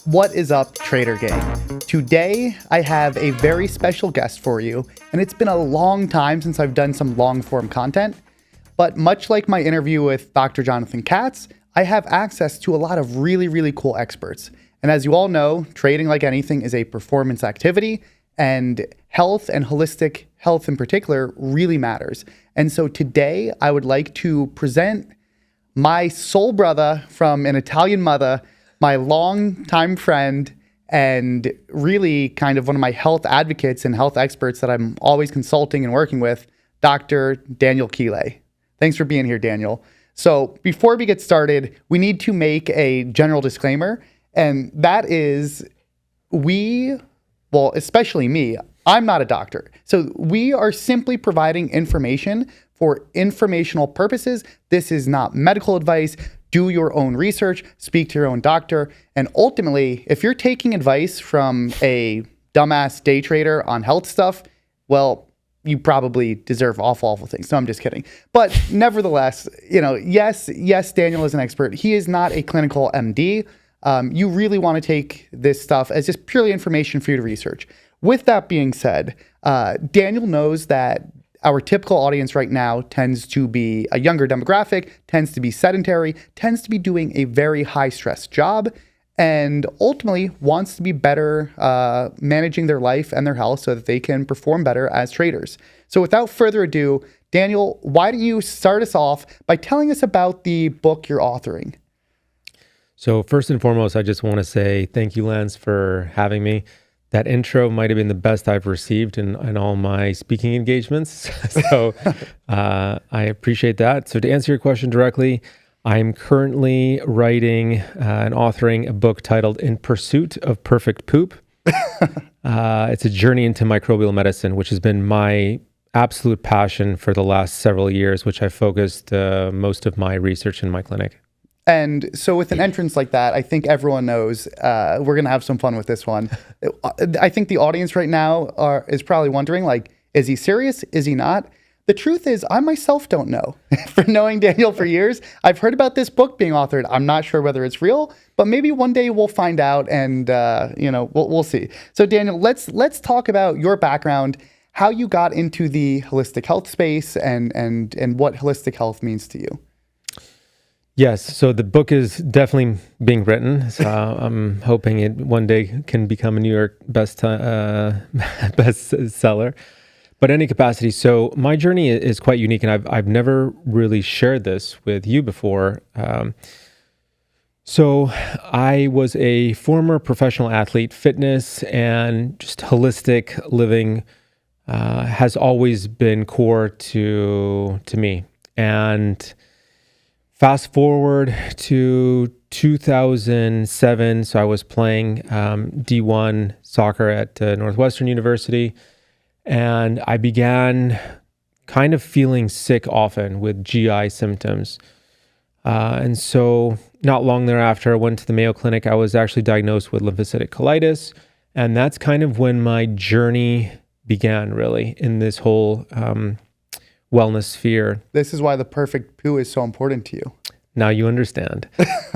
What is up, Trader Gang? Today, I have a very special guest for you, and it's been a long time since I've done some long-form content, but much like my interview with Dr. Jonathan Katz, I have access to a lot of really, really cool experts. And as you all know, trading, like anything, is a performance activity, and health and holistic health in particular really matters. And so today, I would like to present my soul brother from an Italian mother, my longtime friend, and really kind of one of my health advocates and health experts that I'm always consulting and working with, Dr. Daniel Chille. Thanks for being here, Daniel. So before we get started, we need to make a general disclaimer, and that is especially me, I'm not a doctor. So we are simply providing information for informational purposes. This is not medical advice. Do your own research, speak to your own doctor. And ultimately, if you're taking advice from a dumbass day trader on health stuff, well, you probably deserve awful things. No, I'm just kidding. But nevertheless, yes, Daniel is an expert. He is not a clinical MD. You really want to take this stuff as just purely information for you to research. With that being said, Daniel knows that our typical audience right now tends to be a younger demographic, tends to be sedentary, tends to be doing a very high stress job, and ultimately wants to be better managing their life and their health so that they can perform better as traders. So without further ado, Daniel, why don't you start us off by telling us about the book you're authoring? So first and foremost, I just want to say thank you, Lance, for having me. That intro might have been the best I've received in all my speaking engagements. So I appreciate that. So to answer your question directly, I'm currently writing and authoring a book titled In Pursuit of Perfect Poop. It's a journey into microbial medicine, which has been my absolute passion for the last several years, which I focused most of my research in my clinic. And so with an entrance like that, I think everyone knows we're going to have some fun with this one. I think the audience right now is probably wondering, is he serious? Is he not? The truth is, I myself don't know. For knowing Daniel for years, I've heard about this book being authored. I'm not sure whether it's real, but maybe one day we'll find out and, we'll see. So Daniel, let's talk about your background, how you got into the holistic health space and what holistic health means to you. Yes, so the book is definitely being written. So I'm hoping it one day can become a New York bestseller. But any capacity, so my journey is quite unique, and I've never really shared this with you before. So I was a former professional athlete. Fitness and just holistic living has always been core to me, and fast forward to 2007, so I was playing D1 soccer at Northwestern University, and I began kind of feeling sick often with GI symptoms. And so not long thereafter, I went to the Mayo Clinic. I was actually diagnosed with lymphocytic colitis, and that's kind of when my journey began, really, in this whole wellness sphere. This is why the perfect poo is so important to you. Now you understand.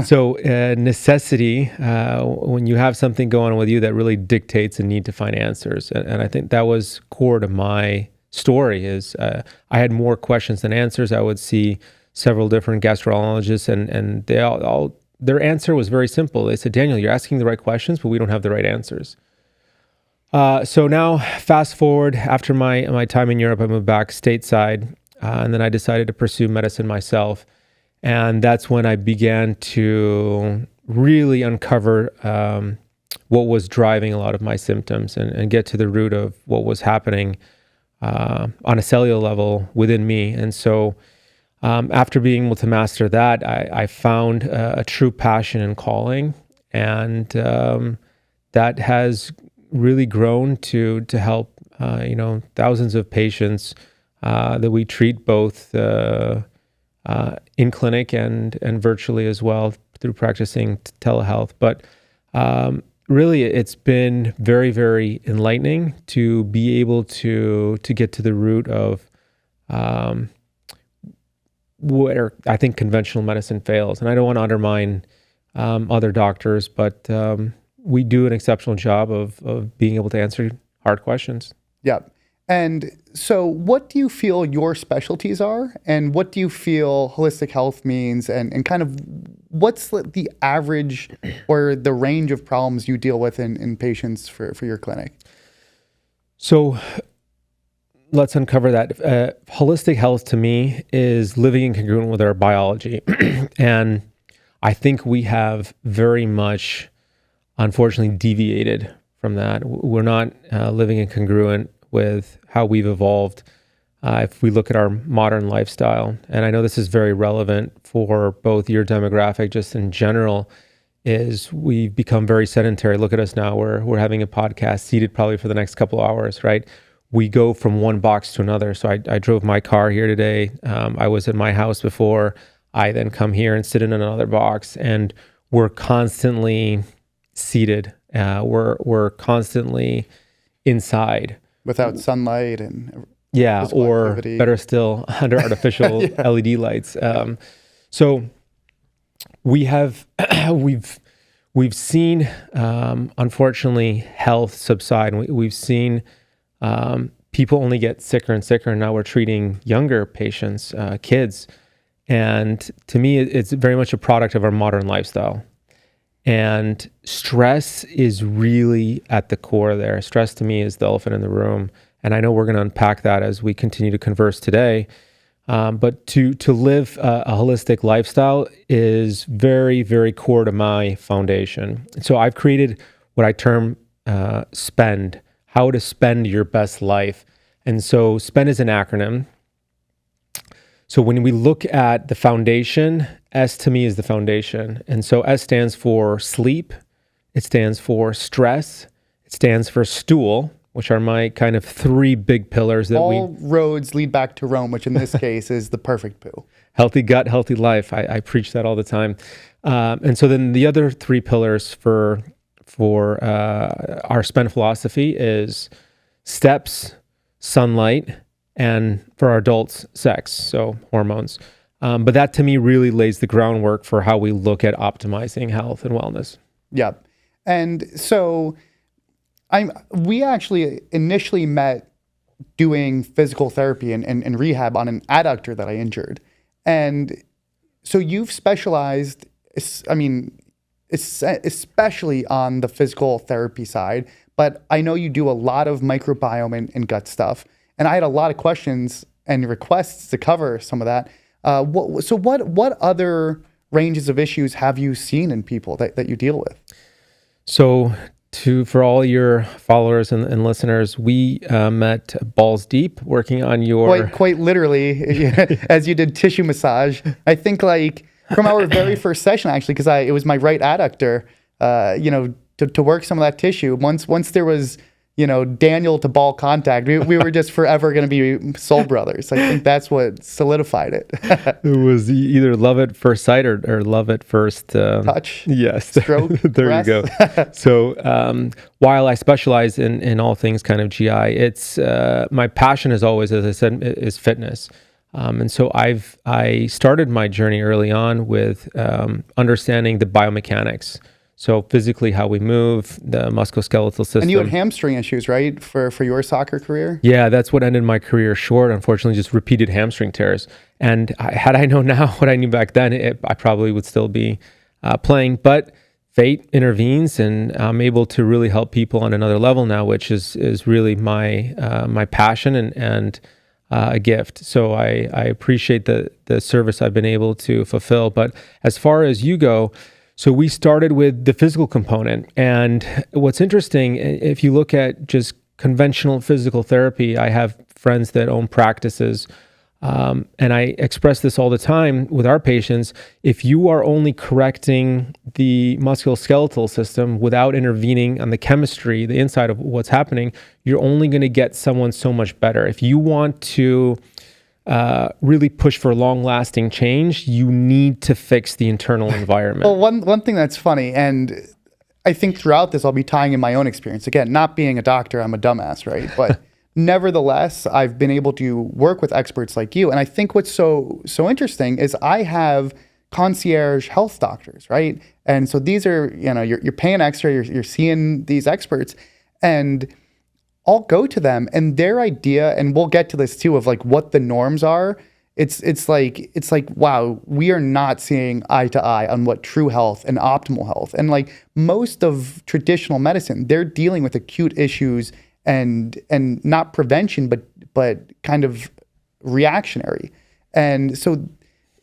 So necessity, when you have something going on with you that really dictates a need to find answers. And I think that was core to my story is I had more questions than answers. I would see several different gastroenterologists and they all their answer was very simple. They said, Daniel, you're asking the right questions, but we don't have the right answers. So now, fast forward, after my time in Europe, I moved back stateside, and then I decided to pursue medicine myself. And that's when I began to really uncover what was driving a lot of my symptoms and get to the root of what was happening on a cellular level within me. And so after being able to master that, I found a true passion and calling, and that has really grown to help thousands of patients that we treat both in clinic and virtually as well through practicing telehealth. But really, it's been very, very enlightening to be able to get to the root of where I think conventional medicine fails. And I don't want to undermine other doctors, but we do an exceptional job of being able to answer hard questions. Yep. And so what do you feel your specialties are, and what do you feel holistic health means, and kind of what's the average or the range of problems you deal with in patients for your clinic? So let's uncover that. Holistic health to me is living in congruent with our biology. And I think we have very much, unfortunately, deviated from that. We're not living in congruent with how we've evolved. If we look at our modern lifestyle, and I know this is very relevant for both your demographic, just in general, is we've become very sedentary. Look at us now. We're having a podcast seated probably for the next couple of hours, right? We go from one box to another. So I drove my car here today. I was at my house before. I then come here and sit in another box, and we're constantly seated. We're constantly inside. Without sunlight and or activity. Better still, under artificial LED lights. So we have we've seen unfortunately health subside. We've seen people only get sicker and sicker, and now we're treating younger patients, kids. And to me, it's very much a product of our modern lifestyle. And stress is really at the core there. Stress to me is the elephant in the room. And I know we're going to unpack that as we continue to converse today. But to live a holistic lifestyle is very, very core to my foundation. So I've created what I term SPEND, how to spend your best life. And so SPEND is an acronym. So when we look at the foundation, S to me is the foundation. And so S stands for sleep. It stands for stress. It stands for stool, which are my kind of three big pillars that all roads lead back to Rome, which in this case is the perfect poo. Healthy gut, healthy life. I preach that all the time. And so then the other three pillars for our SPEND philosophy is steps, sunlight, and for our adults, sex, so hormones. But that to me really lays the groundwork for how we look at optimizing health and wellness. Yep. And so we actually initially met doing physical therapy and rehab on an adductor that I injured. And so you've specialized, especially on the physical therapy side, but I know you do a lot of microbiome and gut stuff. And I had a lot of questions and requests to cover some of that. What other ranges of issues have you seen in people that you deal with? So for all your followers and listeners, we met balls deep working on your... Quite literally, as you did tissue massage. I think from our very first session, actually, because it was my right adductor, to work some of that tissue. Once there was... Daniel to ball contact, we were just forever going to be soul brothers. I think that's what solidified it. It was either love at first sight or love at first touch. Yes. Stroke. There you go. So while I specialize in all things kind of GI, it's my passion is always, as I said, is fitness. And so I started my journey early on with understanding the biomechanics. So physically, how we move, the musculoskeletal system. And you had hamstring issues, right, for your soccer career? Yeah, that's what ended my career short. Unfortunately, just repeated hamstring tears. And had I known now what I knew back then, I probably would still be playing. But fate intervenes, and I'm able to really help people on another level now, which is really my passion and a gift. So I appreciate the service I've been able to fulfill. But as far as you go, so we started with the physical component. And what's interesting, if you look at just conventional physical therapy, I have friends that own practices. And I express this all the time with our patients. If you are only correcting the musculoskeletal system without intervening on the chemistry, the inside of what's happening, you're only going to get someone so much better. If you want to really push for long-lasting change, you need to fix the internal environment. Well, one thing that's funny, and I think throughout this I'll be tying in my own experience. Again, not being a doctor, I'm a dumbass, right? But nevertheless, I've been able to work with experts like you. And I think what's so interesting is I have concierge health doctors, right? And so these are, you're paying extra, you're seeing these experts, and I'll go to them and their idea, and we'll get to this too, of like what the norms are. It's like, wow, we are not seeing eye to eye on what true health and optimal health. And like most of traditional medicine, they're dealing with acute issues and not prevention, but kind of reactionary. And so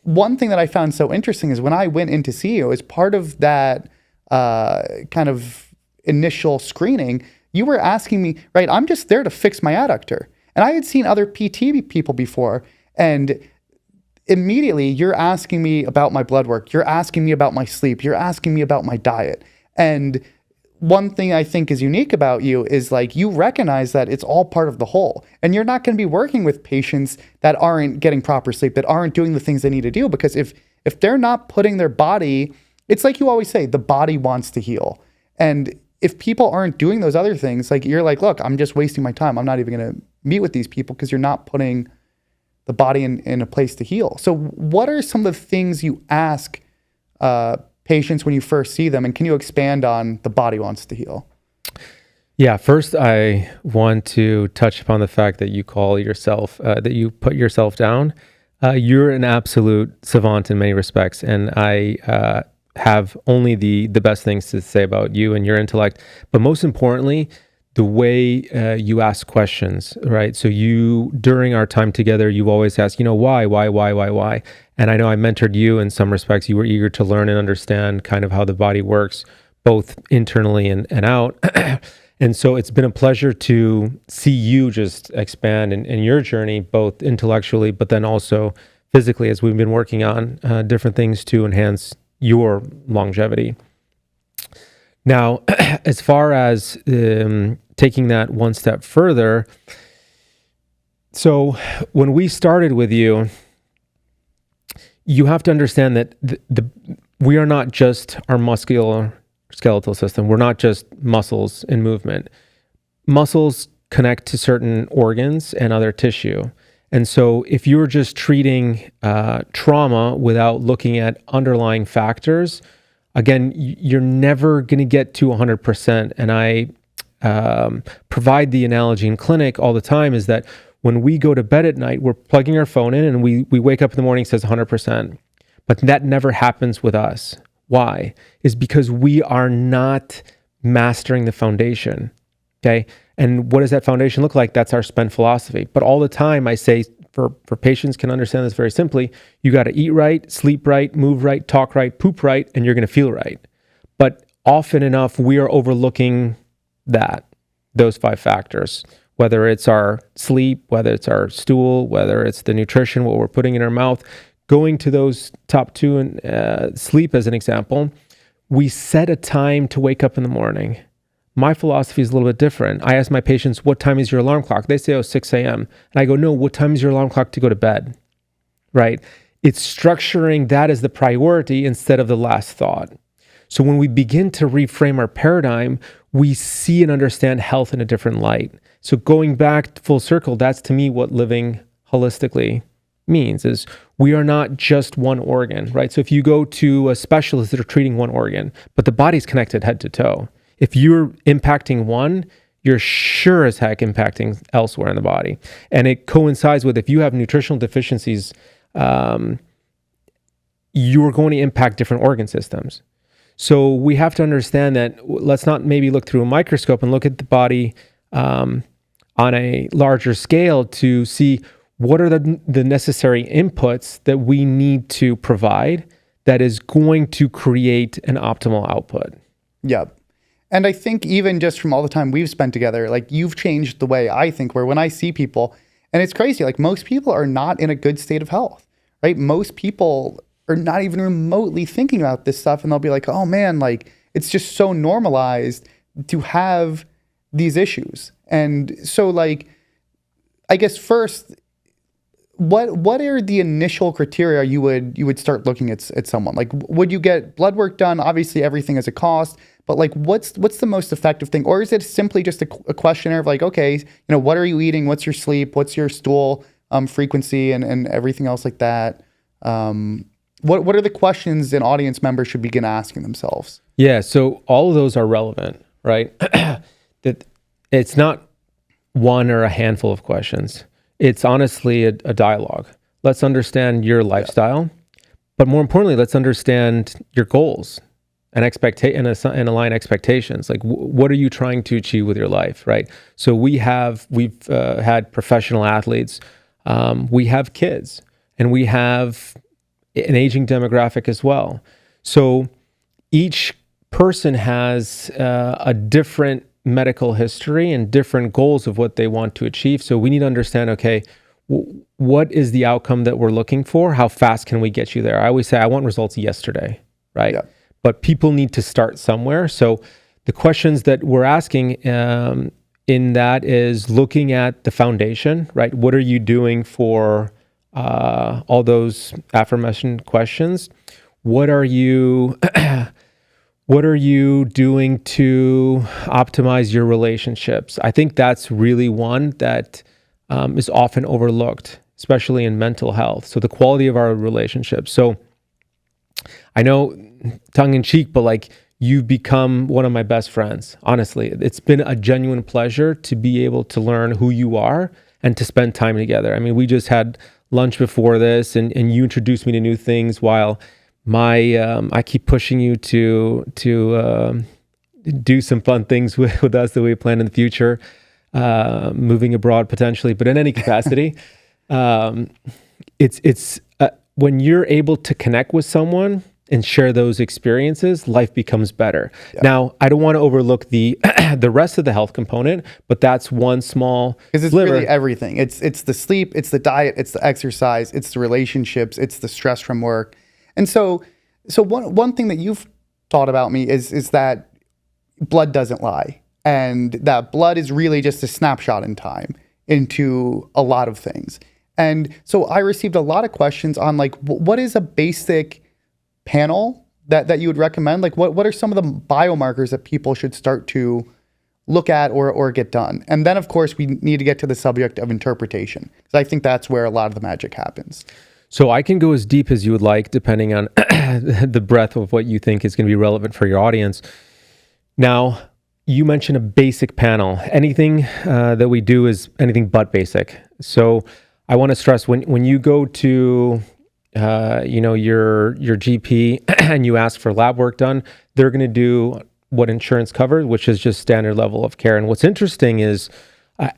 one thing that I found so interesting is when I went in to see you, as part of that kind of initial screening, you were asking me, right, I'm just there to fix my adductor. And I had seen other PT people before, and immediately you're asking me about my blood work, you're asking me about my sleep, you're asking me about my diet. And one thing I think is unique about you is like you recognize that it's all part of the whole, and you're not going to be working with patients that aren't getting proper sleep, that aren't doing the things they need to do, because if they're not putting their body, it's like you always say, the body wants to heal. And if people aren't doing those other things, like you're like, look, I'm just wasting my time. I'm not even going to meet with these people because you're not putting the body in a place to heal. So what are some of the things you ask patients when you first see them, and can you expand on the body wants to heal? Yeah, first I want to touch upon the fact that you call yourself, that you put yourself down. You're an absolute savant in many respects, and I have only the best things to say about you and your intellect. But most importantly, the way you ask questions, right? So you, during our time together, you always ask, why? And I know I mentored you in some respects. You were eager to learn and understand kind of how the body works, both internally and out. And so it's been a pleasure to see you just expand in your journey, both intellectually, but then also physically, as we've been working on different things to enhance your longevity. Now, as far as taking that one step further, so when we started with you, you have to understand that we are not just our musculoskeletal system. We're not just muscles and movement. Muscles connect to certain organs and other tissue. And so if you're just treating trauma without looking at underlying factors, again, you're never going to get to 100%. And I provide the analogy in clinic all the time is that when we go to bed at night, we're plugging our phone in and we wake up in the morning, it says 100%. But that never happens with us. Why? Is because we are not mastering the foundation. Okay. And what does that foundation look like? That's our spend philosophy. But all the time I say, for patients can understand this very simply, you got to eat right, sleep right, move right, talk right, poop right, and you're going to feel right. But often enough, we are overlooking those 5 factors, whether it's our sleep, whether it's our stool, whether it's the nutrition, what we're putting in our mouth. Going to those top 2, and sleep as an example, we set a time to wake up in the morning. My philosophy is a little bit different. I ask my patients, what time is your alarm clock? They say, 6 a.m. And I go, no, what time is your alarm clock to go to bed? Right? It's structuring that as the priority instead of the last thought. So when we begin to reframe our paradigm, we see and understand health in a different light. So going back full circle, that's to me what living holistically means, is we are not just one organ, right? So if you go to a specialist that are treating one organ, but the body's connected head to toe. If you're impacting one, you're sure as heck impacting elsewhere in the body. And it coincides with, if you have nutritional deficiencies, you're going to impact different organ systems. So we have to understand that let's not maybe look through a microscope and look at the body on a larger scale to see what are the necessary inputs that we need to provide that is going to create an optimal output. Yep. And I think even just from all the time we've spent together, like you've changed the way I think, where when I see people, and it's crazy, like most people are not in a good state of health, right? Most people are not even remotely thinking about this stuff, and they'll be like, oh man, like it's just so normalized to have these issues. And so like, I guess first, what are the initial criteria you would start looking at someone? Like, would you get blood work done? Obviously everything has a cost, but like what's the most effective thing? Or is it simply just a questionnaire of like, okay, what are you eating? What's your sleep? What's your stool frequency and everything else like that? What are the questions an audience member should begin asking themselves? Yeah, so all of those are relevant, right? That it's not one or a handful of questions. It's honestly a dialogue. Let's understand your lifestyle, but more importantly, let's understand your goals and and align expectations. Like, what are you trying to achieve with your life, right? So we've had professional athletes, we have kids, and we have an aging demographic as well. So each person has a different medical history and different goals of what they want to achieve. So we need to understand, okay, what is the outcome that we're looking for? How fast can we get you there? I always say, I want results yesterday, right? Yeah. But people need to start somewhere. So the questions that we're asking in that is looking at the foundation, right? What are you doing for all those aforementioned questions? What are you doing to optimize your relationships? I think that's really one that is often overlooked, especially in mental health. So the quality of our relationships. So I know, tongue in cheek, but like, you've become one of my best friends. Honestly, it's been a genuine pleasure to be able to learn who you are and to spend time together. I mean, we just had lunch before this, and you introduced me to new things while I keep pushing you to do some fun things with us that we plan in the future, moving abroad potentially, but in any capacity. It's when you're able to connect with someone and share those experiences, life becomes better. Yeah. Now, I don't want to overlook the rest of the health component, but that's one small because it's really everything. It's the sleep, it's the diet, it's the exercise, it's the relationships, it's the stress from work. And so one thing that you've taught about me is that blood doesn't lie, and that blood is really just a snapshot in time into a lot of things. And so I received a lot of questions on like, what is a basic panel that you would recommend? Like what are some of the biomarkers that people should start to look at or get done? And then of course we need to get to the subject of interpretation, because I think that's where a lot of the magic happens. So I can go as deep as you would like, depending on the breadth of what you think is going to be relevant for your audience. Now, you mentioned a basic panel. Anything that we do is anything but basic. So I want to stress when you go to your GP and you ask for lab work done, they're going to do what insurance covers, which is just standard level of care. And what's interesting is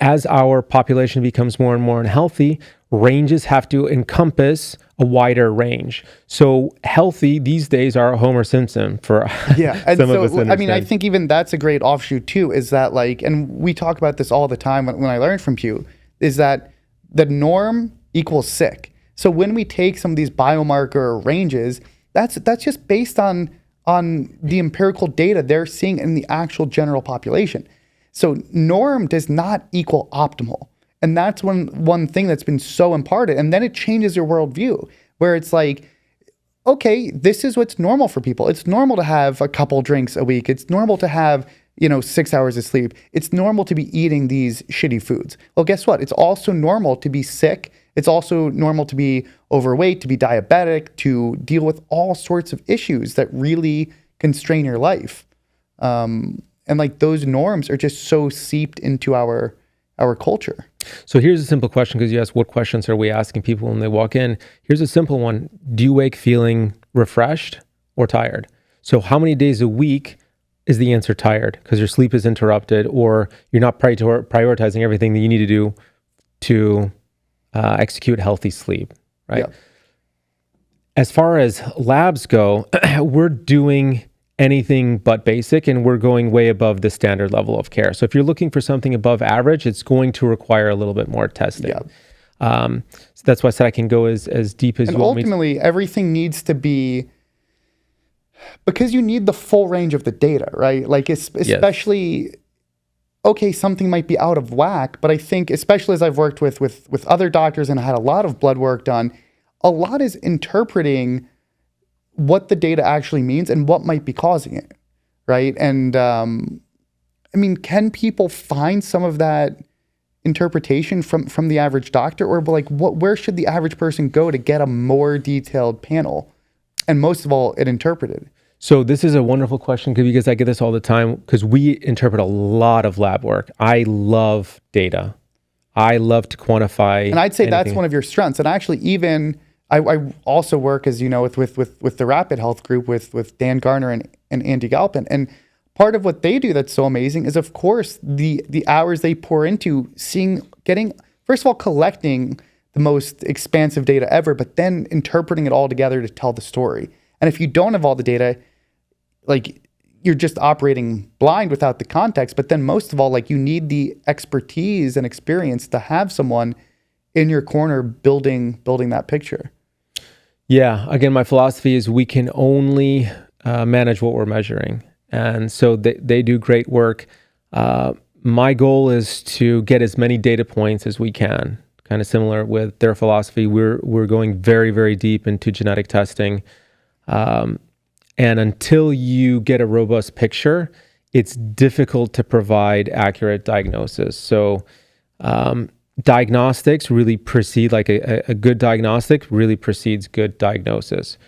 as our population becomes more and more unhealthy, ranges have to encompass a wider range. So healthy these days are Homer Simpson for and some of us understand. I mean, I think even that's a great offshoot too, is that like, and we talk about this all the time when I learn from you, is that the norm equals sick. So when we take some of these biomarker ranges, that's just based on the empirical data they're seeing in the actual general population. So norm does not equal optimal. And that's one thing that's been so imparted. And then it changes your worldview, where it's like, okay, this is what's normal for people. It's normal to have a couple drinks a week. It's normal to have 6 hours of sleep. It's normal to be eating these shitty foods. Well, guess what? It's also normal to be sick. It's also normal to be overweight, to be diabetic, to deal with all sorts of issues that really constrain your life. And like those norms are just so seeped into our culture. So here's a simple question, because you asked what questions are we asking people when they walk in. Here's a simple one. Do you wake feeling refreshed or tired? So how many days a week is the answer tired? Because your sleep is interrupted, or you're not prioritizing everything that you need to do to execute healthy sleep, right? Yeah. As far as labs go, we're doing anything but basic, and we're going way above the standard level of care. So if you're looking for something above average, it's going to require a little bit more testing. Yeah. So that's why I said I can go as deep as you want me to. And ultimately, everything needs to be, because you need the full range of the data, right? Like especially, yes. Okay, something might be out of whack, but I think, especially as I've worked with other doctors and had a lot of blood work done, a lot is interpreting what the data actually means and what might be causing it, right? And I mean, can people find some of that interpretation from the average doctor, or like where should the average person go to get a more detailed panel and most of all, it interpreted? So this is a wonderful question because I get this all the time because we interpret a lot of lab work. I love data. I love to quantify. And I'd say that's anything. one of your strengths. And actually, even I also work, as you know, with the Rapid Health group with Dan Garner and Andy Galpin. And part of what they do that's so amazing is, of course, the hours they pour into getting, first of all, collecting the most expansive data ever, but then interpreting it all together to tell the story. And if you don't have all the data, like, you're just operating blind without the context. But then most of all, like, you need the expertise and experience to have someone in your corner building that picture. Yeah. Again, my philosophy is we can only manage what we're measuring. And so they do great work. My goal is to get as many data points as we can. Kind of similar with their philosophy. We're going very, very deep into genetic testing. And until you get a robust picture, it's difficult to provide accurate diagnosis. So diagnostics really precede, like a good diagnostic really precedes good diagnosis.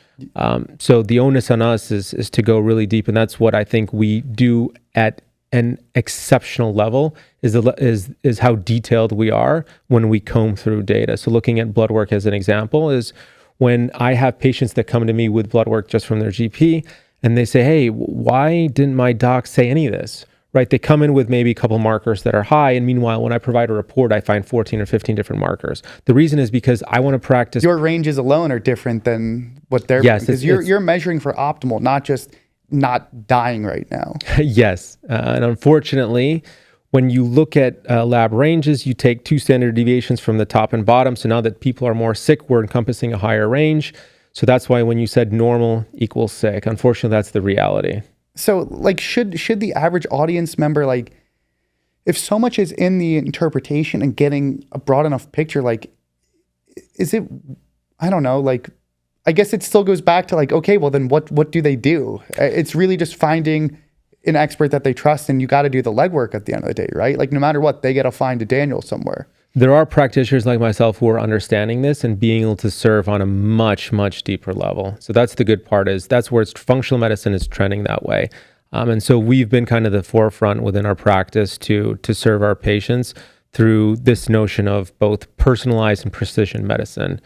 So the onus on us is to go really deep. And that's what I think we do at an exceptional level is how detailed we are when we comb through data. So looking at blood work as an example is when I have patients that come to me with blood work just from their GP and they say, hey, why didn't my doc say any of this? Right? They come in with maybe a couple markers that are high. And meanwhile, when I provide a report, I find 14 or 15 different markers. The reason is because I want to practice. Your ranges alone are different than what they're, yes, because you're measuring for optimal, not just not dying right now. Yes. And unfortunately, when you look at lab ranges, you take 2 standard deviations from the top and bottom. So now that people are more sick, we're encompassing a higher range. So that's why when you said normal equals sick, unfortunately, that's the reality. So, like, should the average audience member, like, if so much is in the interpretation and getting a broad enough picture, like, is it, I don't know, like, I guess it still goes back to, like, okay, well, then what do they do? It's really just finding an expert that they trust, and you got to do the legwork at the end of the day, right? Like, no matter what, they got to find a Daniel somewhere. There are practitioners like myself who are understanding this and being able to serve on a much, much deeper level. So that's the good part, is that's where functional medicine is trending that way. And so we've been kind of the forefront within our practice to serve our patients through this notion of both personalized and precision medicine.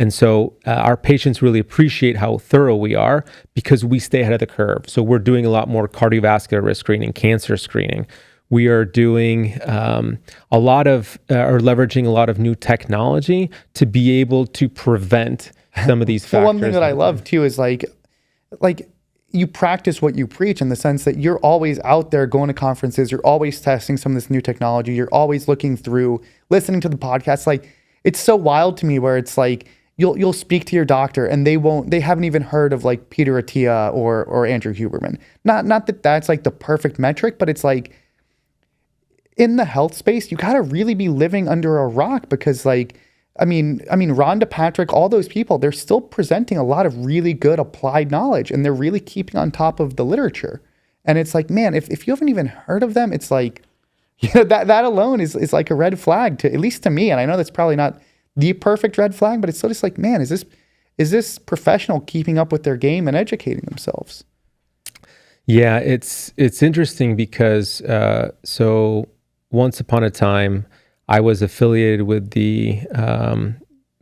And so our patients really appreciate how thorough we are because we stay ahead of the curve. So we're doing a lot more cardiovascular risk screening, cancer screening. We are doing a lot of, or leveraging a lot of new technology to be able to prevent some of these factors. One thing that I love too is like you practice what you preach, in the sense that you're always out there going to conferences. You're always testing some of this new technology. You're always looking through, listening to the podcasts. Like, it's so wild to me where it's like, you'll speak to your doctor and they haven't even heard of, like, Peter Attia or Andrew Huberman. Not that that's like the perfect metric, but it's like, in the health space, you got to really be living under a rock, because, like, I mean, Rhonda Patrick, all those people, they're still presenting a lot of really good applied knowledge, and they're really keeping on top of the literature. And it's like, man, if you haven't even heard of them, it's like, you know, that alone is like a red flag, to, at least to me. And I know that's probably not the perfect red flag, but it's still just like, man, is this professional keeping up with their game and educating themselves? Yeah, it's interesting because so once upon a time, I was affiliated with the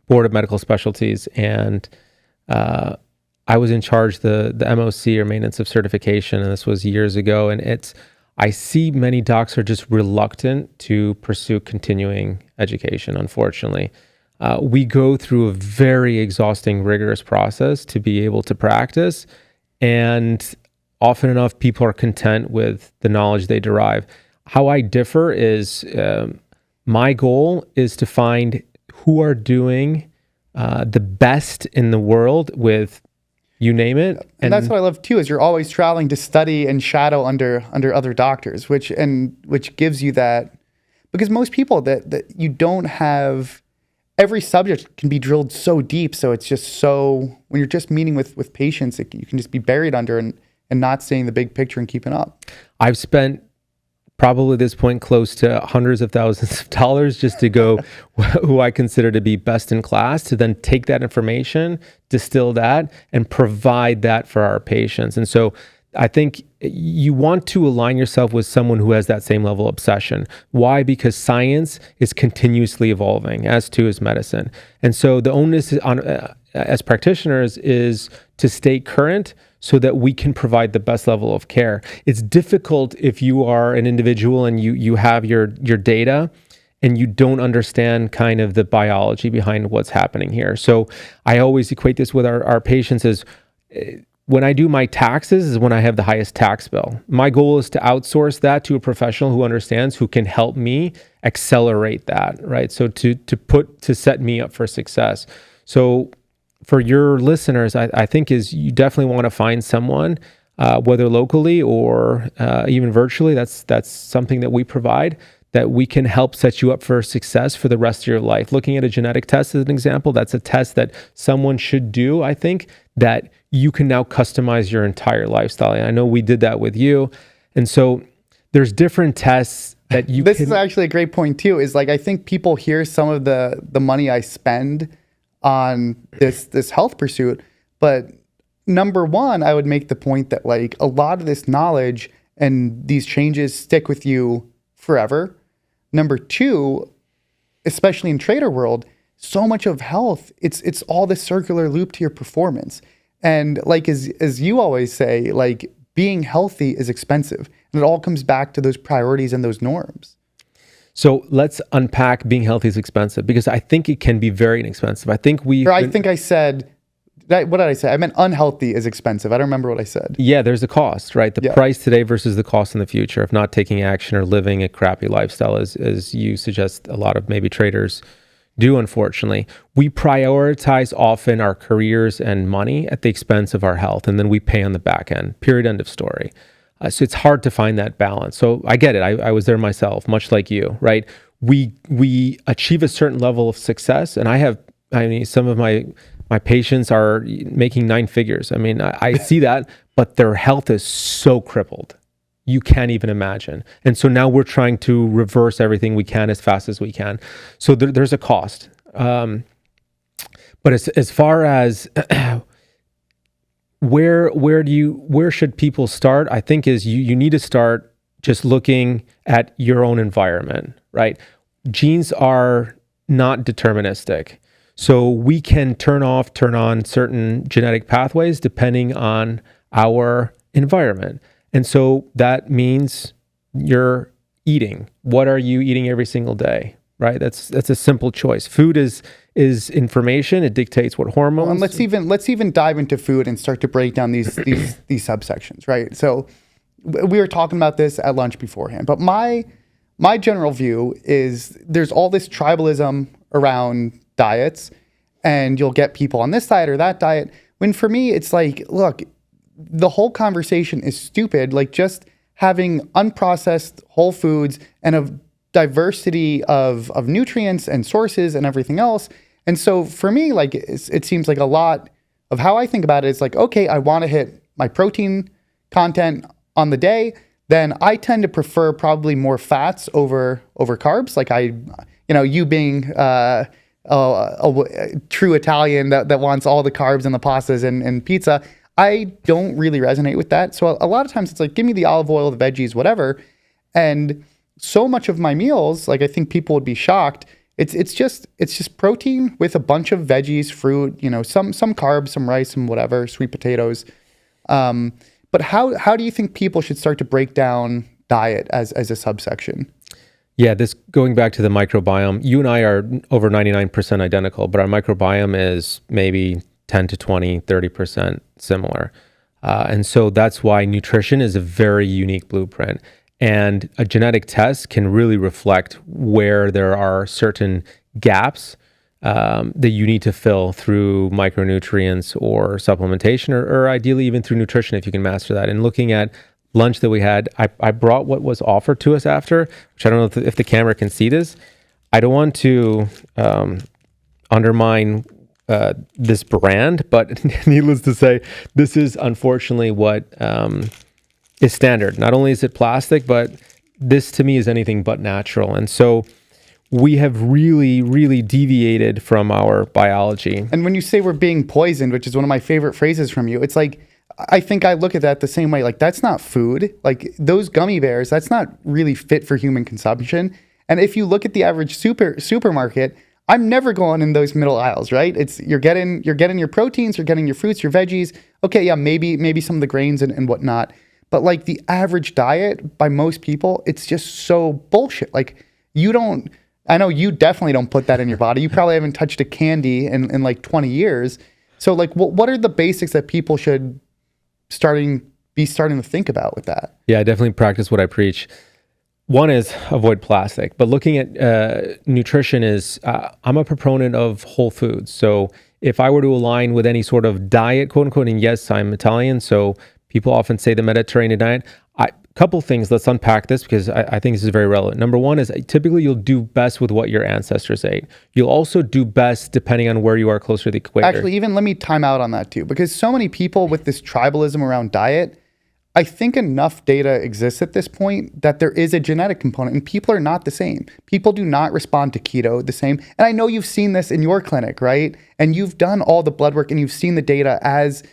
Board of Medical Specialties, and I was in charge the MOC, or Maintenance of Certification, and this was years ago. And I see many docs are just reluctant to pursue continuing education, unfortunately. We go through a very exhausting, rigorous process to be able to practice, and often enough, people are content with the knowledge they derive. How I differ is my goal is to find who are doing the best in the world with, you name it. And that's what I love too, is you're always traveling to study and shadow under other doctors, which gives you that, because most people that you don't have, every subject can be drilled so deep. So it's just so, when you're just meeting with patients, you can just be buried under and not seeing the big picture and keeping up. I've spent probably at this point close to hundreds of thousands of dollars just to go who I consider to be best in class, to then take that information, distill that, and provide that for our patients. And so I think you want to align yourself with someone who has that same level of obsession. Why? Because science is continuously evolving, as too is medicine. And so the onus on as practitioners is to stay current so that we can provide the best level of care. It's difficult if you are an individual and you have your data and you don't understand kind of the biology behind what's happening here. So I always equate this with our patients as when I do my taxes is when I have the highest tax bill. My goal is to outsource that to a professional who understands, who can help me accelerate that, right? So to set me up for success. So for your listeners, I think is you definitely want to find someone, whether locally or even virtually. That's something that we provide, that we can help set you up for success for the rest of your life. Looking at a genetic test as an example, that's a test that someone should do, I think, that you can now customize your entire lifestyle. And I know we did that with you. And so there's different tests that you This is actually a great point too, is like, I think people hear some of the money I spend on this health pursuit, but number one, I would make the point that like a lot of this knowledge and these changes stick with you forever. Number two, especially in trader world, so much of health, it's all this circular loop to your performance. And like as you always say, like being healthy is expensive, and it all comes back to those priorities and those norms. So let's unpack being healthy is expensive, because I think it can be very inexpensive. I think I said, what did I say? I meant unhealthy is expensive. I don't remember what I said. Yeah, there's a cost, right? The price today versus the cost in the future of not taking action or living a crappy lifestyle, as you suggest a lot of maybe traders do, unfortunately. We prioritize often our careers and money at the expense of our health, and then we pay on the back end, period, end of story. So it's hard to find that balance. So I get it. I was there myself, much like you, right? We achieve a certain level of success, and some of my patients are making 9 figures. I mean, I see that, but their health is so crippled. You can't even imagine. And so now we're trying to reverse everything we can as fast as we can. So there's a cost. But as far as where should people start? I think is you need to start just looking at your own environment, right? Genes are not deterministic. So we can turn on certain genetic pathways depending on our environment. And so that means you're eating. What are you eating every single day, right? That's a simple choice. Food is information. It dictates what hormones. Well, and let's even dive into food and start to break down these subsections, right? So we were talking about this at lunch beforehand, but my general view is there's all this tribalism around diets, and you'll get people on this diet or that diet. When for me, it's like, look, the whole conversation is stupid. Like just having unprocessed whole foods and a diversity of nutrients and sources and everything else. And so for me, like it seems like a lot of how I think about it is like, okay, I want to hit my protein content on the day. Then I tend to prefer probably more fats over carbs. Like you being a true Italian that wants all the carbs and the pastas and pizza, I don't really resonate with that. So a lot of times it's like, give me the olive oil, the veggies, whatever. And so much of my meals, like I think people would be shocked. It's just protein with a bunch of veggies, fruit, some carbs, some rice, some whatever, sweet potatoes. But how do you think people should start to break down diet as a subsection? Yeah, this going back to the microbiome, you and I are over 99% identical, but our microbiome is maybe 10 to 20, 30% similar. And so that's why nutrition is a very unique blueprint. And a genetic test can really reflect where there are certain gaps that you need to fill through micronutrients or supplementation, or ideally even through nutrition if you can master that. And looking at lunch that we had, I brought what was offered to us after, which I don't know if the camera can see this. I don't want to undermine this brand, but needless to say, this is unfortunately what is standard. Not only is it plastic, but this to me is anything but natural. And so we have really, really deviated from our biology. And when you say we're being poisoned, which is one of my favorite phrases from you, it's like, I think I look at that the same way. Like, that's not food. Like, those gummy bears, that's not really fit for human consumption. And if you look at the average supermarket, I'm never going in those middle aisles, right? It's you're getting your proteins, you're getting your fruits, your veggies. Okay, yeah, maybe some of the grains and whatnot. But like the average diet by most people, it's just so bullshit. Like, I know you definitely don't put that in your body. You probably haven't touched a candy in like 20 years. So like, what are the basics that people should be starting to think about with that? Yeah, I definitely practice what I preach. One is avoid plastic, but looking at nutrition is, I'm a proponent of whole foods. So if I were to align with any sort of diet, quote unquote, and yes, I'm Italian, so people often say the Mediterranean diet. Couple things, let's unpack this because I think this is very relevant. Number one is typically you'll do best with what your ancestors ate. You'll also do best depending on where you are closer to the equator. Actually, even let me time out on that too, because so many people with this tribalism around diet, I think enough data exists at this point that there is a genetic component and people are not the same. People do not respond to keto the same. And I know you've seen this in your clinic, right? And you've done all the blood work and you've seen the data as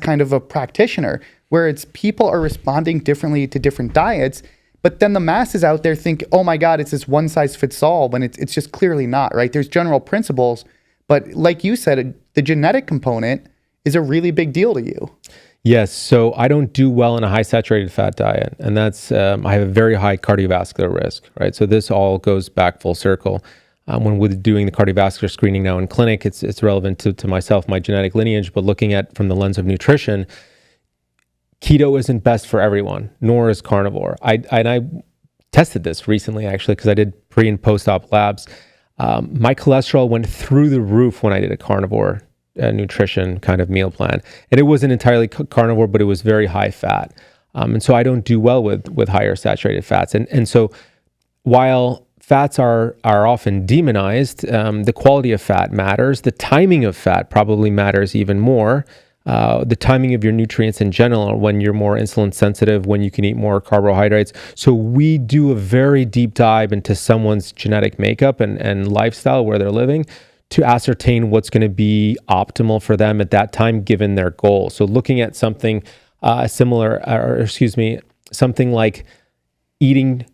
kind of a practitioner, where it's people are responding differently to different diets, but then the masses out there think, oh my God, it's this one size fits all, when it's just clearly not, right? There's general principles, but like you said, the genetic component is a really big deal to you. Yes. So I don't do well in a high saturated fat diet. And that's, I have a very high cardiovascular risk, right? So this all goes back full circle. When we're doing the cardiovascular screening now in clinic, it's relevant to myself, my genetic lineage, but looking at from the lens of nutrition, keto isn't best for everyone, nor is carnivore. I tested this recently, actually, because I did pre and post-op labs. My cholesterol went through the roof when I did a carnivore nutrition kind of meal plan. And it wasn't entirely carnivore, but it was very high fat. And so I don't do well with higher saturated fats. And so while fats are often demonized, the quality of fat matters. The timing of fat probably matters even more. The timing of your nutrients in general, when you're more insulin sensitive, when you can eat more carbohydrates. So we do a very deep dive into someone's genetic makeup and lifestyle, where they're living, to ascertain what's going to be optimal for them at that time, given their goal. So looking at something something like eating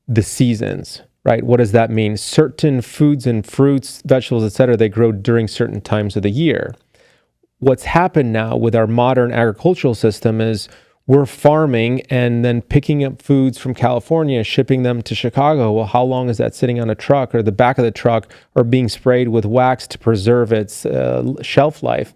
the seasons, right? What does that mean? Certain foods and fruits, vegetables, etc., they grow during certain times of the year. What's happened now with our modern agricultural system is we're farming and then picking up foods from California, shipping them to Chicago. Well, how long is that sitting on a truck or the back of the truck, or being sprayed with wax to preserve its shelf life?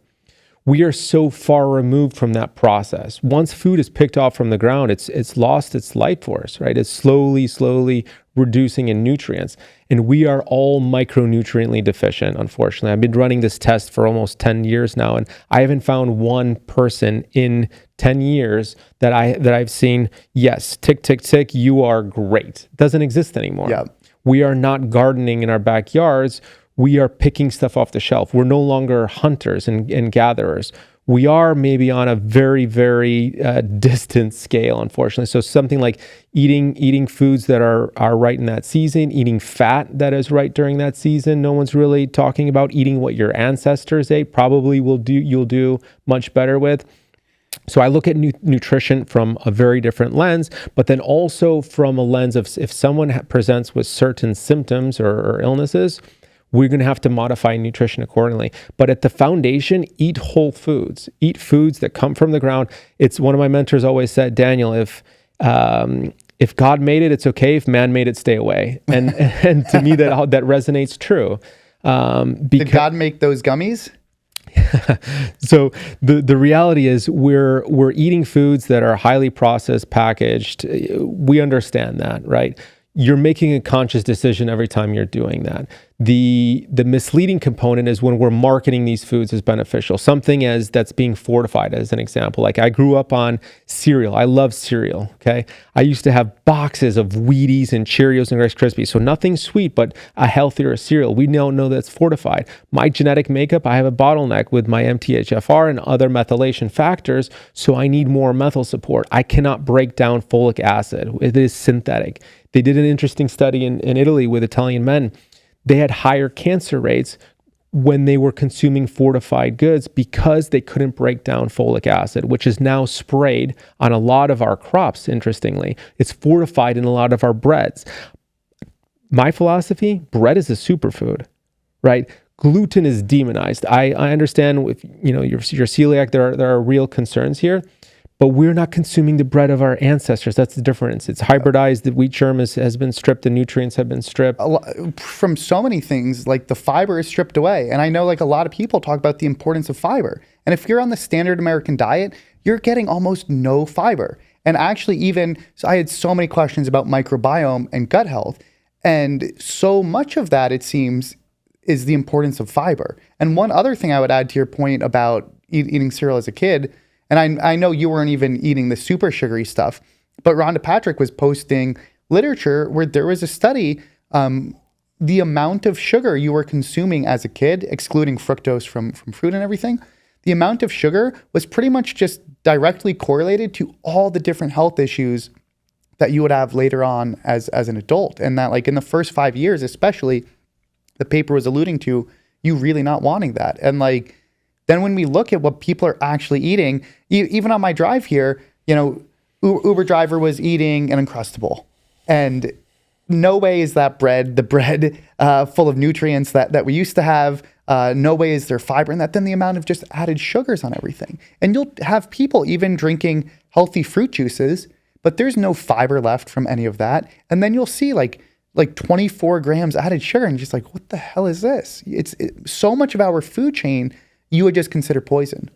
We are so far removed from that process. Once food is picked off from the ground, it's lost its life force, right? It's slowly reducing in nutrients. And we are all micronutriently deficient, unfortunately. I've been running this test for almost 10 years now, and I haven't found one person in 10 years that I've seen, yes, tick, you are great. Doesn't exist anymore. Yeah. We are not gardening in our backyards. We are picking stuff off the shelf. We're no longer hunters and gatherers. We are maybe on a very, very distant scale, unfortunately. So something like eating foods that are right in that season, eating fat that is right during that season. No one's really talking about eating what your ancestors ate. Probably you'll do much better with. So I look at nutrition from a very different lens, but then also from a lens of if someone presents with certain symptoms or illnesses, we're going to have to modify nutrition accordingly. But at the foundation, eat whole foods. Eat foods that come from the ground. It's one of my mentors always said, Daniel, if God made it, it's okay. If man made it, stay away. And to me, that resonates true. Did God make those gummies? So the reality is we're eating foods that are highly processed, packaged. We understand that, right? you're making a conscious decision every time you're doing that. The misleading component is when we're marketing these foods as beneficial, something that's being fortified, as an example. Like I grew up on cereal. I love cereal, okay? I used to have boxes of Wheaties and Cheerios and Rice Krispies. So nothing sweet, but a healthier cereal. We now know that's fortified. My genetic makeup, I have a bottleneck with my MTHFR and other methylation factors, so I need more methyl support. I cannot break down folic acid. It is synthetic. They did an interesting study in Italy with Italian men. They had higher cancer rates when they were consuming fortified goods because they couldn't break down folic acid, which is now sprayed on a lot of our crops, interestingly. It's fortified in a lot of our breads. My philosophy, bread is a superfood, right? Gluten is demonized. I understand if you're celiac, there are real concerns here. But we're not consuming the bread of our ancestors. That's the difference. It's hybridized. The wheat germ has been stripped. The nutrients have been stripped. From so many things, like the fiber is stripped away. And I know like a lot of people talk about the importance of fiber. And if you're on the standard American diet, you're getting almost no fiber. And actually so I had so many questions about microbiome and gut health. And so much of that, it seems, is the importance of fiber. And one other thing I would add to your point about eating cereal as a kid, and I know you weren't even eating the super sugary stuff, but Rhonda Patrick was posting literature where there was a study, the amount of sugar you were consuming as a kid, excluding fructose from fruit and everything, the amount of sugar was pretty much just directly correlated to all the different health issues that you would have later on as an adult. And that like in the first 5 years, especially, the paper was alluding to you really not wanting that. And like, then when we look at what people are actually eating, even on my drive here, Uber driver was eating an Uncrustable. And no way is that the bread full of nutrients that we used to have. No way is there fiber in that. Then the amount of just added sugars on everything. And you'll have people even drinking healthy fruit juices, but there's no fiber left from any of that. And then you'll see like 24 grams added sugar and just like, what the hell is this? It's so much of our food chain you would just consider poison.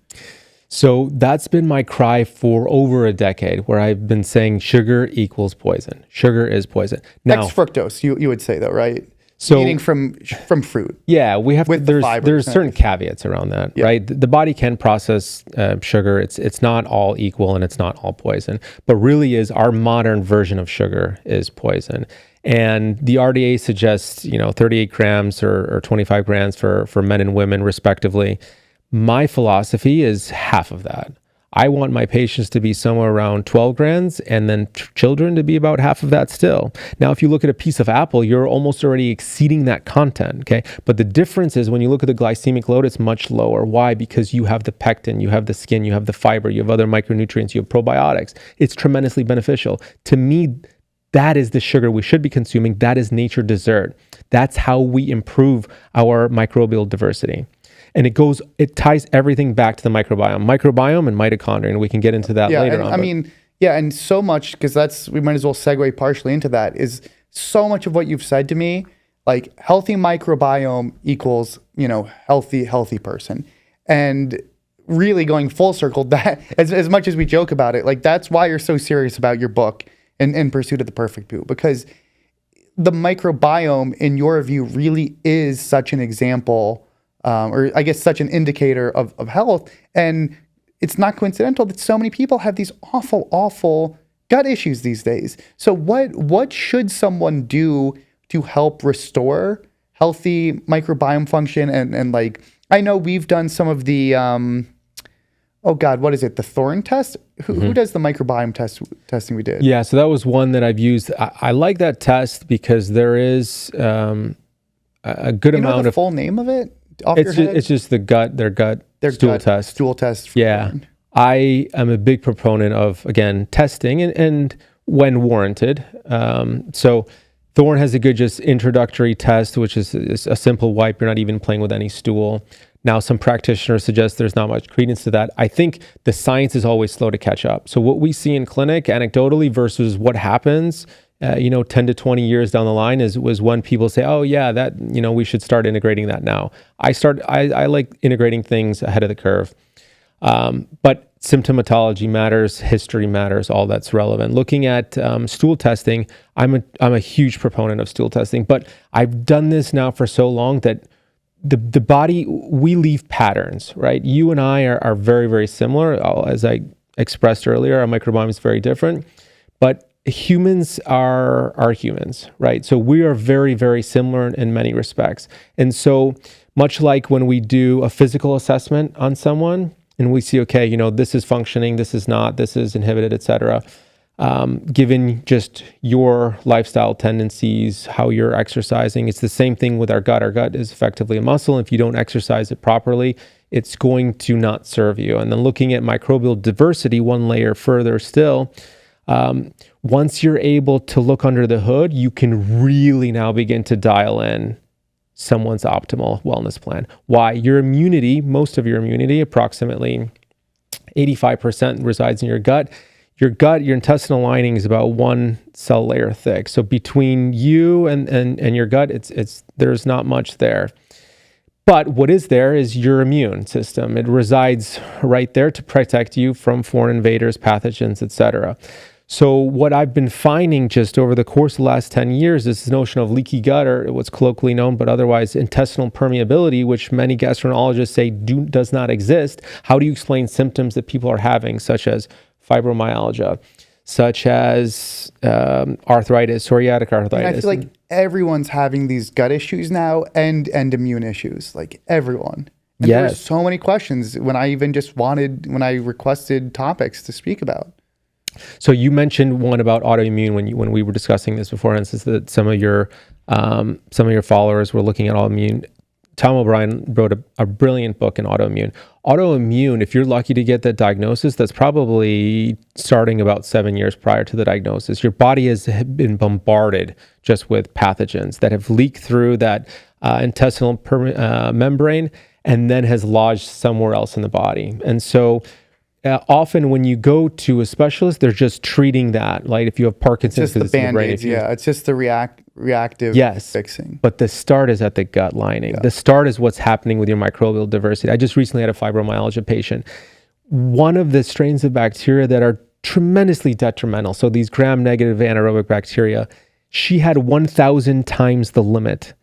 So that's been my cry for over a decade, where I've been saying sugar equals poison. Sugar is poison. Now, Ex fructose, you would say though, right? So eating from fruit. Yeah, we have with there's certain caveats around that, yeah. Right? The body can process sugar. It's not all equal and it's not all poison, but really is our modern version of sugar is poison. And the RDA suggests 38 grams or 25 grams for men and women respectively. My philosophy is half of that. I want my patients to be somewhere around 12 grams and then children to be about half of that still. Now, if you look at a piece of apple, you're almost already exceeding that content, okay? But the difference is when you look at the glycemic load, it's much lower. Why? Because you have the pectin, you have the skin, you have the fiber, you have other micronutrients, you have probiotics. It's tremendously beneficial. To me, that is the sugar we should be consuming. That is nature dessert. That's how we improve our microbial diversity. And it ties everything back to the microbiome and mitochondria, and we can get into that later on. And so much, because we might as well segue partially into that, is so much of what you've said to me, like healthy microbiome equals, healthy person. And really going full circle, that as much as we joke about it, like that's why you're so serious about your book in Pursuit of the Perfect Poo, because the microbiome, in your view, really is such an example, or I guess such an indicator of health. And it's not coincidental that so many people have these awful, awful gut issues these days. So what should someone do to help restore healthy microbiome function? And like, I know we've done some of the, what is it? The Thorne test? Who does the microbiome testing we did? Yeah, so that was one that I've used. I like that test because there is a good amount of... the full name of it? It's just their gut stool test. Stool test. Yeah. Thorne. I am a big proponent of, again, testing and when warranted. So Thorne has a good just introductory test, which is a simple wipe. You're not even playing with any stool. Now, some practitioners suggest there's not much credence to that. I think the science is always slow to catch up. So what we see in clinic anecdotally versus what happens, 10 to 20 years down the line was when people say, oh yeah, that, we should start integrating that now. I like integrating things ahead of the curve. But symptomatology matters, history matters, all that's relevant. Looking at stool testing, I'm a huge proponent of stool testing, but I've done this now for so long that the body, we leave patterns, right? You and I are very, very similar. As I expressed earlier, our microbiome is very different, but humans are humans, right? So we are very, very similar in many respects. And so much like when we do a physical assessment on someone and we see, okay, this is functioning, this is not, this is inhibited, et cetera. Given just your lifestyle tendencies, how you're exercising, it's the same thing with our gut. Our gut is effectively a muscle. If you don't exercise it properly, it's going to not serve you. And then looking at microbial diversity, one layer further still, once you're able to look under the hood, you can really now begin to dial in someone's optimal wellness plan. Why? Your immunity, most of your immunity, approximately 85% resides in your gut. Your gut, your intestinal lining is about one cell layer thick. So between you and your gut, there's not much there. But what is there is your immune system. It resides right there to protect you from foreign invaders, pathogens, etc. So what I've been finding just over the course of the last 10 years is this notion of leaky gut, or what's colloquially known, but otherwise intestinal permeability, which many gastroenterologists say does not exist. How do you explain symptoms that people are having, such as fibromyalgia, such as arthritis, psoriatic arthritis? And I feel like everyone's having these gut issues now and immune issues, like everyone. And yes. There's so many questions when I requested topics to speak about. So you mentioned one about autoimmune when we were discussing this beforehand, since that some of your followers were looking at autoimmune. Tom O'Brien wrote a brilliant book in autoimmune. Autoimmune, if you're lucky to get that diagnosis, that's probably starting about 7 years prior to the diagnosis. Your body has been bombarded just with pathogens that have leaked through that intestinal membrane and then has lodged somewhere else in the body. And so often when you go to a specialist, they're just treating that. Like if you have Parkinson's, it's just the Band-Aids, it's just the reactive fixing. But the start is at the gut lining. Yeah. The start is what's happening with your microbial diversity. I just recently had a fibromyalgia patient. One of the strains of bacteria that are tremendously detrimental, so these gram-negative anaerobic bacteria, she had 1,000 times the limit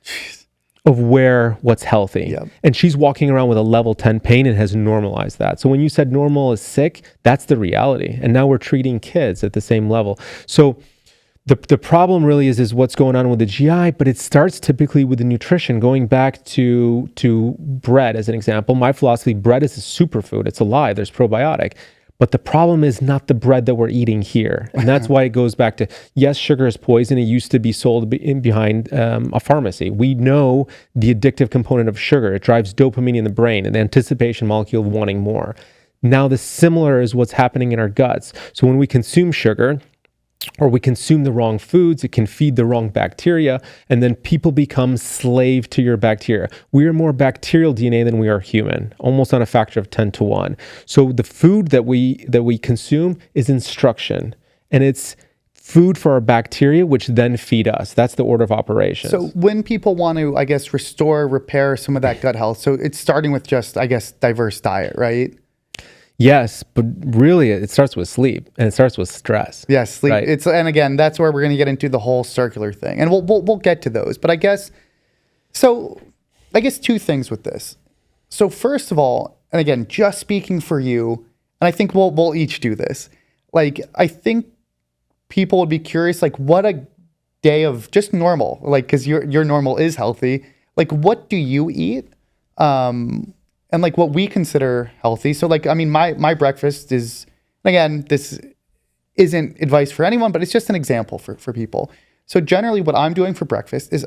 of what's healthy. Yep. And she's walking around with a level 10 pain and has normalized that. So when you said normal is sick, that's the reality. And now we're treating kids at the same level. So the problem really is what's going on with the GI, but it starts typically with the nutrition. Going back to bread as an example, my philosophy, bread is a superfood. It's alive. There's probiotic. But the problem is not the bread that we're eating here. And that's why it goes back to, yes, sugar is poison. It used to be sold behind a pharmacy. We know the addictive component of sugar. It drives dopamine in the brain and the anticipation molecule of wanting more. Now, the similar is what's happening in our guts. So when we consume sugar, or we consume the wrong foods, it can feed the wrong bacteria, and then people become slave to your bacteria. We are more bacterial DNA than we are human, almost on a factor of 10 to 1. So the food that we consume is instruction, and it's food for our bacteria, which then feed us. That's the order of operations. So when people want to, I guess, repair some of that gut health, so it's starting with just, I guess, diverse diet, right? Yes, but really it starts with sleep and it starts with stress. Yes, sleep. Right? And again, that's where we're going to get into the whole circular thing, and we'll get to those. But I guess two things with this. So first of all, and again, just speaking for you, and I think we'll each do this. Like, I think people would be curious, like, what a day of just normal, like, because your normal is healthy. Like, what do you eat? And like what we consider healthy. So like, I mean, my breakfast is, again, this isn't advice for anyone, but it's just an example for people. So generally what I'm doing for breakfast is,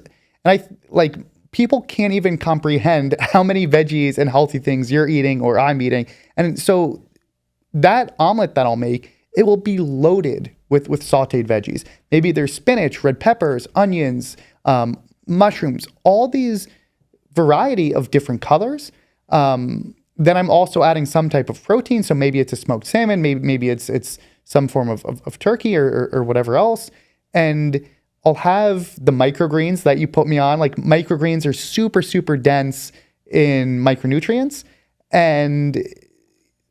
people can't even comprehend how many veggies and healthy things you're eating or I'm eating. And so that omelet that I'll make, it will be loaded with sauteed veggies. Maybe there's spinach, red peppers, onions, mushrooms, all these variety of different colors. Then I'm also adding some type of protein. So maybe it's a smoked salmon, maybe it's some form of turkey or whatever else. And I'll have the microgreens that you put me on. Like, microgreens are super, super dense in micronutrients. And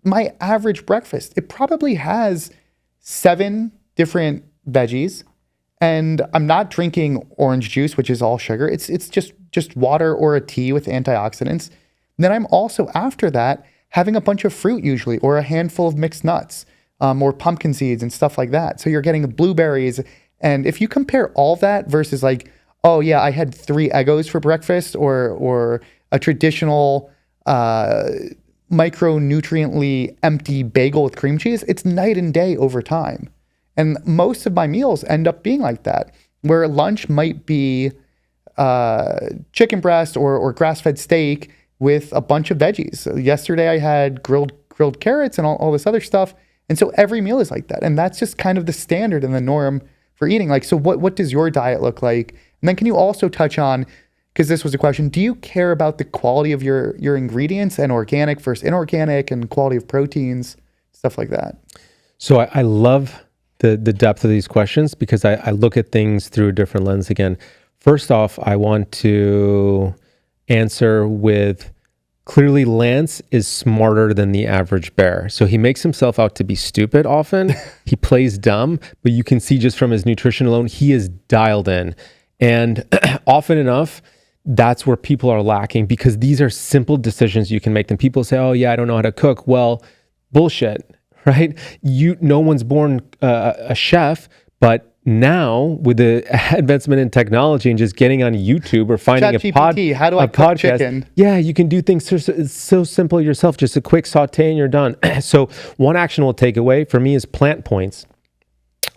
my average breakfast, it probably has 7 different veggies, and I'm not drinking orange juice, which is all sugar. It's just water or a tea with antioxidants. And then I'm also, after that, having a bunch of fruit usually, or a handful of mixed nuts, or pumpkin seeds and stuff like that. So you're getting blueberries. And if you compare all that versus like, oh yeah, I had 3 Eggos for breakfast, or a traditional micronutriently empty bagel with cream cheese, it's night and day over time. And most of my meals end up being like that, where lunch might be chicken breast or grass-fed steak with a bunch of veggies. So yesterday I had grilled carrots and all this other stuff. And so every meal is like that. And that's just kind of the standard and the norm for eating. Like, so what does your diet look like? And then can you also touch on, because this was a question, do you care about the quality of your ingredients and organic versus inorganic and quality of proteins, stuff like that? So I love the depth of these questions, because I look at things through a different lens again. First off, I want to answer with, clearly Lance is smarter than the average bear. So he makes himself out to be stupid often. He plays dumb, but you can see just from his nutrition alone, he is dialed in. And often enough, that's where people are lacking, because these are simple decisions you can make. And people say, oh yeah, I don't know how to cook. Well, bullshit, right? No one's born a chef, but now with the advancement in technology and just getting on YouTube or finding ChatGPT, how do I cook podcast, chicken? Yeah, you can do things so simple yourself. Just a quick saute and you're done. So one actionable takeaway for me is plant points.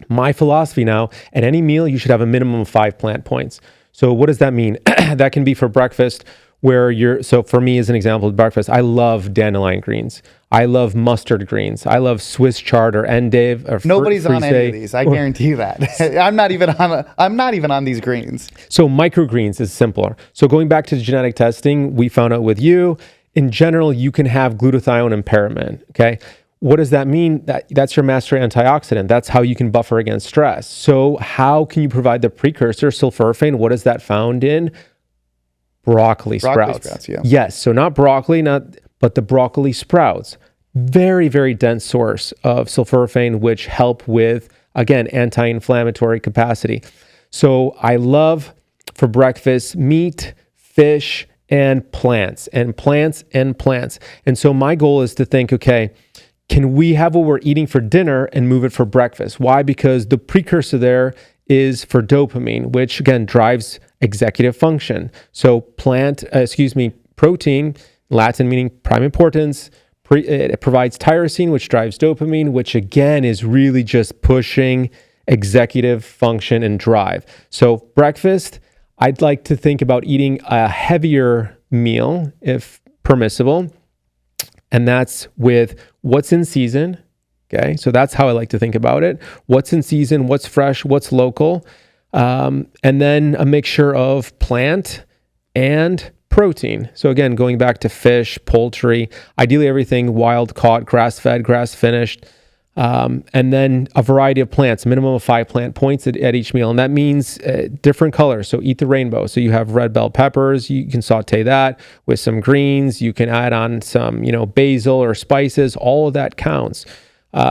My philosophy now, at any meal, you should have a minimum of 5 plant points. So what does that mean? That can be for breakfast, so for me, as an example of breakfast, I love dandelion greens. I love mustard greens. I love Swiss chard or endive. Or Nobody's on any of these. I guarantee you that. I'm not even on these greens. So microgreens is simpler. So going back to the genetic testing, we found out with you, in general, you can have glutathione impairment. Okay. What does that mean? That's your master antioxidant. That's how you can buffer against stress. So how can you provide the precursor, sulforaphane? What is that found in? Broccoli sprouts. Yeah. Yes. So not broccoli, but the broccoli sprouts. Very, very dense source of sulforaphane, which help with, again, anti-inflammatory capacity. So I love for breakfast meat, fish, and plants. And so my goal is to think, okay, can we have what we're eating for dinner and move it for breakfast? Why? Because the precursor there is for dopamine, which again drives executive function. So protein, Latin meaning prime importance, it provides tyrosine, which drives dopamine, which again is really just pushing executive function and drive. So breakfast, I'd like to think about eating a heavier meal if permissible. And that's with what's in season. Okay. So that's how I like to think about it. What's in season, what's fresh, what's local. And then a mixture of plant and protein. So again, going back to fish, poultry, ideally everything wild caught, grass-fed, grass-finished. And then a variety of plants, minimum of 5 plant points at each meal. And that means different colors. So eat the rainbow. So you have red bell peppers. You can saute that with some greens. You can add on some, basil or spices. All of that counts.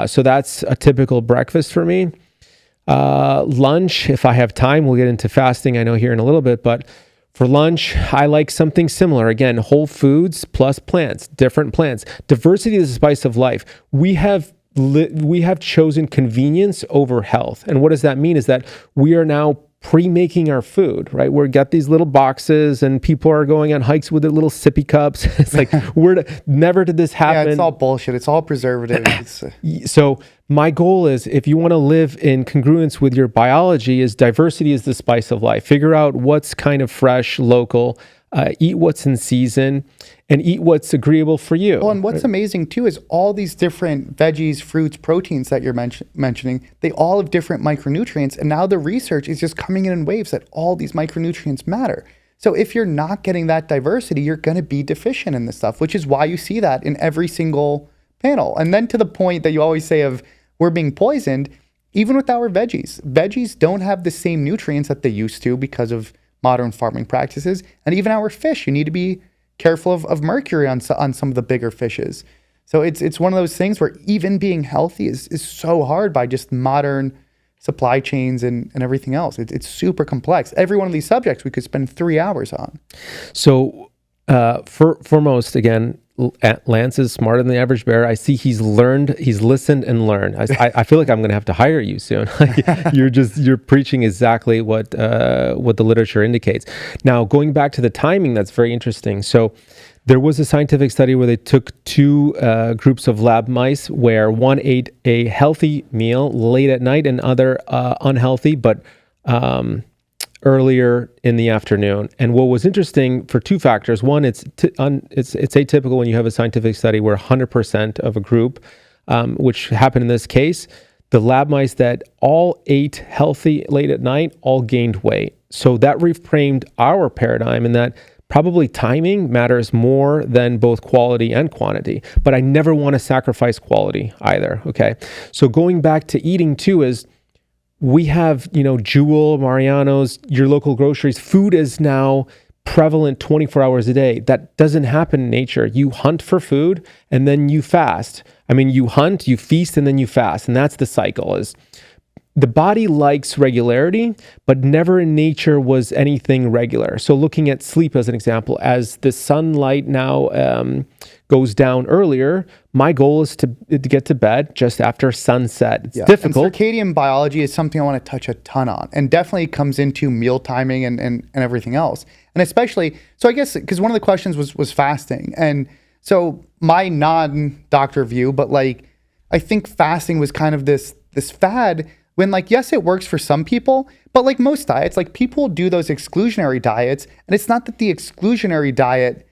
So that's a typical breakfast for me. Lunch, if I have time, we'll get into fasting, I know, here in a little bit. But for lunch, I like something similar. Again, whole foods plus plants, different plants. Diversity is the spice of life. We have chosen convenience over health. And what does that mean is that we are now pre-making our food, right? We've got these little boxes and people are going on hikes with their little sippy cups. It's like, never did this happen. Yeah, it's all bullshit. It's all preservative. So my goal is, if you want to live in congruence with your biology, is diversity is the spice of life. Figure out what's kind of fresh, local, eat what's in season, and eat what's agreeable for you. Well, and what's amazing too is all these different veggies, fruits, proteins that you're mentioning, they all have different micronutrients. And now the research is just coming in waves that all these micronutrients matter. So if you're not getting that diversity, you're going to be deficient in this stuff, which is why you see that in every single panel. And then to the point that you always say of we're being poisoned, even with our veggies don't have the same nutrients that they used to because of modern farming practices. And even our fish, you need to be careful of mercury on some of the bigger fishes. So it's one of those things where even being healthy is so hard by just modern supply chains and everything else. It's super complex. Every one of these subjects we could spend 3 hours on. So foremost, again, Lance is smarter than the average bear. I see he's listened and learned. I feel like I'm going to have to hire you soon. You're preaching exactly what the literature indicates. Now, going back to the timing, that's very interesting. So there was a scientific study where they took two groups of lab mice where one ate a healthy meal late at night and other unhealthy, but earlier in the afternoon. And what was interesting for two factors: one, it's atypical when you have a scientific study where 100% of a group, which happened in this case, the lab mice that all ate healthy late at night all gained weight. So that reframed our paradigm in that probably timing matters more than both quality and quantity. But I never want to sacrifice quality either. Okay. So going back to eating too is, we have, Jewel, Mariano's, your local groceries. Food is now prevalent 24 hours a day. That doesn't happen in nature. You hunt for food and then you fast. I mean, you hunt, you feast, and then you fast. And that's the cycle. Is the body likes regularity, but never in nature was anything regular. So looking at sleep as an example, as the sunlight now goes down earlier, my goal is to get to bed just after sunset. It's difficult. And circadian biology is something I want to touch a ton on, and definitely comes into meal timing and everything else. And especially, so I guess, because one of the questions was fasting. And so my non-doctor view, but like, I think fasting was kind of this fad when, like, yes, it works for some people, but like most diets, like people do those exclusionary diets. And it's not that the exclusionary diet,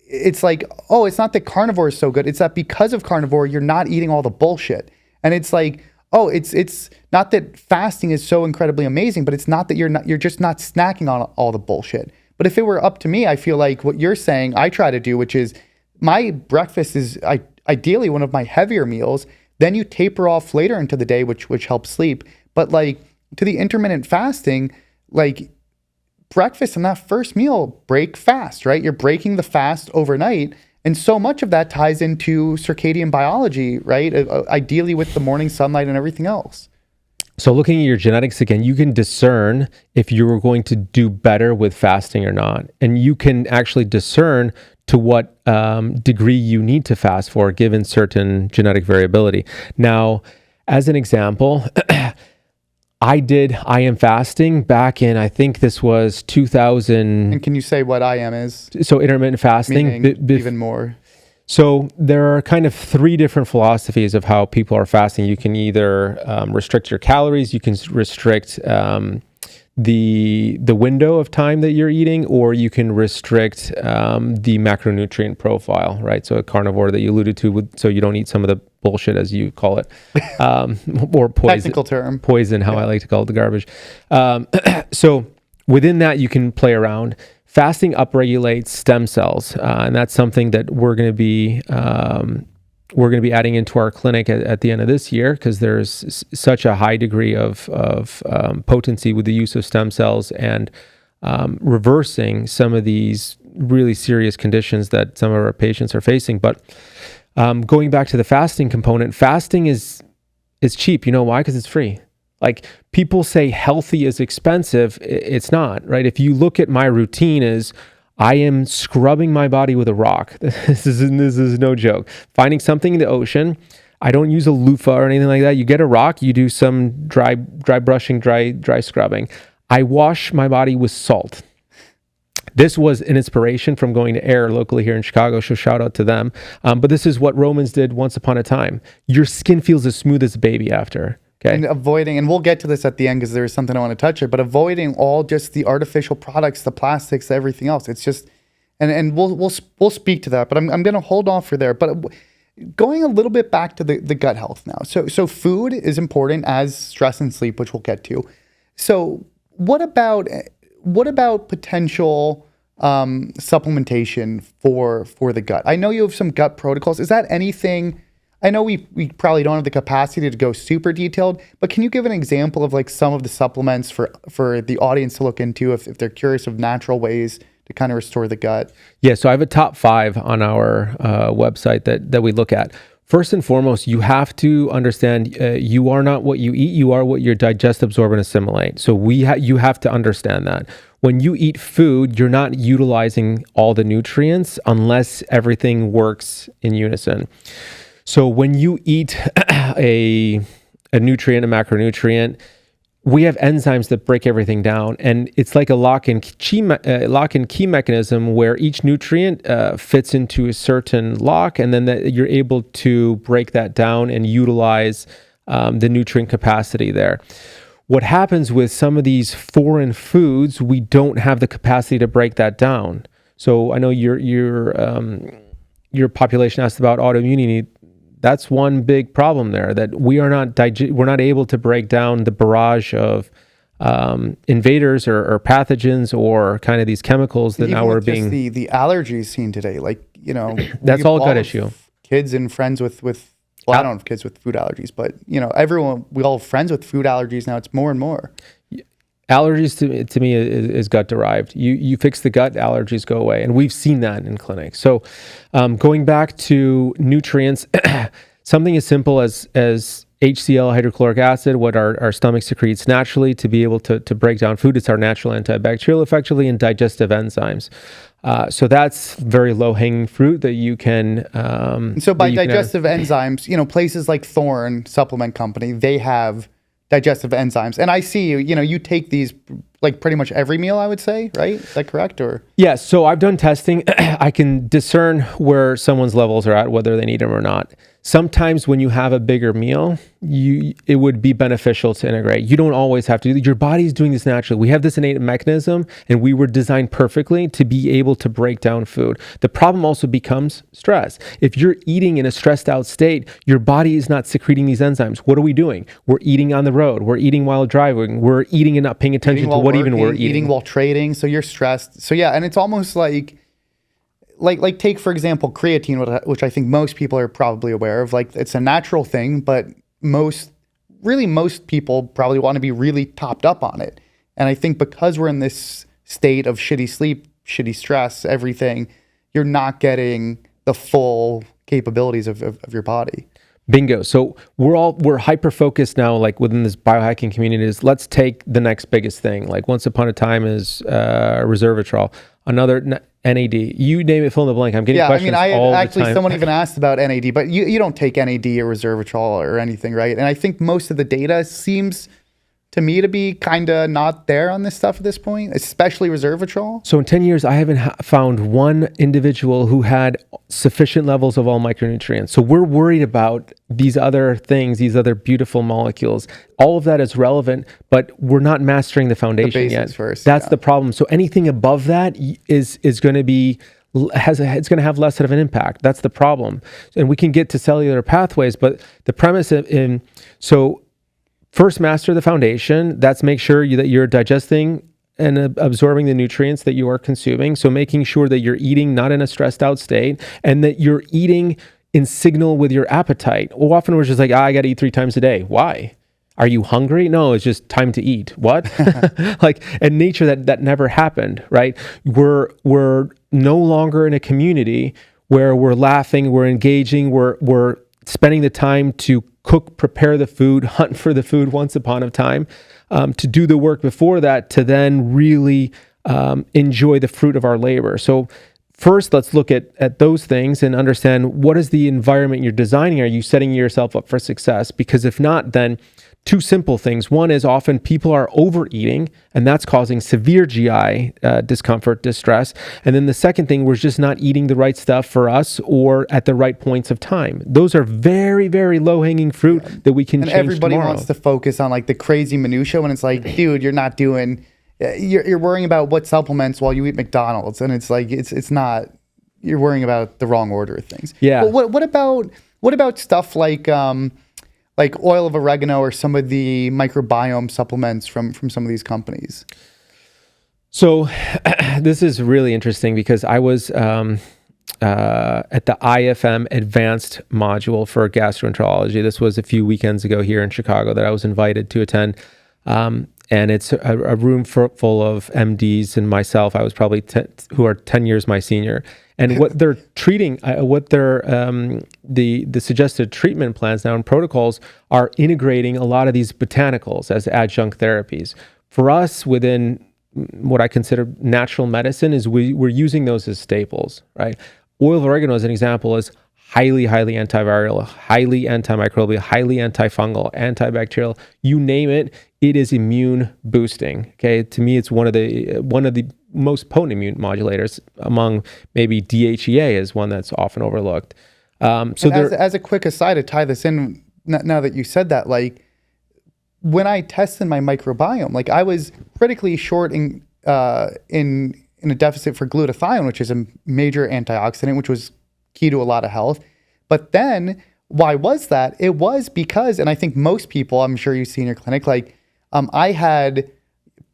it's like, oh, it's not that carnivore is so good. It's that because of carnivore, you're not eating all the bullshit. And it's like, oh, it's not that fasting is so incredibly amazing, but it's not that you're just not snacking on all the bullshit. But if it were up to me, I feel like what you're saying, I try to do, which is my breakfast is ideally one of my heavier meals. Then you taper off later into the day, which helps sleep. But like to the intermittent fasting, like breakfast and that first meal break fast, right? You're breaking the fast overnight. And so much of that ties into circadian biology, right? Ideally with the morning sunlight and everything else. So looking at your genetics again, you can discern if you were going to do better with fasting or not. And you can actually discern to what degree you need to fast for given certain genetic variability. Now, as an example, I am fasting back in, I think this was 2000. And can you say what IM is? So intermittent fasting. Even more. So there are kind of three different philosophies of how people are fasting. You can either restrict your calories, you can restrict the window of time that you're eating, or you can restrict the macronutrient profile, right? So a carnivore that you alluded to, so you don't eat some of the bullshit, as you call it, or poison. Technical term. Poison, how I like to call it, the garbage. So within that, you can play around. Fasting upregulates stem cells, and that's something that we're going to be adding into our clinic at the end of this year, because there's such a high degree of potency with the use of stem cells and reversing some of these really serious conditions that some of our patients are facing. But going back to the fasting component, fasting is cheap. You know why? Because it's free. Like, people say healthy is expensive. It's not, right? If you look at my routine, is I am scrubbing my body with a rock. This is no joke. Finding something in the ocean. I don't use a loofah or anything like that. You get a rock, you do some dry brushing, dry scrubbing. I wash my body with salt. This was an inspiration from going to Air locally here in Chicago, so shout out to them. But this is what Romans did once upon a time. Your skin feels as smooth as a baby after. Okay. And avoiding, and we'll get to this at the end because there's something I want to touch here, but avoiding all just the artificial products, the plastics, everything else. It's just, and we'll speak to that, but I'm going to hold off for there. But going a little bit back to the gut health now. So food is important as stress and sleep, which we'll get to. So what about potential supplementation for the gut? I know you have some gut protocols. Is that anything? I know we probably don't have the capacity to go super detailed, but can you give an example of like some of the supplements for the audience to look into if they're curious of natural ways to kind of restore the gut? Yeah, so I have a top 5 on our website that we look at. First and foremost, you have to understand you are not what you eat, you are what you digest, absorb, and assimilate. So you have to understand that. When you eat food, you're not utilizing all the nutrients unless everything works in unison. So when you eat a nutrient, a macronutrient, we have enzymes that break everything down, and it's like a lock and key mechanism where each nutrient fits into a certain lock, and then you're able to break that down and utilize the nutrient capacity there. What happens with some of these foreign foods, we don't have the capacity to break that down. So I know your population asked about autoimmunity. That's one big problem there, that we're not able to break down the barrage of invaders or pathogens or kind of these chemicals that Even now we're with just being... the allergies seen today, like, That's all a gut issue. Kids and friends with I don't have kids with food allergies, but we all have friends with food allergies now. It's more and more. Allergies to me is gut derived. You fix the gut, allergies go away, and we've seen that in clinics. So, going back to nutrients, something as simple as HCl, hydrochloric acid, what our stomach secretes naturally to be able to break down food. It's our natural antibacterial, effectively, and digestive enzymes. So that's very low hanging fruit that you can. So by digestive enzymes, places like Thorne Supplement Company, they have digestive enzymes, and I see you take these like pretty much every meal, I would say, right? Is that correct? Or yeah, so I've done testing. I can discern where someone's levels are at, whether they need them or not. Sometimes when you have a bigger meal, it would be beneficial to integrate. You don't always have to. Your body's doing this naturally. We have this innate mechanism, and we were designed perfectly to be able to break down food. The problem also becomes stress. If you're eating in a stressed out state, your body is not secreting these enzymes. What are we doing? We're eating on the road. We're eating while driving. We're eating and not paying attention to what even we're eating. Eating while trading, so you're stressed. So yeah, and it's almost like take for example creatine, which I think most people are probably aware of. Like, it's a natural thing, but most people probably want to be really topped up on it. And I think because we're in this state of shitty sleep, shitty stress, everything, you're not getting the full capabilities of your body. Bingo. So we're hyper focused now, like within this biohacking community, is let's take the next biggest thing. Like once upon a time is resveratrol, another NAD. You name it, fill in the blank. I'm getting questions all the time. Someone even asked about NAD, but you don't take NAD or resveratrol or anything, right? And I think most of the data seems to me to be kind of not there on this stuff at this point, especially resveratrol. So in 10 years, I haven't found one individual who had sufficient levels of all micronutrients. So we're worried about these other things, these other beautiful molecules. All of that is relevant, but we're not mastering the foundation yet. First, That's the problem. So anything above that is going to be it's going to have less of an impact. That's the problem. And we can get to cellular pathways, but the premise first, master the foundation. That's make sure that you're digesting and absorbing the nutrients that you are consuming. So making sure that you're eating not in a stressed out state, and that you're eating in signal with your appetite. Well, often we're just like, I got to eat 3 times a day. Why? Are you hungry? No, it's just time to eat. What? Like in nature, that never happened, right? We're no longer in a community where we're laughing, we're engaging, we're spending the time to cook, prepare the food, hunt for the food once upon a time, to do the work before that, to then really enjoy the fruit of our labor. So first, let's look at those things and understand what is the environment you're designing. Are you setting yourself up for success? Because if not, then 2 simple things. One is often people are overeating, and that's causing severe GI discomfort, distress. And then the second thing, we're just not eating the right stuff for us or at the right points of time. Those are very, very low-hanging fruit that we can change tomorrow. And everybody wants to focus on like the crazy minutia when it's like, dude, you're not doing... You're worrying about what supplements while you eat McDonald's, and it's like it's not. You're worrying about the wrong order of things. Yeah. But what about stuff like oil of oregano or some of the microbiome supplements from some of these companies? So this is really interesting because I was at the IFM advanced module for gastroenterology. This was a few weekends ago here in Chicago that I was invited to attend. and it's a room full of MDs and myself. I was probably who are 10 years my senior. And what they're treating, the suggested treatment plans now and protocols are integrating a lot of these botanicals as adjunct therapies. For us, within what I consider natural medicine, is we're using those as staples, right? Oil of oregano, as an example, is highly antiviral, highly antimicrobial, highly antifungal, antibacterial. You name it, it is immune boosting. Okay, to me, it's one of the most potent immune modulators. Among maybe DHEA is one that's often overlooked. So as a quick aside to tie this in, now that you said that, like when I tested my microbiome, like I was critically short in a deficit for glutathione, which is a major antioxidant, which was key to a lot of health. But then why was that? It was because, and I think most people, I'm sure you see in your clinic, like I had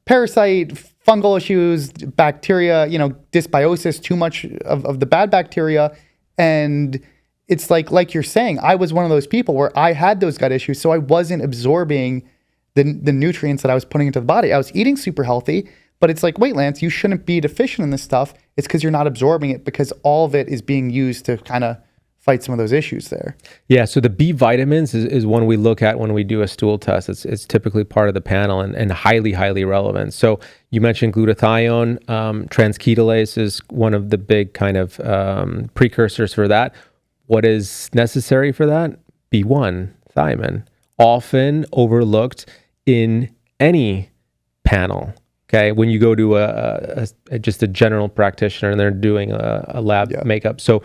parasite, fungal issues, bacteria, dysbiosis, too much of the bad bacteria. And it's like you're saying, I was one of those people where I had those gut issues. So I wasn't absorbing the nutrients that I was putting into the body. I was eating super healthy, but it's like, wait, Lance, you shouldn't be deficient in this stuff. It's because you're not absorbing it, because all of it is being used to kind of fight some of those issues there. Yeah, so the B vitamins is one we look at when we do a stool test. It's typically part of the panel and highly relevant. So you mentioned glutathione. Transketolase is one of the big kind of precursors for that. What is necessary for that? B1, thiamine, often overlooked in any panel. Okay, when you go to just a general practitioner and they're doing a lab makeup. So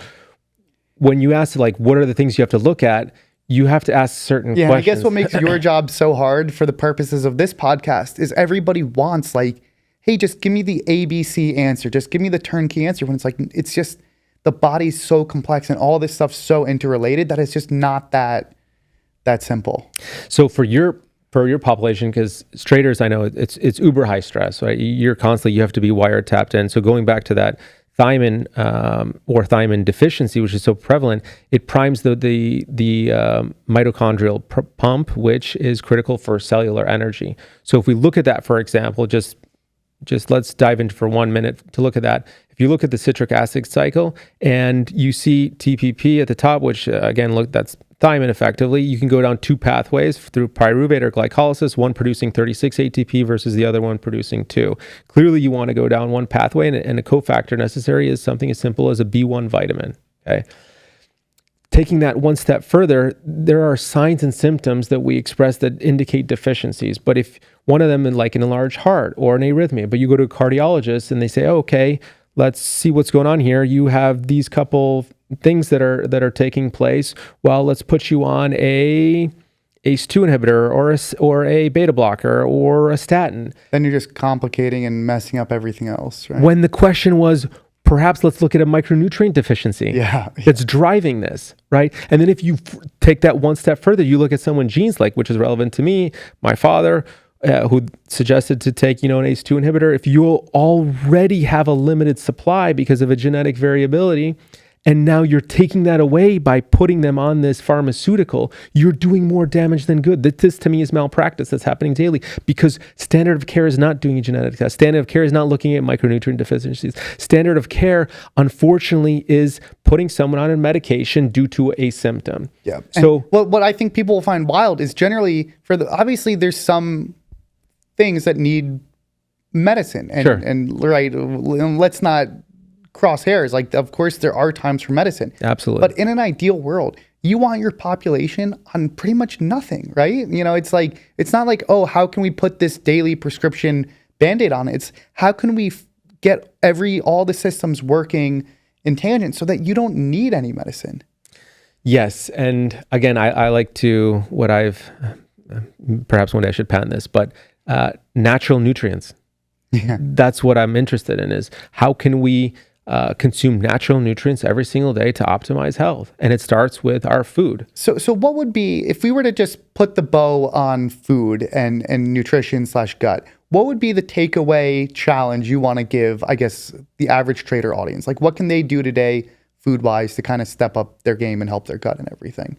when you ask, like, what are the things you have to look at, you have to ask certain questions. I guess what makes your job so hard for the purposes of this podcast is everybody wants, like, hey, just give me the ABC answer. Just give me the turnkey answer. When it's like, it's just, the body's so complex and all this stuff's so interrelated that it's just not that simple. So for your population, because traders, I know it's uber high stress, right? You have to be wiretapped in. So going back to that thiamine or thiamine deficiency, which is so prevalent, it primes the mitochondrial pump, which is critical for cellular energy. So if we look at that, for example, just let's dive into for 1 minute to look at that. If you look at the citric acid cycle and you see TPP at the top, which again, that's thiamine effectively, you can go down two pathways through pyruvate or glycolysis, one producing 36 ATP versus the other one producing 2. Clearly, you want to go down one pathway, and a cofactor necessary is something as simple as a B1 vitamin. Okay. Taking that one step further, there are signs and symptoms that we express that indicate deficiencies. But if one of them in an enlarged heart or an arrhythmia, but you go to a cardiologist and they say, oh, okay, let's see what's going on here. You have these couple things that are taking place. Well, let's put you on a ACE2 inhibitor or a beta blocker or a statin. Then you're just complicating and messing up everything else, right? When the question was, perhaps let's look at a micronutrient deficiency that's driving this, right? And then if you take that one step further, you look at someone's genes, which is relevant to me, my father, who suggested to take, an ACE2 inhibitor. If you already have a limited supply because of a genetic variability, and now you're taking that away by putting them on this pharmaceutical, you're doing more damage than good. This to me is malpractice that's happening daily, because standard of care is not doing a genetic test. Standard of care is not looking at micronutrient deficiencies. Standard of care, unfortunately, is putting someone on a medication due to a symptom. Yeah. So what I think people will find wild is generally obviously there's some things that need medicine and right. And let's not cross hairs. Of course, there are times for medicine. Absolutely. But in an ideal world, you want your population on pretty much nothing, right? It's not like, oh, how can we put this daily prescription Band-Aid on it? It's how can we get all the systems working in tangent so that you don't need any medicine? Yes. And again, I like to, perhaps one day I should patent this, but natural nutrients. Yeah. That's what I'm interested in, is how can we consume natural nutrients every single day to optimize health? And it starts with our food. So what would be, if we were to just put the bow on food and nutrition / gut, what would be the takeaway challenge you want to give, I guess, the average trader audience? What can they do today food-wise to kind of step up their game and help their gut and everything?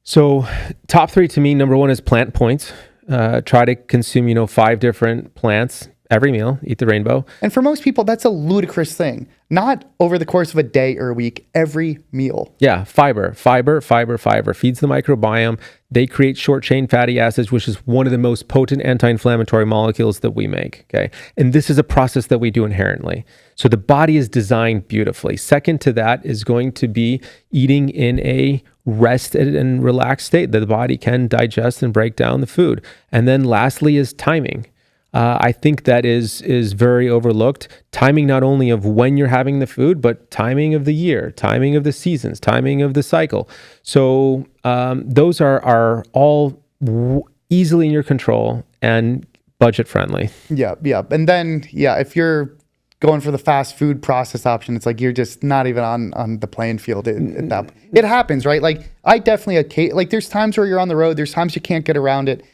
So top 3 to me, number 1 is plant points. Try to consume, 5 different plants every meal. Eat the rainbow. And for most people, that's a ludicrous thing. Not over the course of a day or a week, every meal. Yeah, fiber feeds the microbiome. They create short chain fatty acids, which is one of the most potent anti-inflammatory molecules that we make. Okay. And this is a process that we do inherently. So the body is designed beautifully. Second to that is going to be eating in a rested and relaxed state that the body can digest and break down the food. And then lastly is timing. I think that is very overlooked. Timing not only of when you're having the food, but timing of the year, timing of the seasons, timing of the cycle. So those are all easily in your control and budget friendly. Yeah. And then, if you're going for the fast food processed option, it's like you're just not even on the playing field. It happens, right? Like I definitely, like there's times where you're on the road, there's times you can't get around it,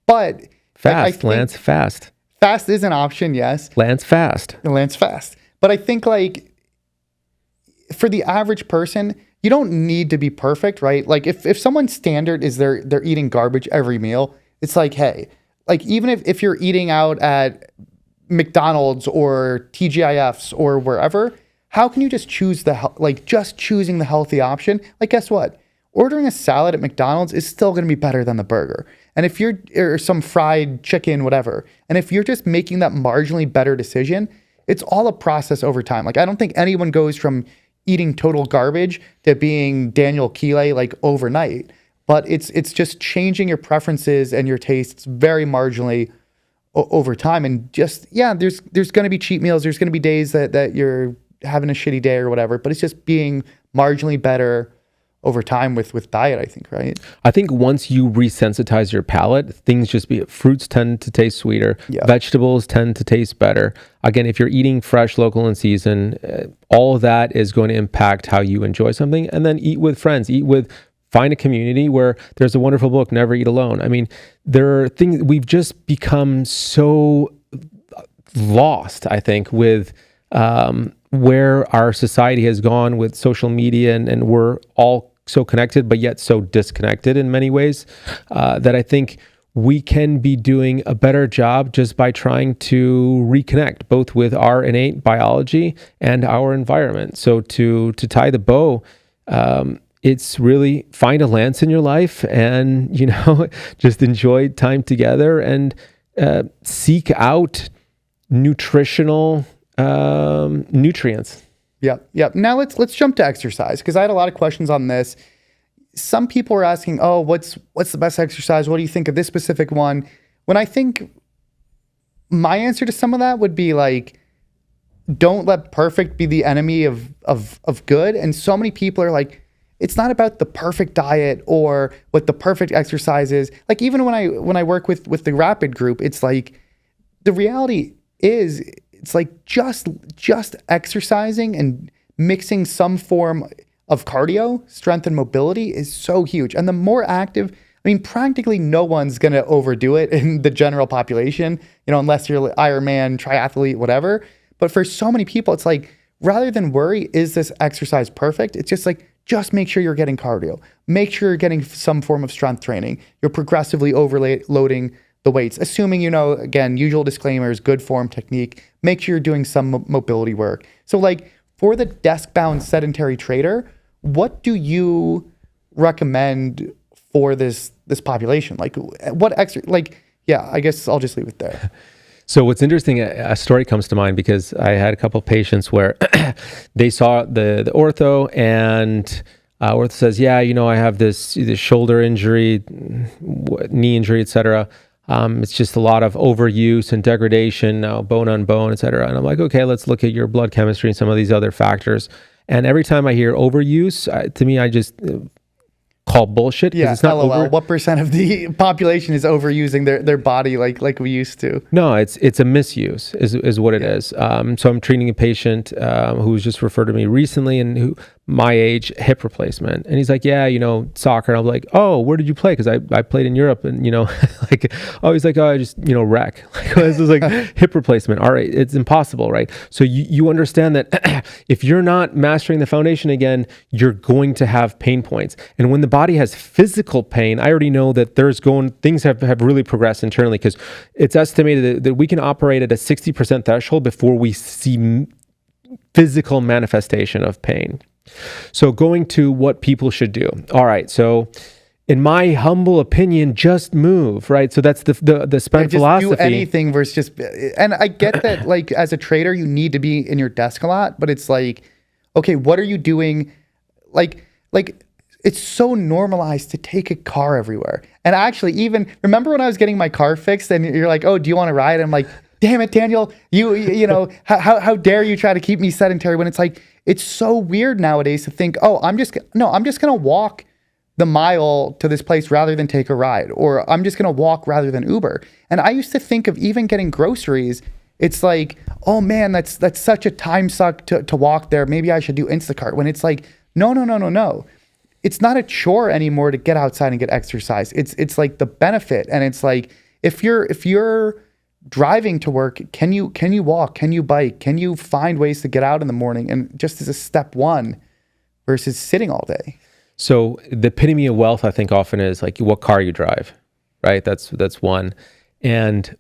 but fast. Fast is an option, yes. Lance fast. But I think like for the average person, you don't need to be perfect, right? Like if someone's standard is they're eating garbage every meal, it's like, hey, like even if you're eating out at McDonald's or TGIFs or wherever, how can you just choose choosing the healthy option? Like guess what? Ordering a salad at McDonald's is still going to be better than the burger. And if or some fried chicken, whatever. And if you're just making that marginally better decision, it's all a process over time. Like I don't think anyone goes from eating total garbage to being Daniel Chille like overnight. But it's just changing your preferences and your tastes very marginally over time. And just, there's going to be cheat meals. There's going to be days that you're having a shitty day or whatever. But it's just being marginally better over time with diet, I think, right? I think once you resensitize your palate, fruits tend to taste sweeter. Yeah. Vegetables tend to taste better. Again, if you're eating fresh, local, in season, all of that is going to impact how you enjoy something. And then eat with friends, find a community where there's a wonderful book, Never Eat Alone. I mean, there are things, we've just become so lost, I think, with where our society has gone with social media and we're all so connected, but yet so disconnected in many ways, that I think we can be doing a better job just by trying to reconnect both with our innate biology and our environment. So to tie the bow, it's really find a Lance in your life and, just enjoy time together and seek out nutritional nutrients. Yeah. Now let's jump to exercise because I had a lot of questions on this. Some people are asking, "Oh, what's the best exercise? What do you think of this specific one?" When I think my answer to some of that would be like, don't let perfect be the enemy of good. And so many people are like, it's not about the perfect diet or what the perfect exercise is. Like even when I work with the rapid group, it's like the reality is it's like just exercising and mixing some form of cardio, strength and mobility is so huge. And the more active, practically no one's going to overdo it in the general population, unless you're Ironman, triathlete, whatever. But for so many people, it's like, rather than worry, is this exercise perfect? It's just like, just make sure you're getting cardio. Make sure you're getting some form of strength training. You're progressively overloading the weights, assuming, again, usual disclaimers, good form, technique, make sure you're doing some mobility work. So like for the desk-bound sedentary trader, what do you recommend for this population? Like what I guess I'll just leave it there. So what's interesting, a story comes to mind because I had a couple of patients where they saw the ortho and ortho says, I have this shoulder injury, knee injury, et cetera. It's just a lot of overuse and degradation, bone on bone, et cetera. And I'm like, okay, let's look at your blood chemistry and some of these other factors. And every time I hear overuse, to me, I just call bullshit. Yeah, it's not LOL. What percent of the population is overusing their body like we used to? No, it's a misuse is what it is. So I'm treating a patient who was just referred to me recently and who my age hip replacement. And he's like, yeah, soccer. And I'm like, oh, where did you play? Because I played in Europe, and like, oh, he's like, oh, I just wreck. Like, this is like hip replacement. All right, it's impossible, right? So you understand that if you're not mastering the foundation again, you're going to have pain points. And when the body has physical pain, I already know that things have really progressed internally, because it's estimated that we can operate at a 60% threshold before we see physical manifestation of pain. So going to what people should do. All right. So in my humble opinion, just move, right? So that's the spent philosophy. Do anything versus just, and I get that, like, as a trader, you need to be in your desk a lot, but it's like, okay, what are you doing? Like it's so normalized to take a car everywhere. And actually, even remember when I was getting my car fixed and you're like, oh, do you want to ride? I'm like, damn it, Daniel, you know, how dare you try to keep me sedentary, when it's like, it's so weird nowadays to think, oh, I'm just going to walk the mile to this place rather than take a ride, or I'm just going to walk rather than Uber. And I used to think of even getting groceries, it's like, oh man, that's such a time suck to walk there. Maybe I should do Instacart, when it's like, no. It's not a chore anymore to get outside and get exercise. It's like the benefit. And it's like, if you're driving to work, can you walk? Can you bike? Can you find ways to get out in the morning? And just as a step one versus sitting all day. So the epitome of wealth, I think, often is like what car you drive, right? That's one. And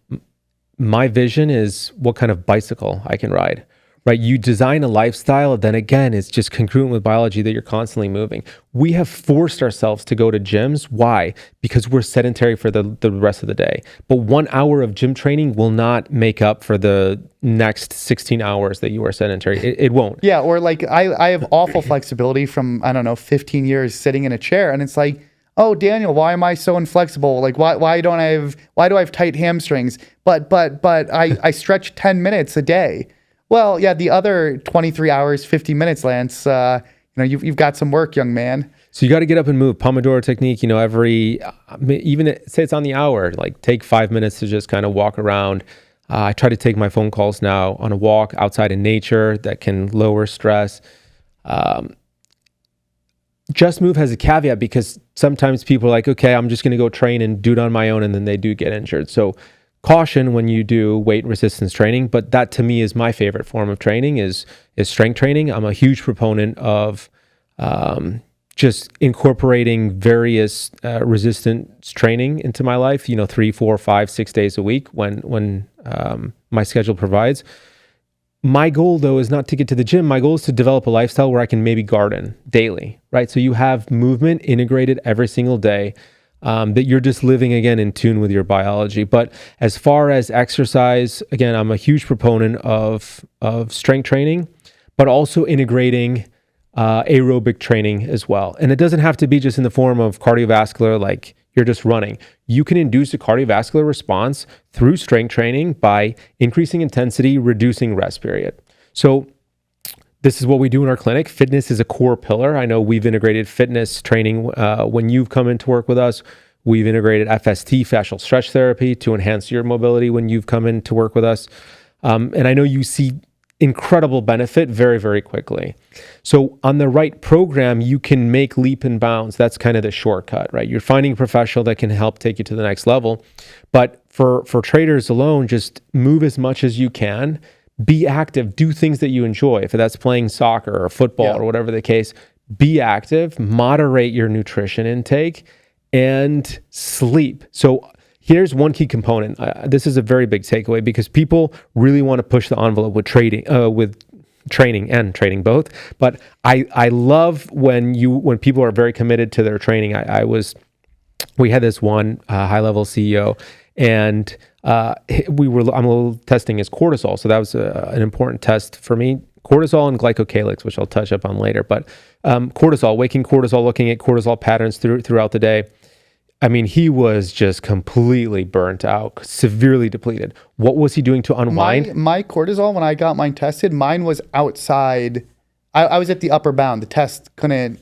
my vision is what kind of bicycle I can ride, right? You design a lifestyle, then again, it's just congruent with biology that you're constantly moving. We have forced ourselves to go to gyms. Why? Because we're sedentary for the rest of the day. But 1 hour of gym training will not make up for the next 16 hours that you are sedentary. It won't. Yeah, or like I have awful flexibility from, 15 years sitting in a chair. And it's like, oh, Daniel, why am I so inflexible? Like, why do I have tight hamstrings? But I stretch 10 minutes a day. Well, yeah, the other 23 hours, 50 minutes, Lance, you've got some work, young man. So you got to get up and move. Pomodoro technique, even say it's on the hour, like take 5 minutes to just kind of walk around. I try to take my phone calls now on a walk outside in nature that can lower stress. Just move has a caveat, because sometimes people are like, okay, I'm just going to go train and do it on my own, and then they do get injured. So caution when you do weight resistance training, but that to me is my favorite form of training is strength training. I'm a huge proponent of just incorporating various resistance training into my life, 3, 4, 5, 6 days a week when my schedule provides. My goal, though, is not to get to the gym. My goal is to develop a lifestyle where I can maybe garden daily, right? So you have movement integrated every single day. That you're just living, again, in tune with your biology. But as far as exercise, again, I'm a huge proponent of strength training, but also integrating aerobic training as well. And it doesn't have to be just in the form of cardiovascular, like you're just running. You can induce a cardiovascular response through strength training by increasing intensity, reducing rest period. So this is what we do in our clinic. Fitness is a core pillar. I know we've integrated fitness training. When you've come in to work with us, we've integrated FST, fascial stretch therapy, to enhance your mobility when you've come in to work with us. And I know you see incredible benefit very, very quickly. So on the right program, you can make leap and bounds. That's kind of the shortcut, right? You're finding a professional that can help take you to the next level. But for traders alone, just move as much as you can. Be active, do things that you enjoy. If that's playing soccer or football or whatever the case, be active, moderate your nutrition intake, and sleep. So here's one key component. This is a very big takeaway, because people really want to push the envelope with training and trading both. But I love when people are very committed to their training. We had this one high-level CEO, and I'm a little testing his cortisol. So that was an important test for me. Cortisol and glycocalyx, which I'll touch up on later. But cortisol, waking cortisol, looking at cortisol patterns throughout the day. I mean, he was just completely burnt out, severely depleted. What was he doing to unwind? My cortisol, when I got mine tested, mine was outside. I was at the upper bound. The test couldn't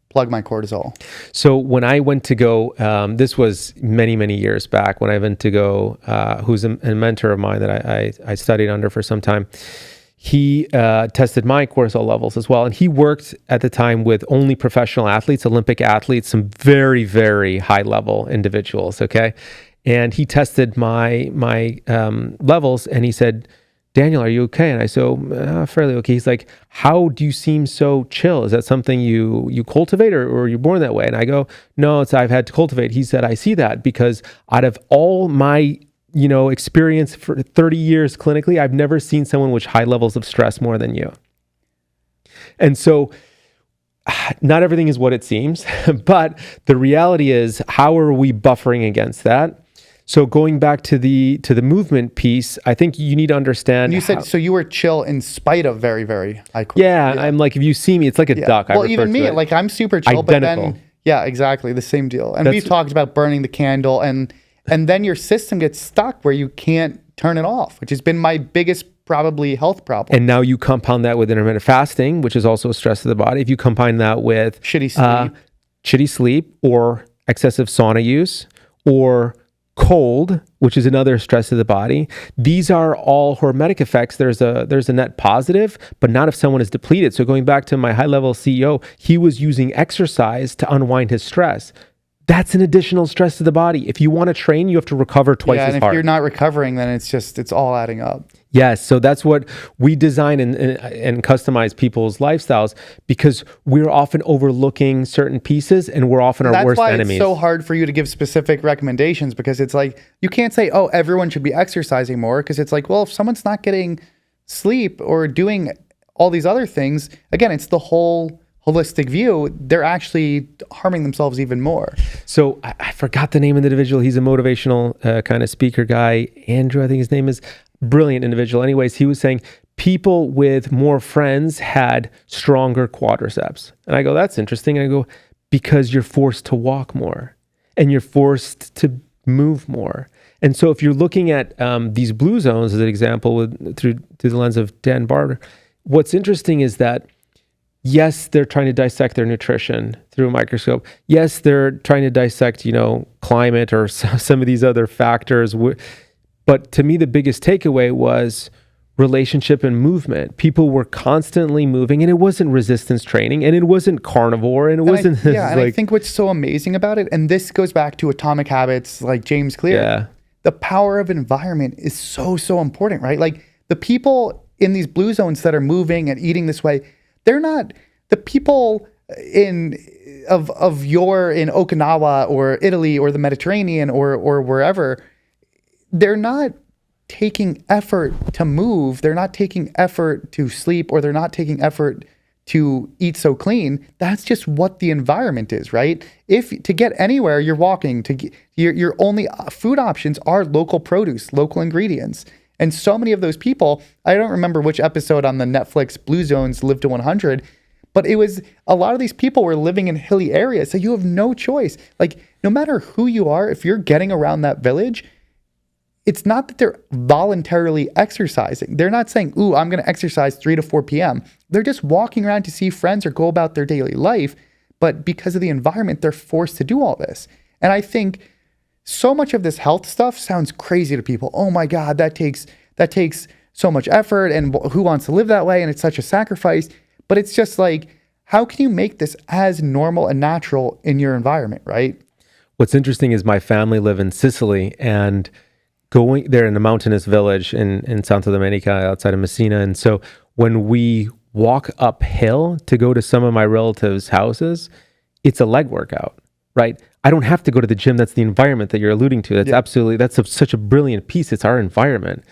plug my cortisol. So when I went to go, this was many, many years back, when I went to go, who's a mentor of mine that I studied under for some time, he tested my cortisol levels as well. And he worked at the time with only professional athletes, Olympic athletes, some very, very high level individuals. Okay. And he tested my levels, and he said, Daniel, are you okay? And I said, fairly okay. He's like, how do you seem so chill? Is that something you cultivate, or you're born that way? And I go, no, I've had to cultivate. He said, I see that, because out of all my experience for 30 years clinically, I've never seen someone with high levels of stress more than you. And so not everything is what it seems, but the reality is, how are we buffering against that? So going back to the movement piece, I think you need to understand. And you said, so you were chill in spite of very, very high cortisol. Yeah, I'm like, if you see me, it's like a duck. Well, even me, like I'm super chill, identical. But then, yeah, exactly, the same deal. And we've talked about burning the candle, and then your system gets stuck where you can't turn it off, which has been my biggest probably health problem. And now you compound that with intermittent fasting, which is also a stress to the body. If you combine that with shitty sleep or excessive sauna use, or cold, which is another stress to the body. These are all hormetic effects. There's a net positive, but not if someone is depleted. So going back to my high-level CEO, he was using exercise to unwind his stress. That's an additional stress to the body. If you want to train, you have to recover twice as hard. And if you're not recovering, then it's all adding up. Yes, so that's what we design and customize people's lifestyles, because we're often overlooking certain pieces, and we're often our worst enemies. That's why it's so hard for you to give specific recommendations, because it's like, you can't say, oh, everyone should be exercising more, because it's like, well, if someone's not getting sleep or doing all these other things, again, it's the whole holistic view, they're actually harming themselves even more. So I forgot the name of the individual. He's a motivational kind of speaker guy. Andrew, I think his name is. Brilliant individual. Anyways, he was saying people with more friends had stronger quadriceps. And I go, that's interesting. And I go, because you're forced to walk more and you're forced to move more. And so if you're looking at these blue zones as an example through the lens of Dan Barber, what's interesting is that yes, they're trying to dissect their nutrition through a microscope. Yes, they're trying to dissect, climate or some of these other factors. But to me, the biggest takeaway was relationship and movement. People were constantly moving, and it wasn't resistance training, and it wasn't carnivore, and it wasn't. I think what's so amazing about it, and this goes back to Atomic Habits, like James Clear, the power of environment is so, so important, right? Like the people in these blue zones that are moving and eating this way, they're not the people in Okinawa or Italy or the Mediterranean or wherever. They're not taking effort to move. They're not taking effort to sleep, or they're not taking effort to eat so clean. That's just what the environment is, right? If to get anywhere, you're walking. Your only food options are local produce, local ingredients. And so many of those people, I don't remember which episode on the Netflix Blue Zones Live to 100, but it was a lot of these people were living in hilly areas. So you have no choice. Like no matter who you are, if you're getting around that village, it's not that they're voluntarily exercising. They're not saying, ooh, I'm going to exercise 3 to 4 p.m. They're just walking around to see friends or go about their daily life. But because of the environment, they're forced to do all this. And I think so much of this health stuff sounds crazy to people. Oh my God, that takes so much effort, and who wants to live that way? And it's such a sacrifice. But it's just like, how can you make this as normal and natural in your environment, right? What's interesting is my family live in Sicily, and they're in a mountainous village in Santo Domenica outside of Messina. And so when we walk uphill to go to some of my relatives' houses, it's a leg workout, right? I don't have to go to the gym. That's the environment that you're alluding to. That's such a brilliant piece. It's our environment.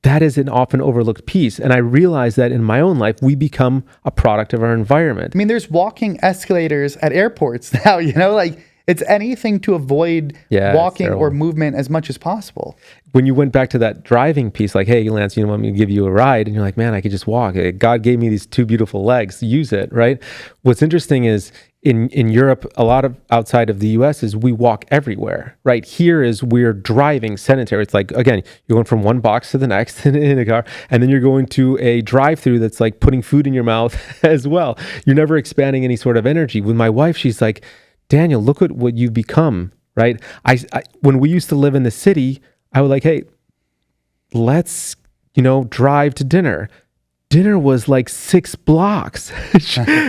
That is an often overlooked piece. And I realize that in my own life, we become a product of our environment. I mean, there's walking escalators at airports now, like it's anything to avoid walking or movement as much as possible. When you went back to that driving piece, like, hey, Lance, want me to give you a ride? And you're like, man, I could just walk. God gave me these 2 beautiful legs. Use it, right? What's interesting is in Europe, a lot of outside of the US is we walk everywhere, right? Here is we're driving sedentary. It's like, again, you're going from one box to the next in a car, and then you're going to a drive-through that's like putting food in your mouth as well. You're never expanding any sort of energy. With my wife, she's like, Daniel, look at what you've become, right? I when we used to live in the city, I was like, hey, let's, drive to dinner. dinner was like 6 blocks.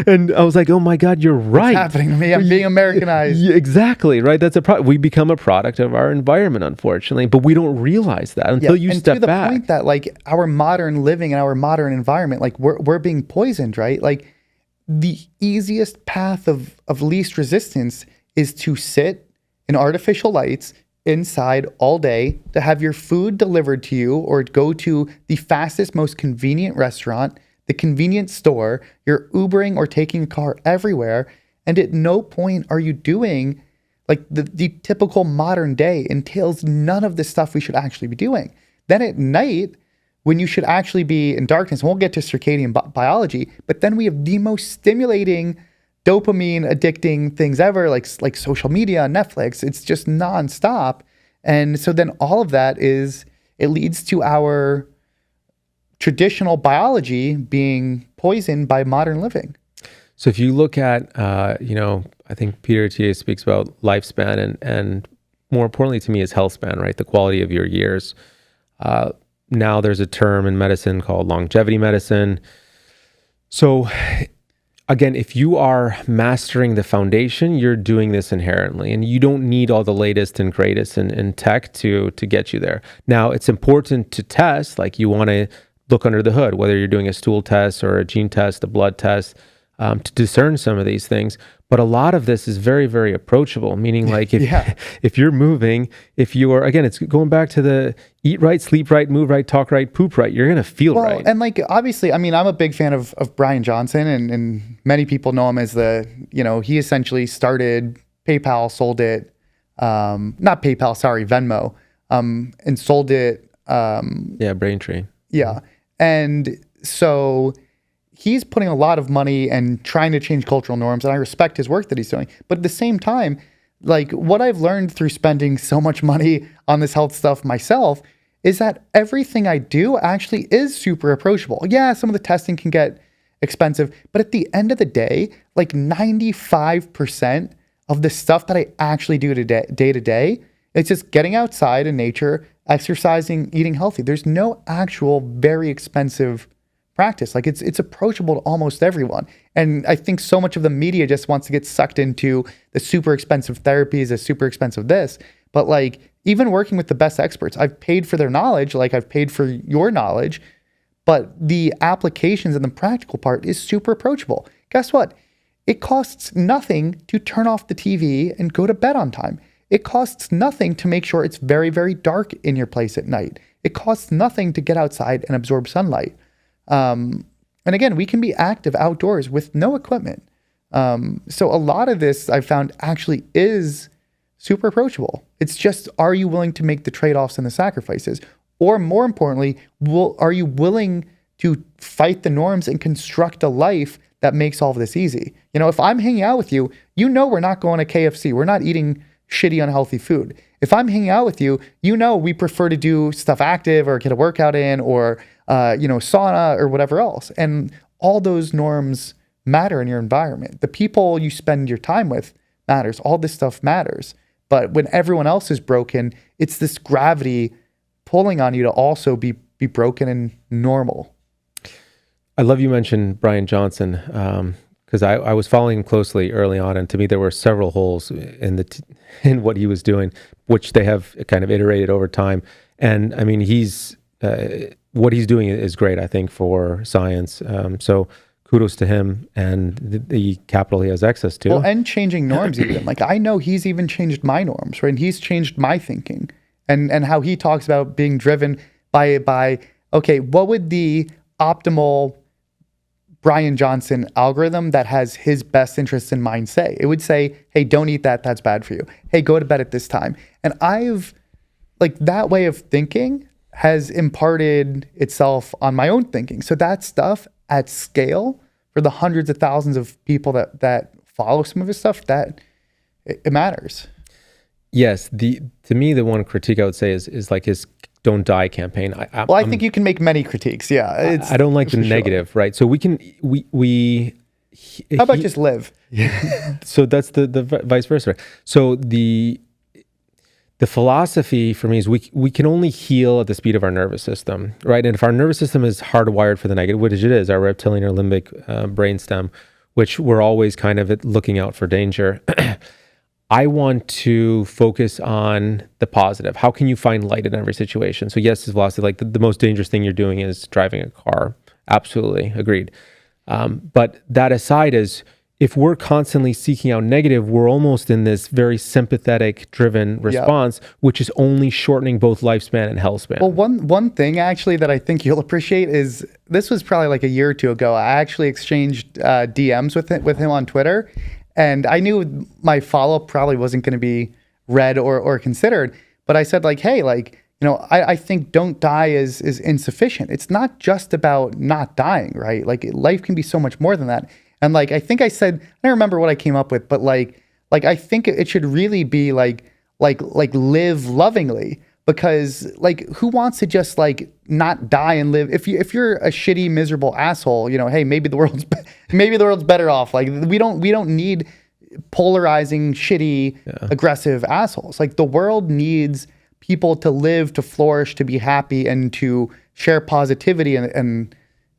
And I was like, oh my God, you're right. It's happening to me. I'm being Americanized. Yeah, exactly, right? That's we become a product of our environment, unfortunately, but we don't realize that until you step back. And to the point that like our modern living and our modern environment, like we're being poisoned, right? Like the easiest path of least resistance is to sit in artificial lights inside all day, to have your food delivered to you, or go to the fastest, most convenient restaurant, the convenience store. You're Ubering or taking a car everywhere. And at no point are you doing like the typical modern day entails none of the stuff we should actually be doing. Then at night, when you should actually be in darkness, and we'll get to circadian biology, but then we have the most stimulating, dopamine addicting things ever, like social media, Netflix. It's just nonstop. And so then all of that it leads to our traditional biology being poisoned by modern living. So if you look at, I think Peter Chille speaks about lifespan and more importantly to me is health span, right? The quality of your years. Now there's a term in medicine called longevity medicine. So again, if you are mastering the foundation, you're doing this inherently, and you don't need all the latest and greatest in tech to get you there. Now, it's important to test, like you want to look under the hood, whether you're doing a stool test or a gene test, a blood test, to discern some of these things. But a lot of this is very, very approachable, meaning like if you're moving, if you are, again, it's going back to the eat right, sleep right, move right, talk right, poop right, you're going to feel right. And like, obviously, I mean, I'm a big fan of Brian Johnson, and many people know him as he essentially started PayPal, sold it, not PayPal, sorry, Venmo, and sold it. Braintree. Yeah. And so he's putting a lot of money and trying to change cultural norms, and I respect his work that he's doing. But at the same time, like what I've learned through spending so much money on this health stuff myself is that everything I do actually is super approachable. Yeah, some of the testing can get expensive, but at the end of the day, like 95% of the stuff that I actually do day to day, it's just getting outside in nature, exercising, eating healthy. There's no actual very expensive practice. Like it's approachable to almost everyone. And I think so much of the media just wants to get sucked into the super expensive therapies, the super expensive this. But like even working with the best experts, I've paid for their knowledge, like I've paid for your knowledge, but the applications and the practical part is super approachable. Guess what? It costs nothing to turn off the TV and go to bed on time. It costs nothing to make sure it's very, very dark in your place at night. It costs nothing to get outside and absorb sunlight. And again, we can be active outdoors with no equipment. So a lot of this I found actually is super approachable. It's just, are you willing to make the trade-offs and the sacrifices? Or more importantly, are you willing to fight the norms and construct a life that makes all of this easy? You know, if I'm hanging out with you, we're not going to KFC. We're not eating shitty, unhealthy food. If I'm hanging out with you, we prefer to do stuff active or get a workout in or, sauna or whatever else. And all those norms matter in your environment. The people you spend your time with matters. All this stuff matters. But when everyone else is broken, it's this gravity pulling on you to also be broken and normal. I love you mentioned Brian Johnson, because I was following him closely early on, and to me there were several holes in what he was doing, which they have kind of iterated over time. And I mean, what he's doing is great, I think, for science. So kudos to him and the capital he has access to. Well, and changing norms even. Like I know he's even changed my norms, right? And he's changed my thinking and how he talks about being driven by okay, what would the optimal Brian Johnson algorithm that has his best interests in mind say? It would say, hey, don't eat that. That's bad for you. Hey, go to bed at this time. And that way of thinking has imparted itself on my own thinking. So that stuff at scale for the hundreds of thousands of people that follow some of his stuff, that it matters. Yes. To me, the one critique I would say is like his Don't Die campaign. I think you can make many critiques. Yeah. I don't like the negative, right? So how about just live? So that's the vice versa. So the the philosophy for me is we can only heal at the speed of our nervous system, right? And if our nervous system is hardwired for the negative, which it is, our reptilian or limbic brainstem, which we're always kind of looking out for danger. I want to focus on the positive. How can you find light in every situation? So yes, this philosophy, like the most dangerous thing you're doing is driving a car. Absolutely, agreed. But that aside is, if we're constantly seeking out negative, we're almost in this very sympathetic driven response, which is only shortening both lifespan and health span. Well, one thing actually that I think you'll appreciate is, this was probably like a year or two ago. I actually exchanged DMs with him on Twitter, and I knew my follow-up probably wasn't going to be read or considered. But I said, like, hey, like, you know, I think don't die is insufficient. It's not just about not dying, right? Like, life can be so much more than that. And like, I think I said, I don't remember what I came up with, but like I think it should really be like live lovingly, because like, who wants to just like not die and live? If you're a shitty, miserable asshole, you know, hey, maybe the world's better off. Like, we don't need polarizing, shitty, aggressive assholes. Like, the world needs people to live, to flourish, to be happy, and to share positivity and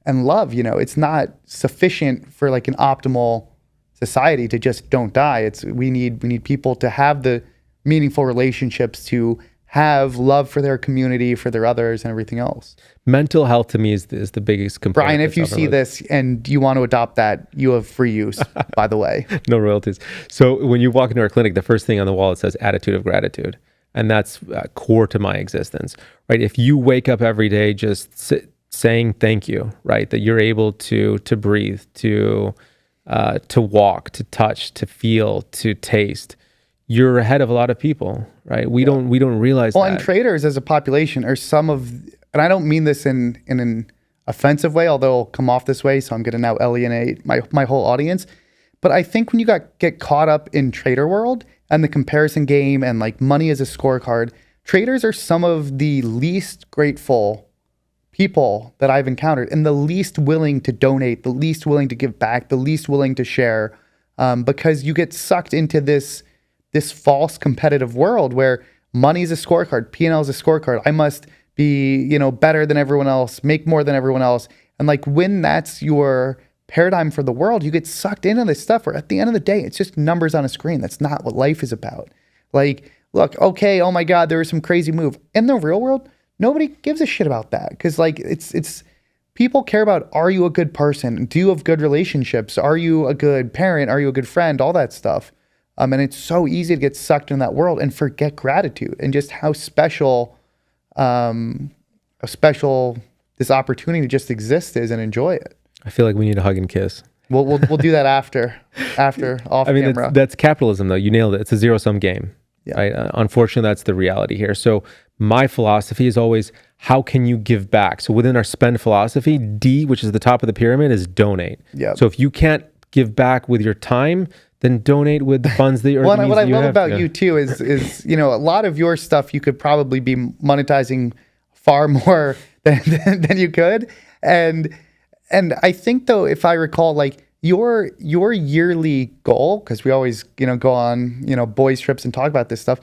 love. You know, it's not sufficient for like an optimal society to just don't die. We need people to have the meaningful relationships, to have love for their community, for their others, and everything else. Mental health to me is the biggest component. Brian, if you see this and you want to adopt that, you have free use, by the way. No royalties. So when you walk into our clinic, the first thing on the wall, it says attitude of gratitude. And that's core to my existence, right? If you wake up every day just saying thank you, right? That you're able to breathe, to walk, to touch, to feel, to taste, you're ahead of a lot of people, right? We don't realize that. Well, and traders as a population are some of, and I don't mean this in an offensive way, although it'll come off this way, so I'm going to now alienate my whole audience. But I think when you get caught up in trader world and the comparison game and like money as a scorecard, traders are some of the least grateful people that I've encountered, and the least willing to donate, the least willing to give back, the least willing to share, because you get sucked into this false competitive world where money is a scorecard, P&L is a scorecard. I must be, you know, better than everyone else, make more than everyone else. And like, when that's your paradigm for the world, you get sucked into this stuff where at the end of the day, it's just numbers on a screen. That's not what life is about. Like, look, okay, oh my God, there was some crazy move. In the real world, nobody gives a shit about that, because like, it's people care about, are you a good person? Do you have good relationships? Are you a good parent? Are you a good friend? All that stuff. And it's so easy to get sucked in that world and forget gratitude and just how special this opportunity to just exist is and enjoy it. I feel like we need a hug and kiss. We'll do that after off camera. That's capitalism, though. You nailed it. It's a zero-sum game. Yeah. Right? Unfortunately, that's the reality here. So my philosophy is always, how can you give back? So within our spend philosophy, D, which is the top of the pyramid, is donate. Yeah. So if you can't give back with your time, then donate with the funds that you're. What I love about you too is you know, a lot of your stuff you could probably be monetizing far more than you could, and I think though, if I recall, like your yearly goal, because we always, you know, go on, you know, boys trips and talk about this stuff.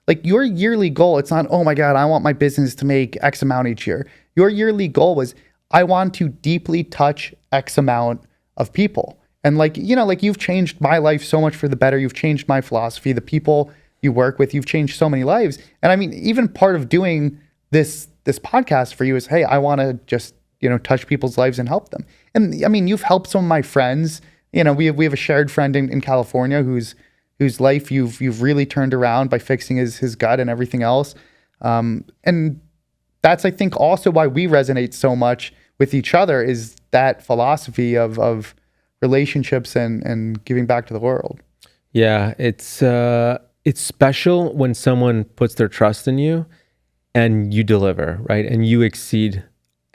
Like, your yearly goal, it's not, oh my God, I want my business to make X amount each year. Your yearly goal was, I want to deeply touch X amount of people. And like, you know, like, you've changed my life so much for the better. You've changed my philosophy, the people you work with, you've changed so many lives. And I mean, even part of doing this podcast for you is, hey, I want to just, you know, touch people's lives and help them. And I mean, you've helped some of my friends. You know, we have a shared friend in California whose life you've really turned around by fixing his gut and everything else. And that's, I think, also why we resonate so much with each other, is that philosophy of relationships and giving back to the world. Yeah, it's special when someone puts their trust in you and you deliver, right? And you exceed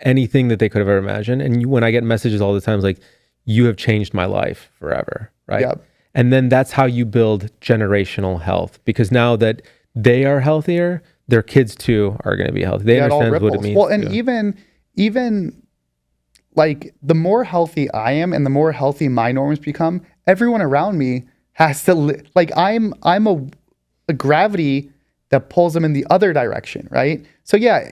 anything that they could have ever imagined. And when I get messages all the time, it's like, you have changed my life forever, right? Yep. And then that's how you build generational health, because now that they are healthier, their kids too are going to be healthy. They understand what it means. Well, and even like, the more healthy I am and the more healthy my norms become, everyone around me has to like, I'm a gravity that pulls them in the other direction, right? So yeah,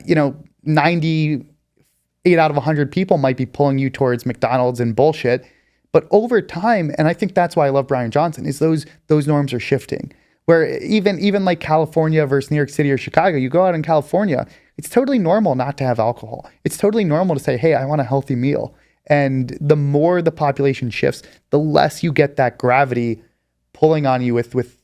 98 out of 100 people might be pulling you towards McDonald's and bullshit. But over time, and I think that's why I love Brian Johnson, is those norms are shifting. Where even like California versus New York City or Chicago, you go out in California, it's totally normal not to have alcohol. It's totally normal to say, hey, I want a healthy meal. And the more the population shifts, the less you get that gravity pulling on you with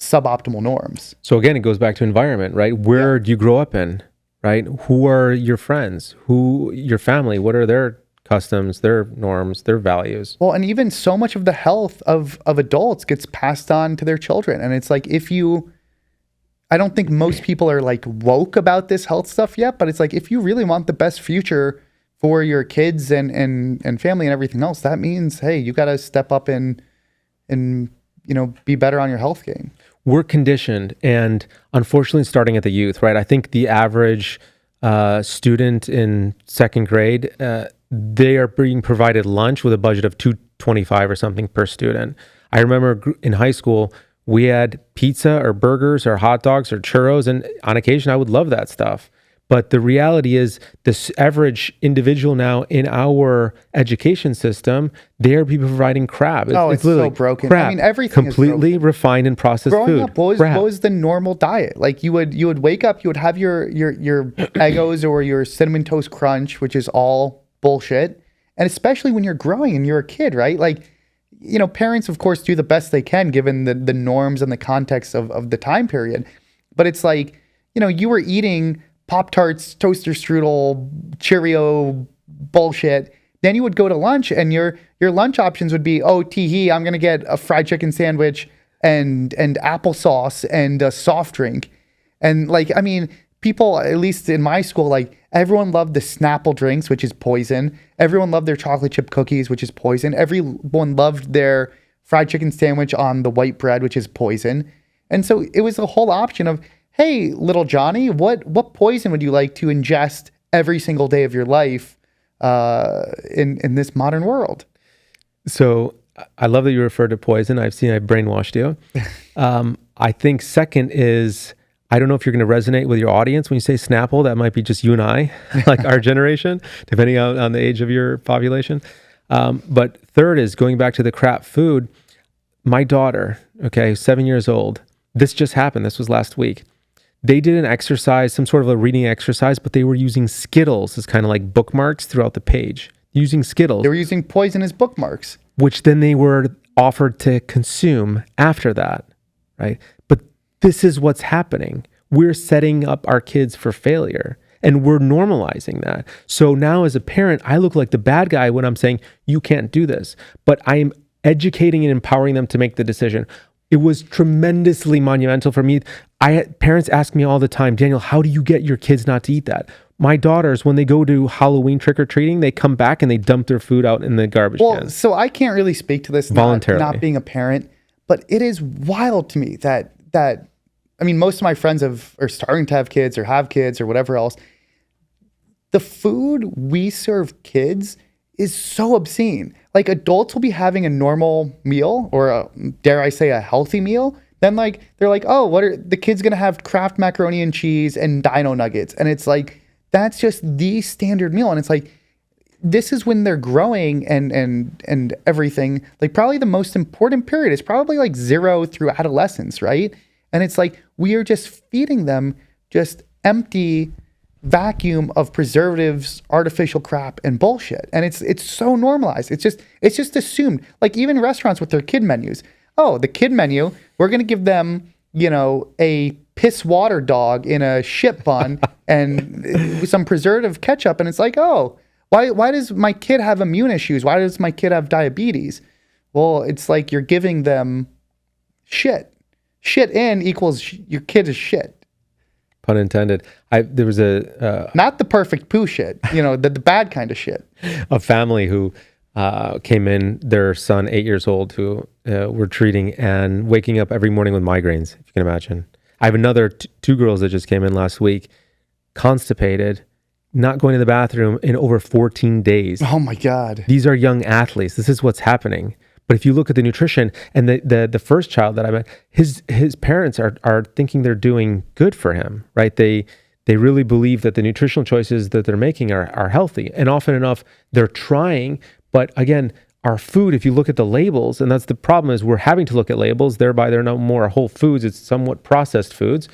suboptimal norms. So again, it goes back to environment, right? Where do you grow up in, right? Who are your friends? Who your family? What are their customs, their norms, their values? Well, and even so much of the health of adults gets passed on to their children. And it's like, I don't think most people are like woke about this health stuff yet, but it's like, if you really want the best future for your kids and family and everything else, that means, hey, you got to step up and be better on your health game. We're conditioned, and unfortunately starting at the youth, right? I think the average student in second grade, they are being provided lunch with a budget of $225 or something per student. I remember in high school, we had pizza or burgers or hot dogs or churros, and on occasion I would love that stuff. But the reality is, this average individual now in our education system, they are people providing crap. It's so broken. Crap. I mean, everything completely is refined and processed Growing food. up, what was the normal diet? Like you would wake up, you would have your Eggos or your Cinnamon Toast Crunch, which is all bullshit. And especially when you're growing and you're a kid, right? Like, parents, of course, do the best they can given the norms and the context of the time period. But it's like, you were eating Pop-Tarts, toaster strudel, Cheerio bullshit. Then you would go to lunch and your lunch options would be, oh, tee-hee, I'm going to get a fried chicken sandwich and applesauce and a soft drink. And like, I mean, people, at least in my school, like everyone loved the Snapple drinks, which is poison. Everyone loved their chocolate chip cookies, which is poison. Everyone loved their fried chicken sandwich on the white bread, which is poison. And so it was a whole option of, hey, little Johnny, what poison would you like to ingest every single day of your life in this modern world? So I love that you referred to poison. I've brainwashed you. I think second is, I don't know if you're going to resonate with your audience when you say Snapple. That might be just you and I, like our generation, depending on the age of your population. But third is going back to the crap food. My daughter, 7 years old, this just happened. This was last week. They did an exercise, some sort of a reading exercise, but they were using Skittles as kind of like bookmarks throughout the page. Using Skittles. They were using poison as bookmarks. Which then they were offered to consume after that, right? But this is what's happening. We're setting up our kids for failure, and we're normalizing that. So now as a parent, I look like the bad guy when I'm saying, you can't do this. But I am educating and empowering them to make the decision. It was tremendously monumental for me. Parents ask me all the time, Daniel, how do you get your kids not to eat that? My daughters, when they go to Halloween trick-or-treating, they come back and they dump their food out in the garbage can. So I can't really speak to this voluntarily, not being a parent, but it is wild to me that I mean, most of my friends are starting to have kids or whatever else. The food we serve kids is so obscene. Like adults will be having a normal meal or dare I say a healthy meal. Then like, they're like, oh, what are the kids going to have? Kraft macaroni and cheese and dino nuggets. And it's like, that's just the standard meal. And it's like, this is when they're growing and everything. Like probably the most important period is probably like 0 through adolescence, right? And it's like, we are just feeding them just empty vacuum of preservatives, artificial crap, and bullshit. And it's so normalized. It's just assumed. Like even restaurants with their kid menus. Oh, the kid menu, we're going to give them, a piss water dog in a shit bun and with some preservative ketchup. And it's like, oh, why does my kid have immune issues? Why does my kid have diabetes? Well, it's like you're giving them shit. Shit in equals your kid is shit. Pun intended. There was not the perfect poo shit, the bad kind of shit. A family who came in, their son, 8 years old, who were treating and waking up every morning with migraines, if you can imagine. I have another two girls that just came in last week, constipated, not going to the bathroom in over 14 days. Oh my God. These are young athletes. This is what's happening. But if you look at the nutrition and the first child that I met, his parents are thinking they're doing good for him, right? They really believe that the nutritional choices that they're making are healthy. And often enough, they're trying. But again, our food, if you look at the labels, and that's the problem, is we're having to look at labels, thereby they're no more whole foods, it's somewhat processed foods.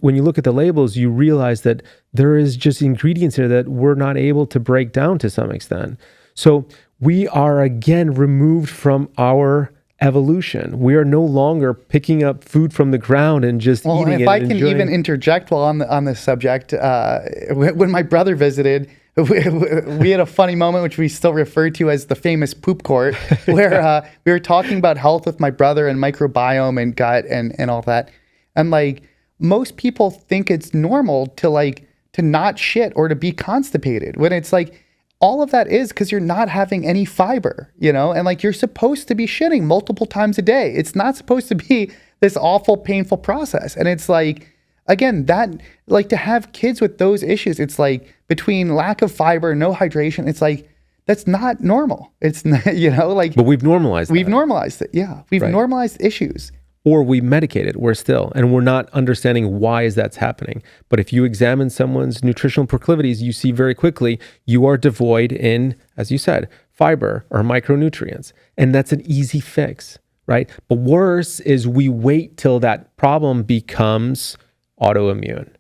When you look at the labels, you realize that there is just ingredients here that we're not able to break down to some extent. So we are again removed from our evolution. We are no longer picking up food from the ground and just eating it. If I can even interject while on this subject, when my brother visited, we had a funny moment, which we still refer to as the famous poop court, where we were talking about health with my brother and microbiome and gut and all that. And like most people think it's normal to not shit or to be constipated, when it's like all of that is because you're not having any fiber, and like you're supposed to be shitting multiple times a day. It's not supposed to be this awful, painful process. And it's like, again, that like to have kids with those issues, it's like between lack of fiber, no hydration, it's like, that's not normal. It's not, But we've normalized We've normalized it. Yeah. We've Right. normalized issues. Or we medicate it. And we're not understanding why is that's happening. But if you examine someone's nutritional proclivities, you see very quickly you are devoid in, as you said, fiber or micronutrients. And that's an easy fix, right? But worse is we wait till that problem becomes autoimmune.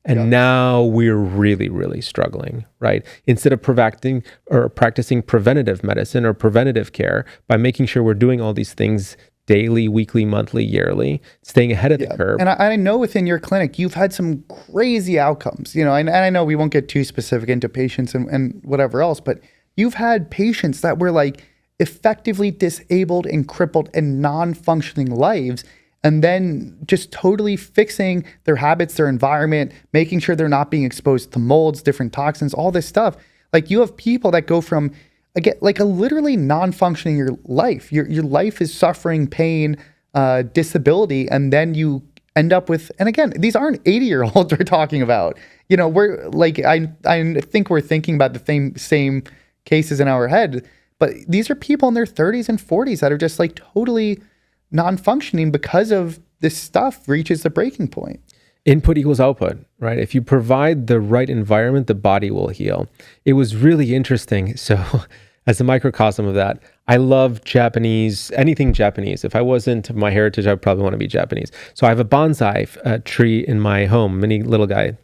And now we're really, really struggling, right? Instead of practicing preventative medicine or preventative care by making sure we're doing all these things daily, weekly, monthly, yearly, staying ahead of the curve. And I know within your clinic, you've had some crazy outcomes, and I know we won't get too specific into patients and whatever else, but you've had patients that were like effectively disabled and crippled and non-functioning lives, and then just totally fixing their habits, their environment, making sure they're not being exposed to molds, different toxins, all this stuff. Like you have people that go from, again, like a literally non-functioning your life. Your life is suffering pain, disability, and then you end up with, and again, these aren't 80-year-olds we're talking about. We're like, I think we're thinking about the same cases in our head, but these are people in their 30s and 40s that are just like totally non-functioning because of this stuff reaches the breaking point. Input equals output, right? If you provide the right environment, the body will heal. It was really interesting. So as a microcosm of that, I love Japanese, anything Japanese. If I wasn't my heritage, I would probably want to be Japanese. So I have a bonsai tree in my home, mini little guy,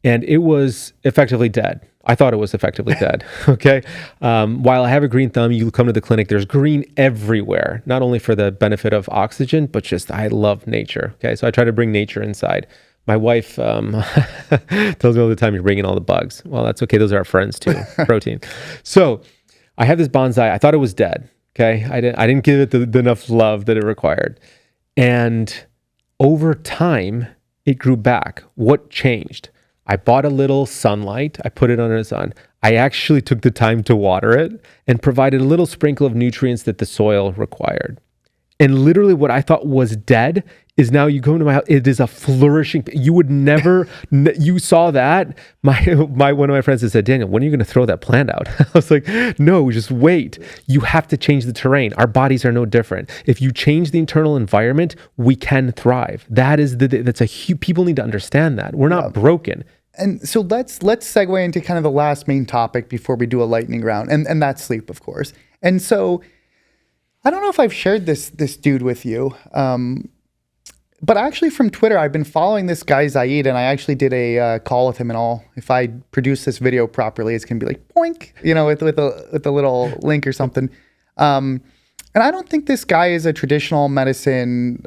and it was effectively dead. I thought it was effectively dead, okay? While I have a green thumb, you come to the clinic, there's green everywhere, not only for the benefit of oxygen, but just I love nature, okay? So I try to bring nature inside. My wife tells me all the time, you're bringing all the bugs. Well, that's okay. Those are our friends too, protein. So I have this bonsai. I thought it was dead, okay? I didn't give it the enough love that it required. And over time, it grew back. What changed? I bought a little sunlight. I put it under the sun. I actually took the time to water it and provided a little sprinkle of nutrients that the soil required. And literally what I thought was dead is now you go into my house, it is a flourishing, you would never, you saw that. One of my friends had said, Daniel, when are you going to throw that plant out? I was like, no, just wait. You have to change the terrain. Our bodies are no different. If you change the internal environment, we can thrive. People need to understand that. We're not broken. And so let's segue into kind of the last main topic before we do a lightning round, and that's sleep, of course. And so I don't know if I've shared this dude with you, but actually from Twitter, I've been following this guy Zaid, and I actually did a call with him and all. If I produce this video properly, it's gonna be like boink, with a little link or something. And I don't think this guy is a traditional medicine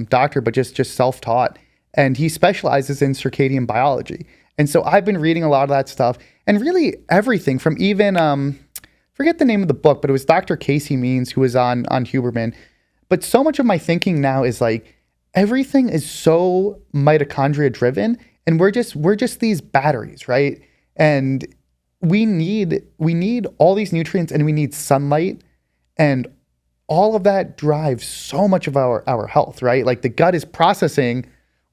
doctor, but just self-taught, and he specializes in circadian biology. And so I've been reading a lot of that stuff, and really everything from even forget the name of the book, but it was Dr. Casey Means who was on Huberman. But so much of my thinking now is like everything is so mitochondria driven, and we're just these batteries, right? And we need all these nutrients, and we need sunlight, and all of that drives so much of our health, right? Like the gut is processing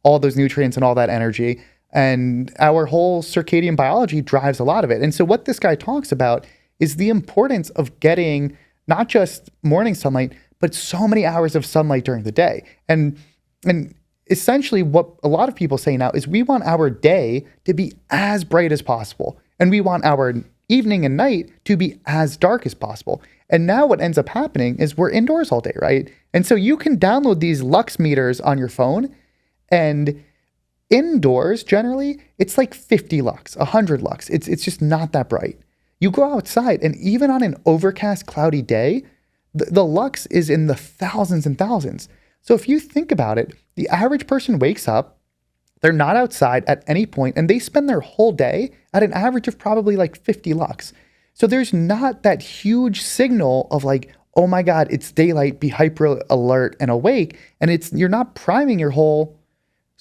all those nutrients and all that energy, and our whole circadian biology drives a lot of it. And so what this guy talks about is the importance of getting not just morning sunlight, but so many hours of sunlight during the day. And essentially what a lot of people say now is we want our day to be as bright as possible. And we want our evening and night to be as dark as possible. And now what ends up happening is we're indoors all day, right? And so you can download these lux meters on your phone, and indoors, generally, it's like 50 lux, 100 lux. It's just not that bright. You go outside, and even on an overcast, cloudy day, the lux is in the thousands and thousands. So if you think about it, the average person wakes up, they're not outside at any point, and they spend their whole day at an average of probably like 50 lux. So there's not that huge signal of like, oh my God, it's daylight, be hyper alert and awake. And you're not priming your whole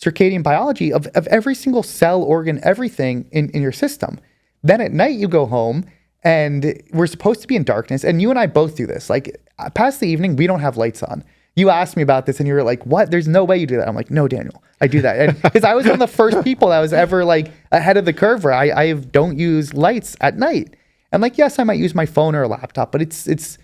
circadian biology of every single cell, organ, everything in your system. Then at night you go home and we're supposed to be in darkness. And you and I both do this. Like past the evening, we don't have lights on. You asked me about this and you were like, what? There's no way you do that. I'm like, no, Daniel, I do that. And because I was one of the first people that was ever like ahead of the curve where I don't use lights at night. And like, yes, I might use my phone or a laptop, but it's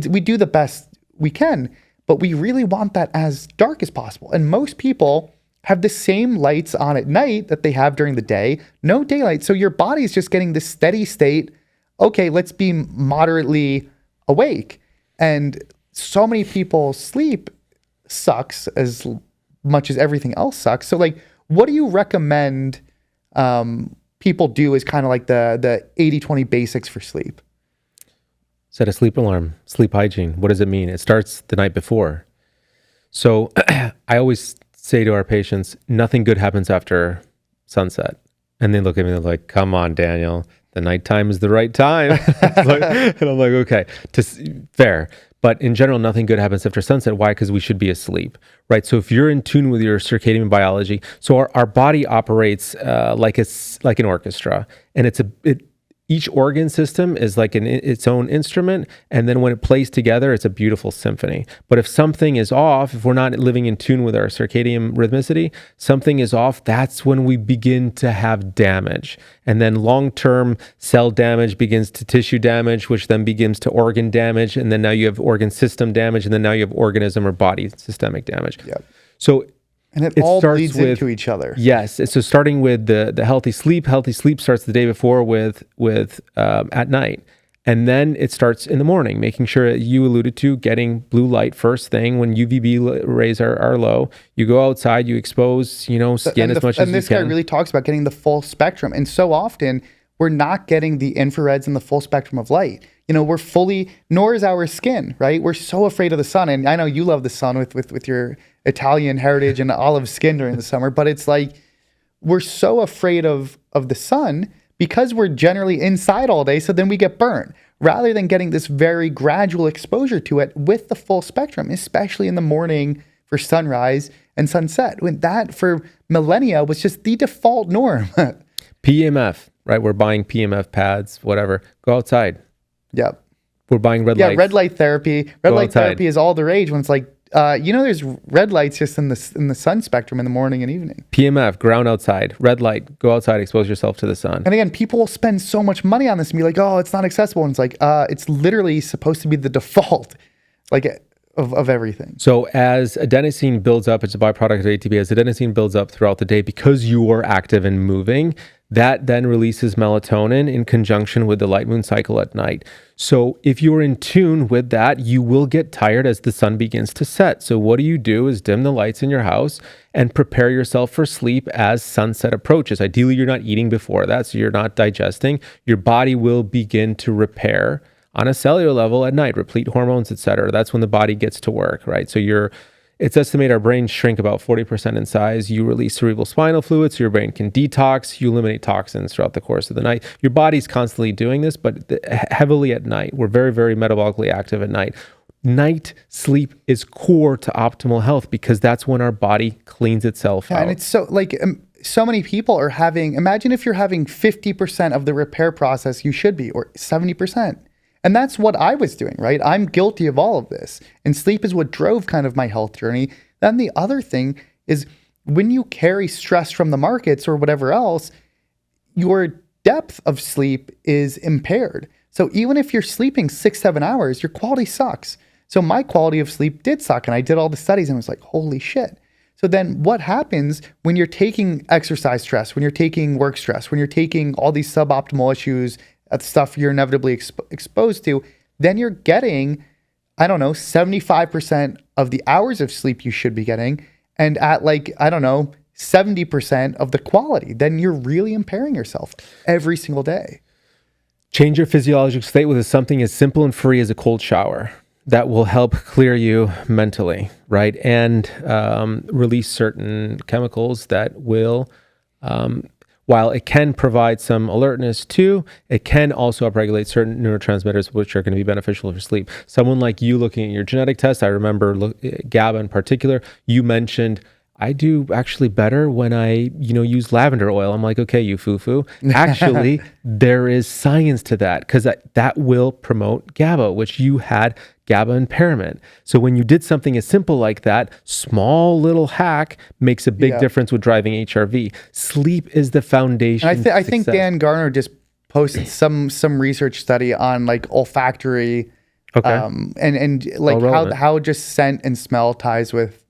we do the best we can, but we really want that as dark as possible. And most people have the same lights on at night that they have during the day, no daylight. So your body's just getting this steady state. Okay, let's be moderately awake. And so many people's sleep sucks as much as everything else sucks. So like, what do you recommend people do as kind of like the 80-20 basics for sleep? Set a sleep alarm, sleep hygiene. What does it mean? It starts the night before. So I always say to our patients, nothing good happens after sunset. And they look at me like, come on, Daniel, the nighttime is the right time. And I'm like, okay, fair. But in general, nothing good happens after sunset. Why? Because we should be asleep, right? So if you're in tune with your circadian biology, so our body operates like an orchestra, and each organ system is like its own instrument, and then when it plays together, it's a beautiful symphony. But if something is off, if we're not living in tune with our circadian rhythmicity, something is off, that's when we begin to have damage. And then long-term cell damage begins to tissue damage, which then begins to organ damage, and then now you have organ system damage, and then now you have organism or body systemic damage. Yep. So and it all bleeds into each other. Yes. So starting with the healthy sleep starts the day before with at night. And then it starts in the morning, making sure that you alluded to getting blue light first thing when UVB rays are low. You go outside, you expose, skin as much as you can. And this guy really talks about getting the full spectrum. And so often we're not getting the infrareds and the full spectrum of light. Nor is our skin, right? We're so afraid of the sun. And I know you love the sun with your Italian heritage and olive skin during the summer, but it's like, we're so afraid of the sun because we're generally inside all day. So then we get burned rather than getting this very gradual exposure to it with the full spectrum, especially in the morning for sunrise and sunset. When that for millennia was just the default norm. PEMF, right? We're buying PEMF pads, whatever. Go outside. Yep. We're buying red lights. Yeah, red light therapy. Red light therapy is all the rage when it's like, there's red lights just in the sun spectrum in the morning and evening. PEMF, ground outside. Red light, go outside, expose yourself to the sun. And again, people will spend so much money on this and be like, oh, it's not accessible. And it's like, it's literally supposed to be the default, like of everything. So as adenosine builds up, it's a byproduct of ATP. As adenosine builds up throughout the day, because you are active and moving, that then releases melatonin in conjunction with the light moon cycle at night. So if you're in tune with that, you will get tired as the sun begins to set. So what do? Is dim the lights in your house and prepare yourself for sleep as sunset approaches. Ideally, you're not eating before that, so you're not digesting. Your body will begin to repair on a cellular level at night, replete hormones, etc. That's when the body gets to work, right? So it's estimated our brains shrink about 40% in size. You release cerebral spinal fluid, so your brain can detox. You eliminate toxins throughout the course of the night. Your body's constantly doing this, but heavily at night. We're very, very metabolically active at night. Night sleep is core to optimal health because that's when our body cleans itself out. And it's so many people are imagine if you're having 50% of the repair process you should be, or 70%. And that's what I was doing, right? I'm guilty of all of this. And sleep is what drove kind of my health journey. Then the other thing is when you carry stress from the markets or whatever else, you're depth of sleep is impaired. So even if you're sleeping 6-7 hours, your quality sucks. So my quality of sleep did suck, and I did all the studies and was like, holy shit. So then what happens when you're taking exercise stress, when you're taking work stress, when you're taking all these suboptimal issues, stuff you're inevitably exposed to, then you're getting, I don't know, 75% of the hours of sleep you should be getting, and at like, I don't know, 70% of the quality. Then you're really impairing yourself every single day. Change your physiological state with something as simple and free as a cold shower. That will help clear you mentally, right? And release certain chemicals that will, while it can provide some alertness too, it can also upregulate certain neurotransmitters, which are going to be beneficial for sleep. Someone like you looking at your genetic test, I remember GABA in particular, you mentioned, I do actually better when I, use lavender oil. I'm like, okay, you foo-foo. Actually, there is science to that because that will promote GABA, which you had GABA impairment. So when you did something as simple like that, small little hack makes a big difference with driving HRV. Sleep is the foundation. And I think Dan Garner just posted some research study on like olfactory, and like how just scent and smell ties with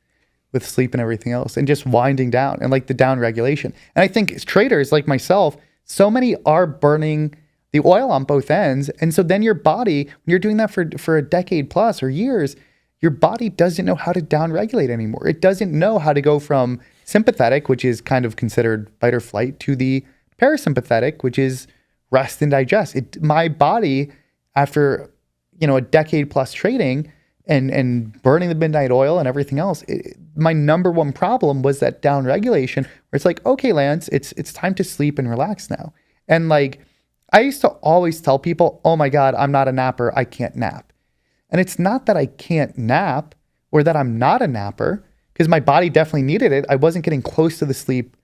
sleep and everything else, and just winding down and like the down regulation. And I think traders like myself, so many are burning the oil on both ends. And so then your body, when you're doing that for a decade plus or years, your body doesn't know how to down regulate anymore. It doesn't know how to go from sympathetic, which is kind of considered fight or flight, to the parasympathetic, which is rest and digest. My body, after a decade plus trading and burning the midnight oil and everything else, my number one problem was that down regulation, where it's like, okay, Lance, it's time to sleep and relax now. And like, I used to always tell people, oh my God, I'm not a napper, I can't nap. And it's not that I can't nap or that I'm not a napper, because my body definitely needed it. I wasn't getting close to the sleep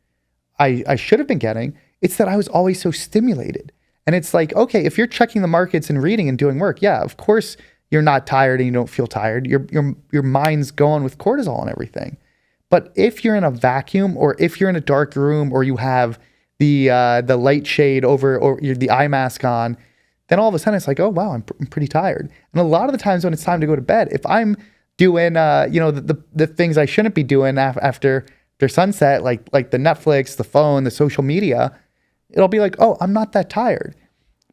I should have been getting. It's that I was always so stimulated. And it's like, okay, if you're checking the markets and reading and doing work, yeah, of course you're not tired and you don't feel tired. Your mind's going with cortisol and everything. But if you're in a vacuum, or if you're in a dark room, or you have the light shade over, or the eye mask on, then all of a sudden it's like, oh wow, I'm pretty tired. And a lot of the times when it's time to go to bed, if I'm doing the things I shouldn't be doing after sunset, like the Netflix, the phone, the social media, it'll be like, oh, I'm not that tired.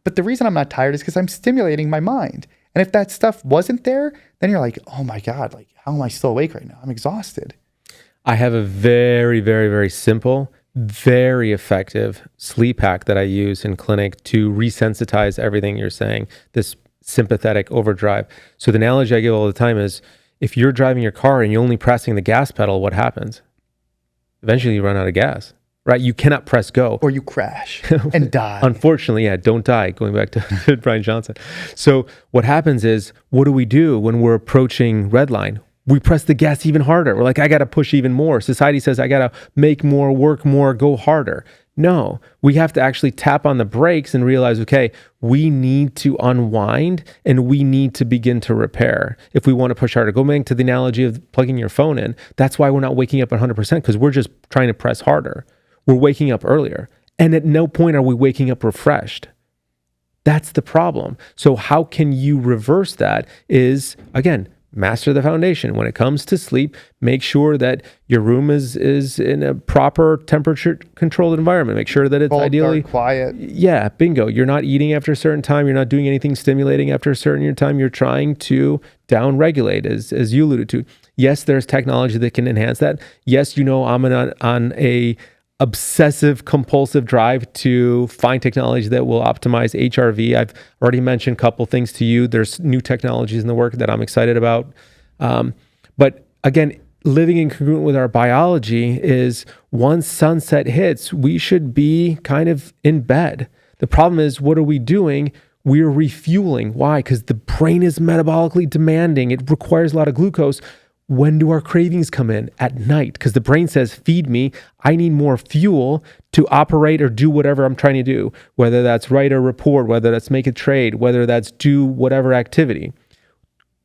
But the reason I'm not tired is because I'm stimulating my mind. And if that stuff wasn't there, then you're like, oh my God, like how am I still awake right now? I'm exhausted. I have a very, very, very simple, very effective sleep hack that I use in clinic to resensitize everything you're saying, this sympathetic overdrive. So the analogy I give all the time is, if you're driving your car and you're only pressing the gas pedal, what happens? Eventually you run out of gas, right? You cannot press go. Or you crash and die. Unfortunately, yeah, don't die, going back to Brian Johnson. So what happens is, what do we do when we're approaching red line? We press the gas even harder. We're like, I got to push even more. Society says, I got to make more, work more, go harder. No, we have to actually tap on the brakes and realize, okay, we need to unwind and we need to begin to repair if we want to push harder. Go back to the analogy of plugging your phone in. That's why we're not waking up 100%, because we're just trying to press harder. We're waking up earlier. And at no point are we waking up refreshed. That's the problem. So how can you reverse that is, again, master the foundation. When it comes to sleep, make sure that your room is in a proper temperature controlled environment. Make sure that it's cold, ideally dark, quiet. Yeah, bingo. You're not eating after a certain time. You're not doing anything stimulating after a certain time. You're trying to down regulate, as you alluded to. Yes, there's technology that can enhance that. Yes, I'm on a obsessive compulsive drive to find technology that will optimize HRV. I've already mentioned a couple things to you. There's new technologies in the work that I'm excited about. But again, living in congruent with our biology is, once sunset hits, we should be kind of in bed. The problem is, what are we doing? We're refueling. Why? Because the brain is metabolically demanding. It requires a lot of glucose. When do our cravings come in? At night, because the brain says, feed me. I need more fuel to operate or do whatever I'm trying to do, whether that's write a report, whether that's make a trade, whether that's do whatever activity.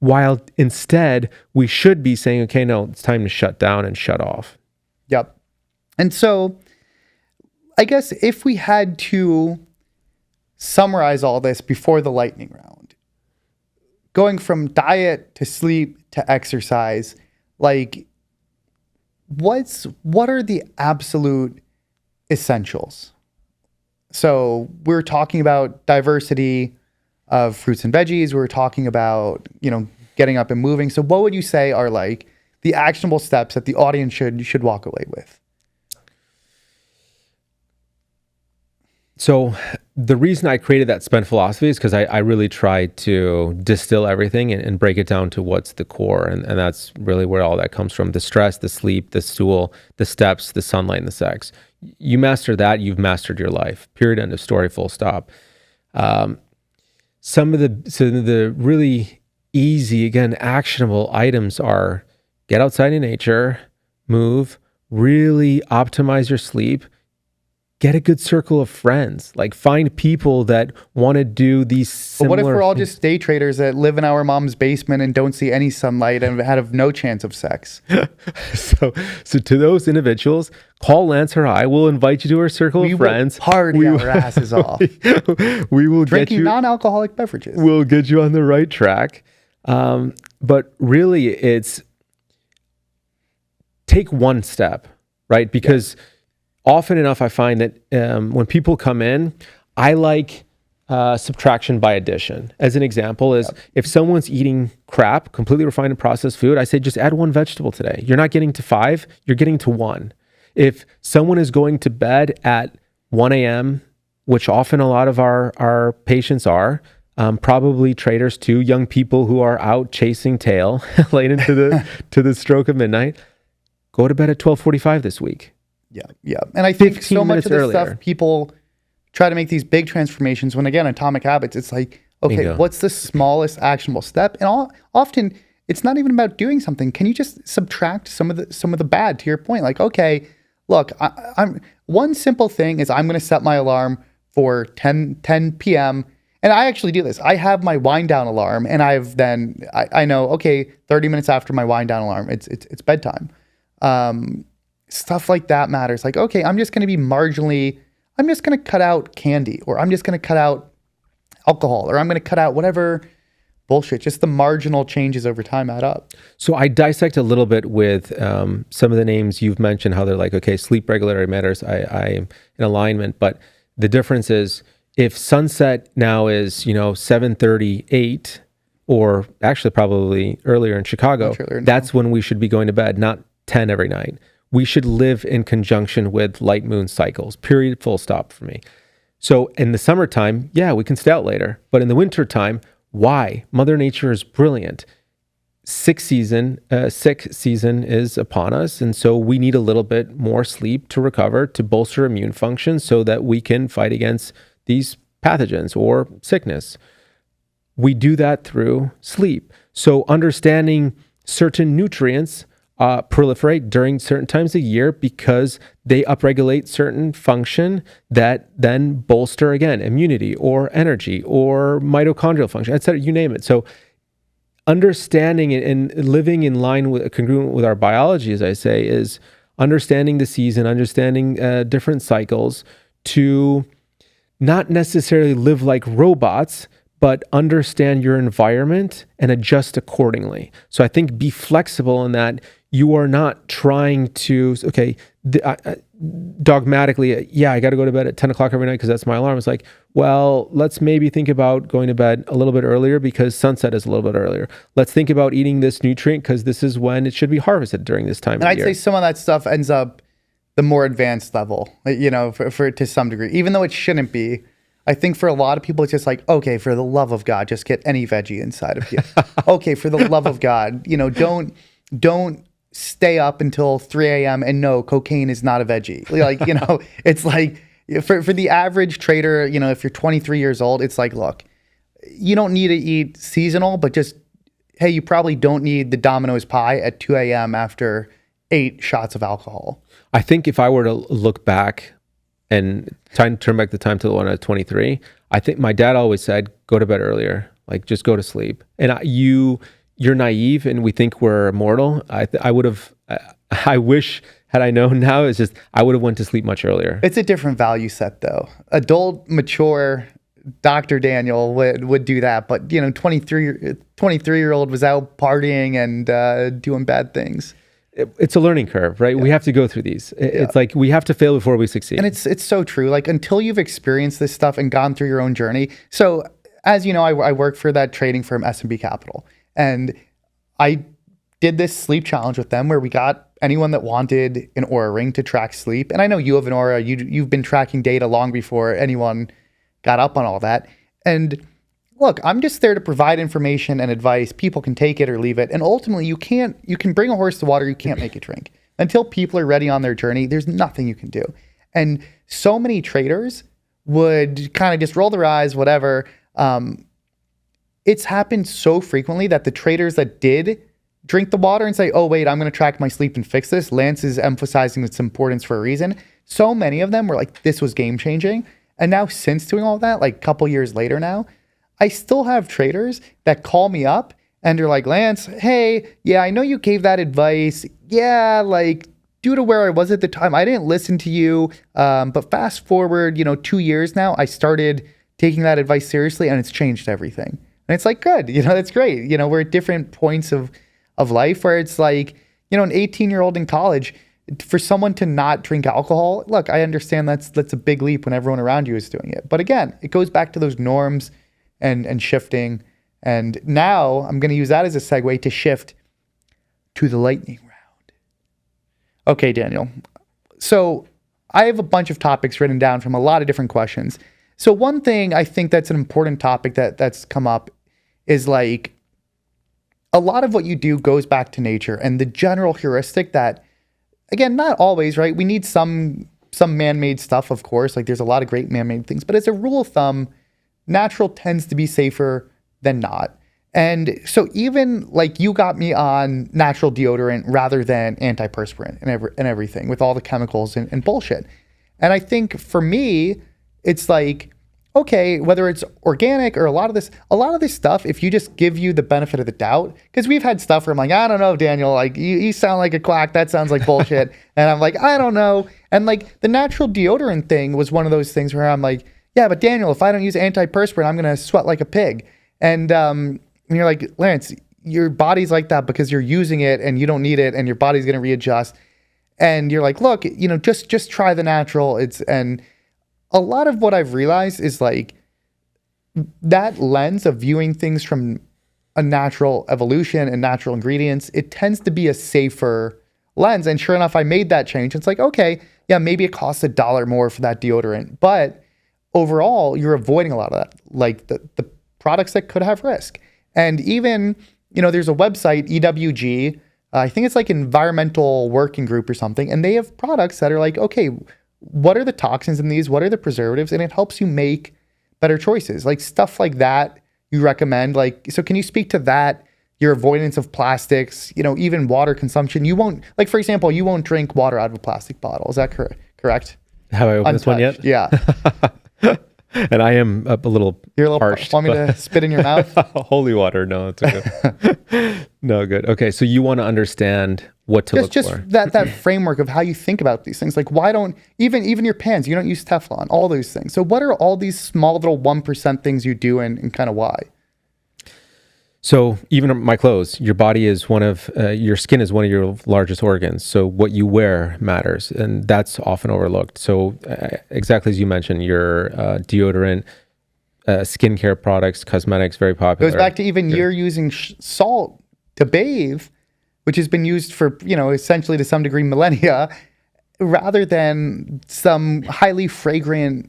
While instead, we should be saying, okay, no, it's time to shut down and shut off. Yep. And so I guess if we had to summarize all this before the lightning round. Going from diet to sleep to exercise, like what are the absolute essentials? So we're talking about diversity of fruits and veggies. We're talking about, getting up and moving. So what would you say are like the actionable steps that the audience should walk away with? So the reason I created that spend philosophy is because I really tried to distill everything and break it down to what's the core. And that's really where all that comes from. The stress, the sleep, the stool, the steps, the sunlight, and the sex. You master that, you've mastered your life. Period, end of story, full stop. Some of the really easy, again, actionable items are get outside in nature, move, really optimize your sleep, get a good circle of friends, like find people that want to do these similar But what if we're all things. just day traders that live in our mom's basement and don't see any sunlight and have no chance of sex? So to those individuals, call Lance or I. We'll invite you to our circle of friends. Will party our asses off. We will Drinking get you non-alcoholic beverages. We'll get you on the right track. But really, it's take one step, right? Because often enough, I find that when people come in, I like subtraction by addition. As an example, is if someone's eating crap, completely refined and processed food, I say just add one vegetable today. You're not getting to 5, you're getting to 1. If someone is going to bed at 1 a.m., which often a lot of our patients are, probably traders too, young people who are out chasing tail late into the stroke of midnight, go to bed at 12:45 this week. Yeah. And I think so much of the earlier. stuff people try to make these big transformations when, again, Atomic Habits, it's like, okay, Bingo. what's the smallest actionable step? And often it's not even about doing something. Can you just subtract some of the bad, to your point? Like, okay, look, I'm one simple thing is I'm going to set my alarm for 10 p.m. And I actually do this. I have my wind down alarm, and I know, okay, 30 minutes after my wind down alarm, it's bedtime. Stuff like that matters. Like, okay, I'm just going to cut out candy, or I'm just going to cut out alcohol, or I'm going to cut out whatever bullshit. Just the marginal changes over time add up. So I dissect a little bit with some of the names you've mentioned, how they're like, okay, sleep regularity matters. I am in alignment, but the difference is if sunset now is, 7:38, or actually probably earlier in Chicago, that's when we should be going to bed, not 10 every night. We should live in conjunction with light moon cycles, period, full stop for me. So in the summertime, yeah, we can stay out later. But in the wintertime, why? Mother Nature is brilliant. Sick season is upon us. And so we need a little bit more sleep to recover, to bolster immune function so that we can fight against these pathogens or sickness. We do that through sleep. So understanding certain nutrients proliferate during certain times of year because they upregulate certain function that then bolster, again, immunity or energy or mitochondrial function, etc. You name it. So understanding and living in line with, congruent with our biology, as I say, is understanding the season, understanding different cycles to not necessarily live like robots, but understand your environment and adjust accordingly. So I think be flexible in that you are not trying to, dogmatically, I got to go to bed at 10 o'clock every night because that's my alarm. It's like, well, let's maybe think about going to bed a little bit earlier because sunset is a little bit earlier. Let's think about eating this nutrient because this is when it should be harvested during this time of And I'd year. say some of that stuff ends up the more advanced level, for to some degree, even though it shouldn't be. I think for a lot of people, it's just like, okay, for the love of God, just get any veggie inside of you. Okay, for the love of God, don't stay up until 3 a.m. and no, cocaine is not a veggie. It's like for the average trader, if you're 23 years old, it's like, look, you don't need to eat seasonal, but just, hey, you probably don't need the Domino's pie at 2 a.m. after 8 shots of alcohol. I think if I were to look back and turn back the time to when I was 23, I think my dad always said, go to bed earlier, like just go to sleep. And you're naive and we think we're immortal. I wish, had I known now, it's just, I would have went to sleep much earlier. It's a different value set though. Adult, mature Dr. Daniel would do that, but 23-year-old was out partying and doing bad things. It's a learning curve, right? We have to go through these. It's like we have to fail before we succeed. And it's so true. Like until you've experienced this stuff and gone through your own journey. So as you know, I work for that trading firm S&B Capital, and I did this sleep challenge with them where we got anyone that wanted an Oura ring to track sleep. And I know you have an Oura. You've been tracking data long before anyone got up on all that. And look, I'm just there to provide information and advice. People can take it or leave it. And ultimately, you can bring a horse to water, you can't make it drink. Until people are ready on their journey, there's nothing you can do. And so many traders would kind of just roll their eyes, whatever. It's happened so frequently that the traders that did drink the water and say, oh, wait, I'm going to track my sleep and fix this. Lance is emphasizing its importance for a reason. So many of them were like, this was game changing. And now since doing all that, like a couple years later now, I still have traders that call me up and they're like, Lance, hey, yeah, I know you gave that advice. Yeah, like due to where I was at the time, I didn't listen to you. But fast forward, 2 years now, I started taking that advice seriously and it's changed everything. And it's like, good, that's great. We're at different points of life where it's like, an 18-year-old in college, for someone to not drink alcohol, look, I understand that's a big leap when everyone around you is doing it. But again, it goes back to those norms and shifting. And now I'm going to use that as a segue to shift to the lightning round. Okay, Daniel. So I have a bunch of topics written down from a lot of different questions. So one thing I think that's an important topic that's come up is like a lot of what you do goes back to nature and the general heuristic that, again, not always, right? We need some man-made stuff, of course. Like there's a lot of great man-made things, but as a rule of thumb, natural tends to be safer than not. And so even like you got me on natural deodorant rather than antiperspirant and everything with all the chemicals and bullshit. And I think for me, it's like, okay, whether it's organic or a lot of this stuff, if you just give you the benefit of the doubt, because we've had stuff where I'm like, I don't know, Daniel, like you sound like a quack. That sounds like bullshit. And I'm like, I don't know. And like the natural deodorant thing was one of those things where I'm like, yeah, but Daniel, if I don't use antiperspirant, I'm going to sweat like a pig. And you're like, Lance, your body's like that because you're using it and you don't need it and your body's going to readjust. And you're like, look, just try the natural. And a lot of what I've realized is like that lens of viewing things from a natural evolution and natural ingredients, it tends to be a safer lens. And sure enough, I made that change. It's like, okay, yeah, maybe it costs $1 more for that deodorant, but overall, you're avoiding a lot of that, like the products that could have risk. And even, there's a website, EWG, I think it's like Environmental Working Group or something, and they have products that are like, okay, what are the toxins in these? What are the preservatives? And it helps you make better choices. Like stuff like that you recommend. Like, so can you speak to that? Your avoidance of plastics, even water consumption. You won't, like, for example, you won't drink water out of a plastic bottle. Is that correct? Have I opened this one yet? Yeah. And I am a little You're a little parched. Want me to spit in your mouth? Holy water. No, it's okay. No, good. Okay. So you want to understand what to look for. that framework of how you think about these things. Like why don't, even your pans, you don't use Teflon, all those things. So what are all these small little 1% things you do and kind of why? So even my clothes, your body is your skin is one of your largest organs. So what you wear matters, and that's often overlooked. So exactly as you mentioned, your deodorant, skincare products, cosmetics, very popular. Goes back to even you're using salt to bathe, which has been used for, essentially to some degree millennia, rather than some highly fragrant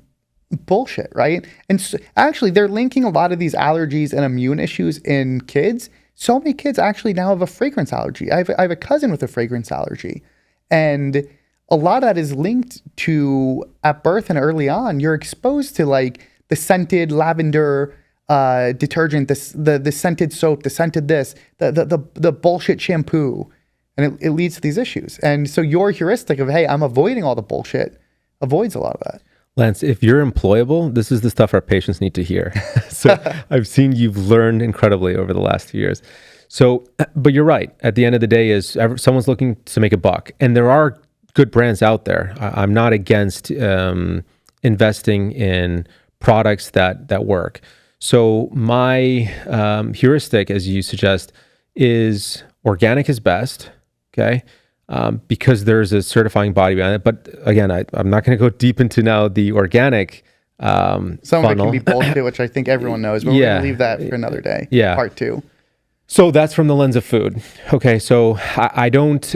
bullshit, right? And so, actually, they're linking a lot of these allergies and immune issues in kids. So many kids actually now have a fragrance allergy. I have a cousin with a fragrance allergy. And a lot of that is linked to, at birth and early on, you're exposed to like the scented lavender detergent, the scented soap, the scented this, the bullshit shampoo. And it leads to these issues. And so your heuristic of, hey, I'm avoiding all the bullshit, avoids a lot of that. Lance, if you're employable, this is the stuff our patients need to hear. So I've seen you've learned incredibly over the last few years. So, but you're right. At the end of the day, someone's looking to make a buck. And there are good brands out there. I'm not against investing in products that work. So my heuristic, as you suggest, is organic is best, okay? Because there's a certifying body behind it. But again, I'm not going to go deep into now the organic Some funnel. of it can be bullshit, which I think everyone knows, but we're going to leave that for another day. Yeah. Part 2. So that's from the lens of food. Okay, so I don't...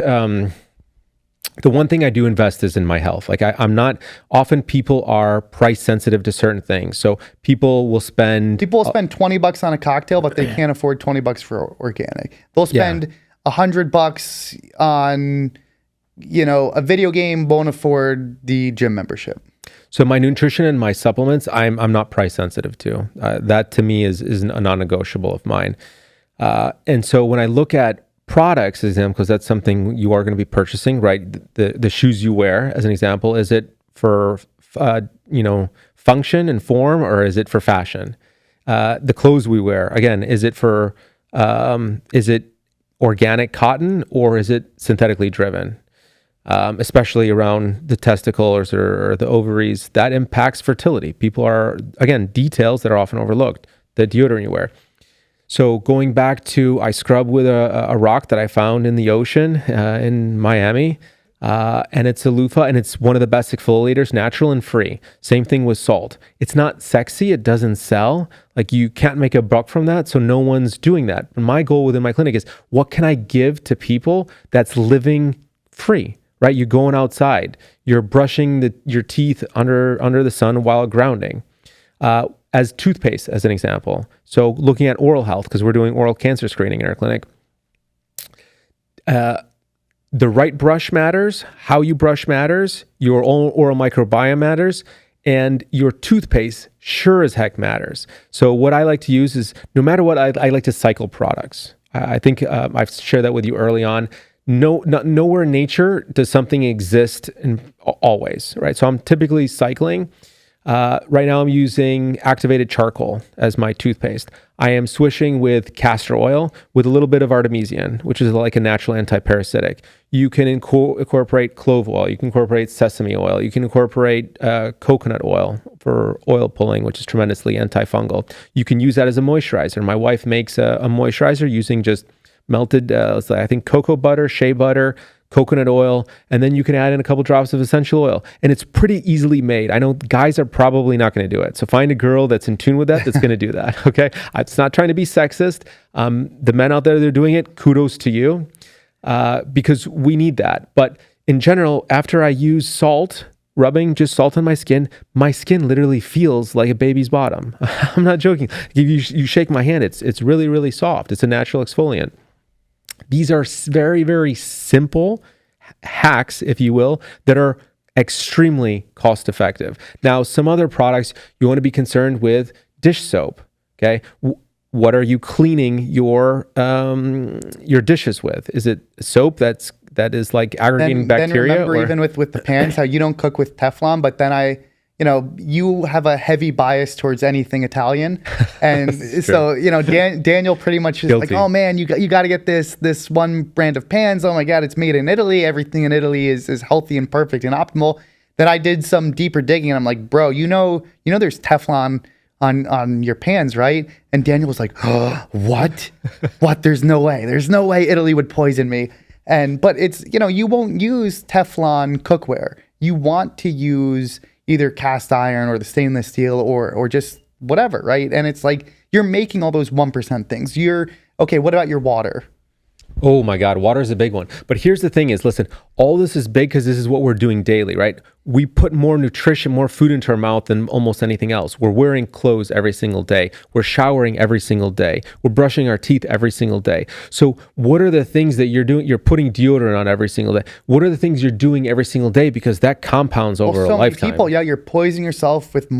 the one thing I do invest is in my health. Like I'm not, often people are price sensitive to certain things. So people will spend $20 on a cocktail, but they can't afford $20 for organic. They'll spend $100 on, a video game, won't afford the gym membership. So my nutrition and my supplements, I'm not price sensitive to. That to me is a non-negotiable of mine. And so when I look at products, as example, because that's something you are going to be purchasing, right? The shoes you wear, as an example, is it for function and form, or is it for fashion? The clothes we wear, again, is it organic cotton, or is it synthetically driven? Especially around the testicles or the ovaries, that impacts fertility. People are, again, details that are often overlooked. The deodorant you wear. So going back to, I scrub with a rock that I found in the ocean in Miami, and it's a loofah, and it's one of the best exfoliators, natural and free. Same thing with salt. It's not sexy. It doesn't sell. Like you can't make a buck from that. So no one's doing that. And my goal within my clinic is, what can I give to people that's living free, right? You're going outside. You're brushing your teeth under the sun while grounding. As toothpaste, as an example. So looking at oral health, because we're doing oral cancer screening in our clinic. The right brush matters, how you brush matters, your oral microbiome matters, and your toothpaste sure as heck matters. So what I like to use is, no matter what, I like to cycle products. I think I've shared that with you early on. Nowhere in nature does something exist always, right? So I'm typically cycling. Right now I'm using activated charcoal as my toothpaste. I am swishing with castor oil with a little bit of artemisian, which is like a natural antiparasitic. You can incorporate clove oil. You can incorporate sesame oil. You can incorporate coconut oil for oil pulling, which is tremendously antifungal. You can use that as a moisturizer. My wife makes a moisturizer using just melted, I think cocoa butter, shea butter, coconut oil, and then you can add in a couple drops of essential oil. And it's pretty easily made. I know guys are probably not going to do it. So find a girl that's in tune with that's going to do that, okay? It's not trying to be sexist. The men out there that are doing it, kudos to you, because we need that. But in general, after I use salt, rubbing just salt on my skin literally feels like a baby's bottom. I'm not joking. If you shake my hand, it's really, really soft. It's a natural exfoliant. These are very, very simple hacks, if you will, that are extremely cost effective. Now, some other products you want to be concerned with: dish soap. Okay, what are you cleaning your dishes with? Is it soap that is like aggregating bacteria? Then remember, even with the pans, how you don't cook with Teflon, but then you have a heavy bias towards anything Italian. And so, Daniel pretty much is like, oh man, you got to get this one brand of pans. Oh my God, it's made in Italy. Everything in Italy is healthy and perfect and optimal. Then I did some deeper digging and I'm like, bro, there's Teflon on your pans, right? And Daniel was like, oh, what? There's no way Italy would poison me. But it's, you won't use Teflon cookware. You want to use either cast iron or the stainless steel or just whatever, right? And it's like, you're making all those 1% things. Okay, what about your water? Oh my God, water is a big one. But here's the thing is, listen, all this is big because this is what we're doing daily, right? We put more nutrition, more food into our mouth than almost anything else. We're wearing clothes every single day. We're showering every single day. We're brushing our teeth every single day. So what are the things that you're doing? You're putting deodorant on every single day. What are the things you're doing every single day? Because that compounds over a lifetime. People, you're poisoning yourself with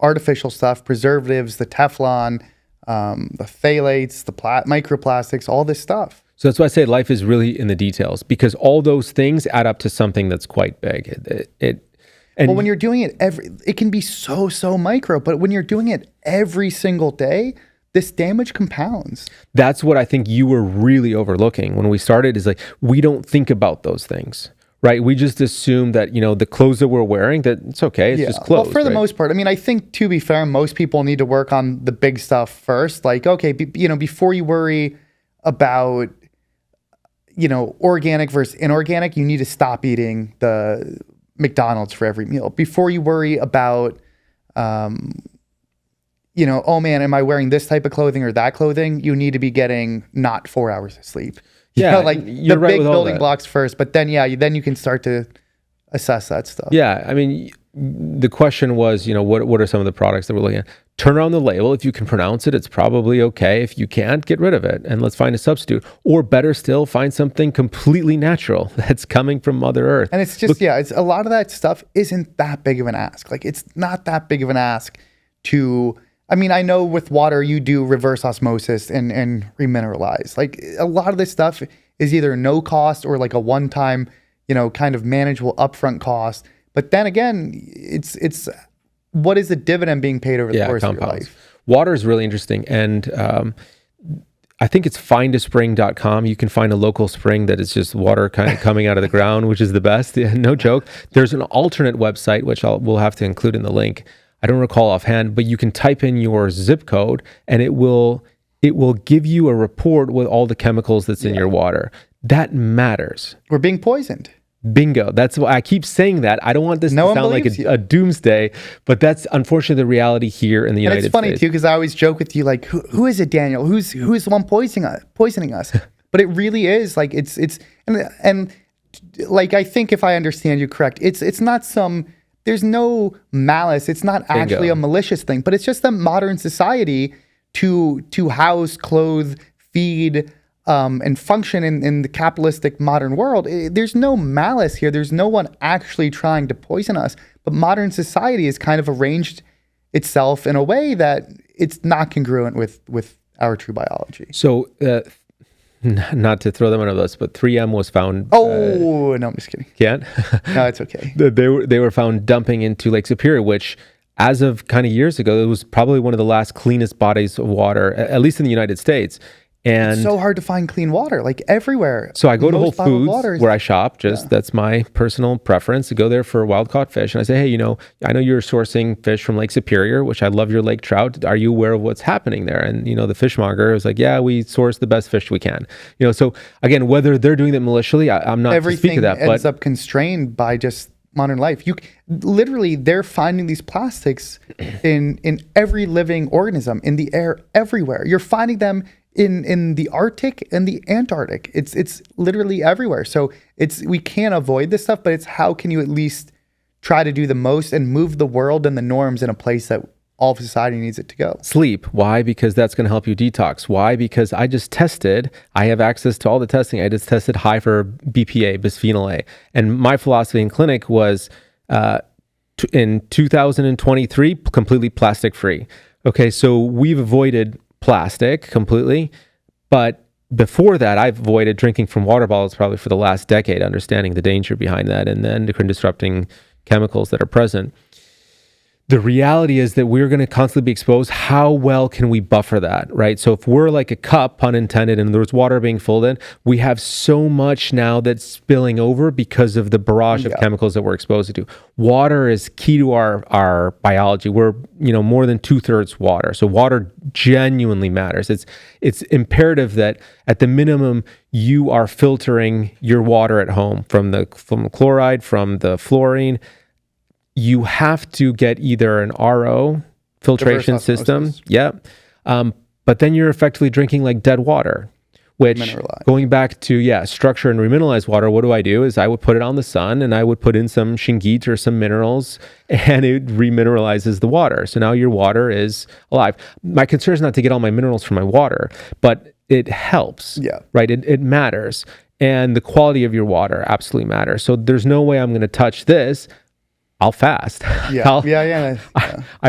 artificial stuff, preservatives, the Teflon, the phthalates, the microplastics, all this stuff. So that's why I say life is really in the details, because all those things add up to something that's quite big. Well, when you're doing it it can be so micro, but when you're doing it every single day, this damage compounds. That's what I think you were really overlooking when we started, is like, we don't think about those things, right? We just assume that, the clothes that we're wearing, that it's okay. It's just clothes. Well, for the right? most part, I mean, I think to be fair, most people need to work on the big stuff first. Like, okay, before you worry about, organic versus inorganic, you need to stop eating the McDonald's for every meal. Before you worry about, oh man, am I wearing this type of clothing or that clothing? You need to be getting not 4 hours of sleep. Yeah, like you're the right big with all building that. blocks first, but then then you can start to assess that stuff. Yeah, I mean, the question was, what are some of the products that we're looking at? Turn around the label. If you can pronounce it, it's probably okay. If you can't, get rid of it and let's find a substitute. Or better still, find something completely natural that's coming from Mother Earth. And it's just, it's a lot of that stuff isn't that big of an ask. Like, it's not that big of an ask to, I mean, I know with water, you do reverse osmosis and remineralize. Like, a lot of this stuff is either no cost or like a one-time, kind of manageable upfront cost. But then again, it's what is the dividend being paid over the course of your life? Water is really interesting. And I think it's findaspring.com. You can find a local spring that is just water kind of coming out of the ground, which is the best. Yeah, no joke. There's an alternate website, which we'll have to include in the link. I don't recall offhand, but you can type in your zip code and it will give you a report with all the chemicals that's in your water. That matters. We're being poisoned. Bingo. That's why I keep saying that. I don't want this to sound like a doomsday, but that's unfortunately the reality here in the United States. It's funny too, because I always joke with you, like, who is it, Daniel? Who's the one poisoning us? But it really is like and like, I think if I understand you correct, it's not there's no malice. It's not actually a malicious thing, but it's just that modern society to house, clothe, feed, and function in the capitalistic modern world, there's no malice here. There's no one actually trying to poison us. But modern society has kind of arranged itself in a way that it's not congruent with our true biology. So, not to throw them under the bus, but 3M was found. Oh, no, I'm just kidding. Can't? No, it's okay. They were found dumping into Lake Superior, which, as of kind of years ago, it was probably one of the last cleanest bodies of water, at least in the United States. And it's so hard to find clean water, like everywhere. So I go to Whole Foods where I shop, that's my personal preference, to go there for wild caught fish. And I say, hey, I know you're sourcing fish from Lake Superior, which I love your lake trout. Are you aware of what's happening there? And, the fishmonger was like, yeah, we source the best fish we can. So again, whether they're doing that maliciously, I'm not to speak to that. Everything ends up constrained by just modern life. They're finding these plastics in every living organism, in the air, everywhere. You're finding them in the Arctic and the Antarctic. It's literally everywhere. So we can't avoid this stuff, but it's how can you at least try to do the most and move the world and the norms in a place that all of society needs it to go. Sleep. Why? Because that's going to help you detox. Why? Because I have access to all the testing. I just tested high for BPA, bisphenol A. And my philosophy in clinic was in 2023, completely plastic free. Okay, so we've avoided plastic completely, but before that, I've avoided drinking from water bottles probably for the last decade, understanding the danger behind that and the endocrine disrupting chemicals that are present. The reality is that we're going to constantly be exposed. How well can we buffer that, right? So if we're like a cup, pun intended, and there's water being filled in, we have so much now that's spilling over because of the barrage of chemicals that we're exposed to. Water is key to our biology. We're, more than 2/3 water. So water genuinely matters. It's imperative that at the minimum, you are filtering your water at home from the chloride, from the fluorine. You have to get either an RO filtration system. Yeah. But then you're effectively drinking like dead water, which going back to, structure and remineralized water, what do? Is I would put it on the sun and I would put in some shingite or some minerals and it remineralizes the water. So now your water is alive. My concern is not to get all my minerals from my water, but it helps, right? It matters. And the quality of your water absolutely matters. So there's no way I'm going to touch this. I'll fast. I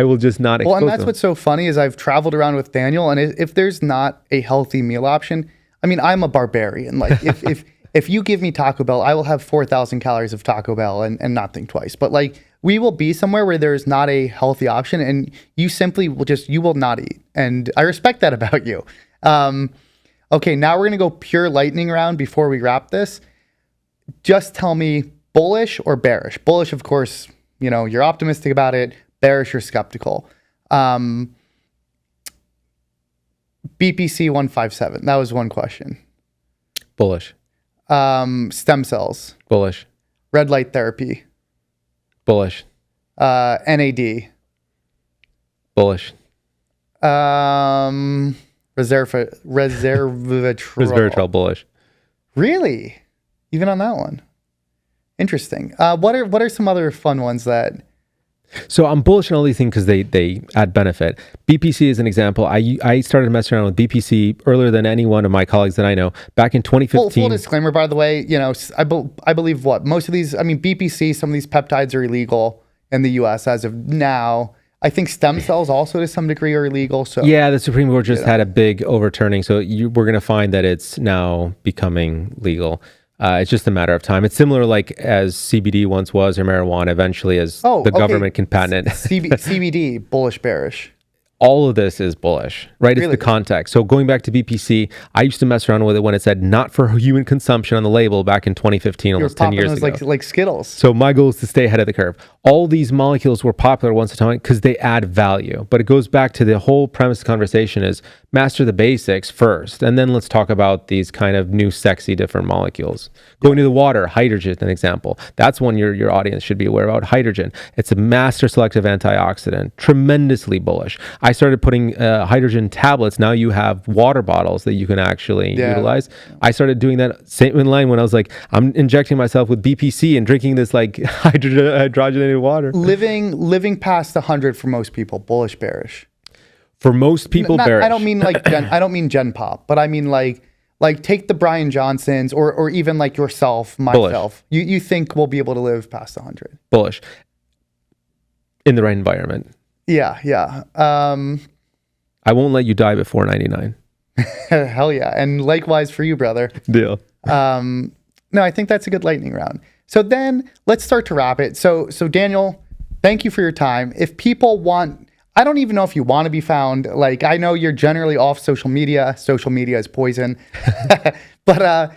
will just not expose and that's what's so funny is I've traveled around with Daniel, and if there's not a healthy meal option, I mean, I'm a barbarian. Like if you give me Taco Bell, I will have 4,000 calories of Taco Bell and not think twice. But like we will be somewhere where there's not a healthy option, and you simply will not eat. And I respect that about you. Okay, now we're gonna go pure lightning round before we wrap this. Just tell me bullish or bearish? Bullish, of course, you're optimistic about it. Bearish, you're skeptical. BPC 157. That was one question. Bullish. Stem cells. Bullish. Red light therapy. Bullish. NAD. Bullish. Resveratrol. Bullish. Really? Even on that one? Interesting. What are some other fun ones that... So I'm bullish on all these things because they add benefit. BPC is an example. I started messing around with BPC earlier than any one of my colleagues that I know. Back in 2015. Full disclaimer, by the way, I believe most of these, BPC, some of these peptides are illegal in the US as of now. I think stem cells also to some degree are illegal. So yeah, the Supreme Court just had a big overturning. So we're going to find that it's now becoming legal. It's just a matter of time. It's similar like as CBD once was or marijuana eventually as the government can patent it. CBD, bullish, bearish. All of this is bullish, right? Really? It's the context. So going back to BPC, I used to mess around with it when it said not for human consumption on the label back in 2015, almost 10 years ago. Like Skittles. So my goal is to stay ahead of the curve. All these molecules were popular once upon a time because they add value. But it goes back to the whole premise of the conversation is master the basics first. And then let's talk about these kind of new, sexy, different molecules. Going to the water, hydrogen, an example. That's one your audience should be aware about. Hydrogen. It's a master selective antioxidant. Tremendously bullish. I started putting hydrogen tablets. Now you have water bottles that you can actually utilize. I started doing that same in line when I was like, I'm injecting myself with BPC and drinking this like hydrogenated water. Living past 100 for most people, bullish, bearish. For most people, bearish. I don't mean like I don't mean Gen Pop, but I mean like take the Brian Johnsons or even like yourself, myself. You think we'll be able to live past 100? Bullish. In the right environment. Yeah. I won't let you die before 99. Hell yeah. And likewise for you, brother. Deal. No, I think that's a good lightning round. So then let's start to wrap it. So Daniel, thank you for your time. If people want, I don't even know if you want to be found. Like, I know you're generally off social media. Social media is poison. But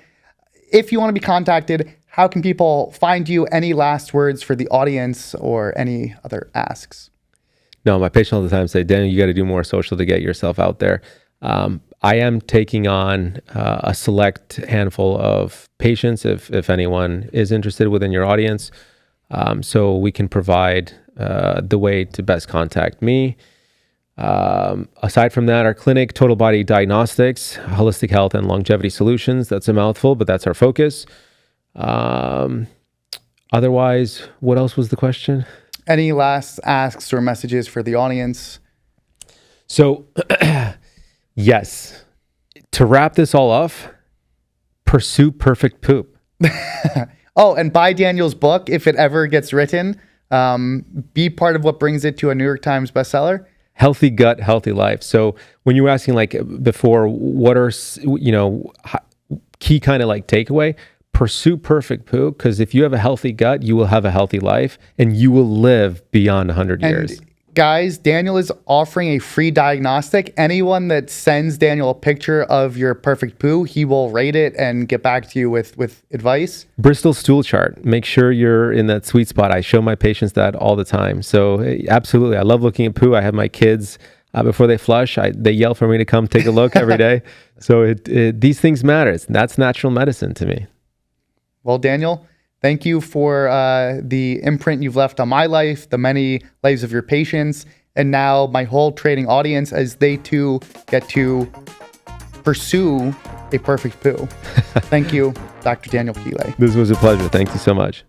if you want to be contacted, how can people find you? Any last words for the audience or any other asks? No, my patient all the time say, Daniel, you got to do more social to get yourself out there. I am taking on a select handful of patients if anyone is interested within your audience. So we can provide the way to best contact me. Aside from that, our clinic, Total Body Diagnostics, Holistic Health and Longevity Solutions. That's a mouthful, but that's our focus. Otherwise, what else was the question? Any last asks or messages for the audience? So, yes. To wrap this all off, pursue perfect poop. Oh, and buy Daniel's book if it ever gets written. Be part of what brings it to a New York Times bestseller. Healthy gut, healthy life. So when you were asking like before, what are, key kind of like takeaway, pursue perfect poop. Because if you have a healthy gut, you will have a healthy life and you will live beyond 100 years. Guys, Daniel is offering a free diagnostic. Anyone that sends Daniel a picture of your perfect poo, he will rate it and get back to you with advice. Bristol stool chart. Make sure you're in that sweet spot. I show my patients that all the time. So absolutely. I love looking at poo. I have my kids before they flush. They yell for me to come take a look every day. So these things matter. That's natural medicine to me. Well, Daniel, thank you for the imprint you've left on my life, the many lives of your patients, and now my whole trading audience as they too get to pursue a perfect poo. Thank you, Dr. Daniel Chille. This was a pleasure. Thank you so much.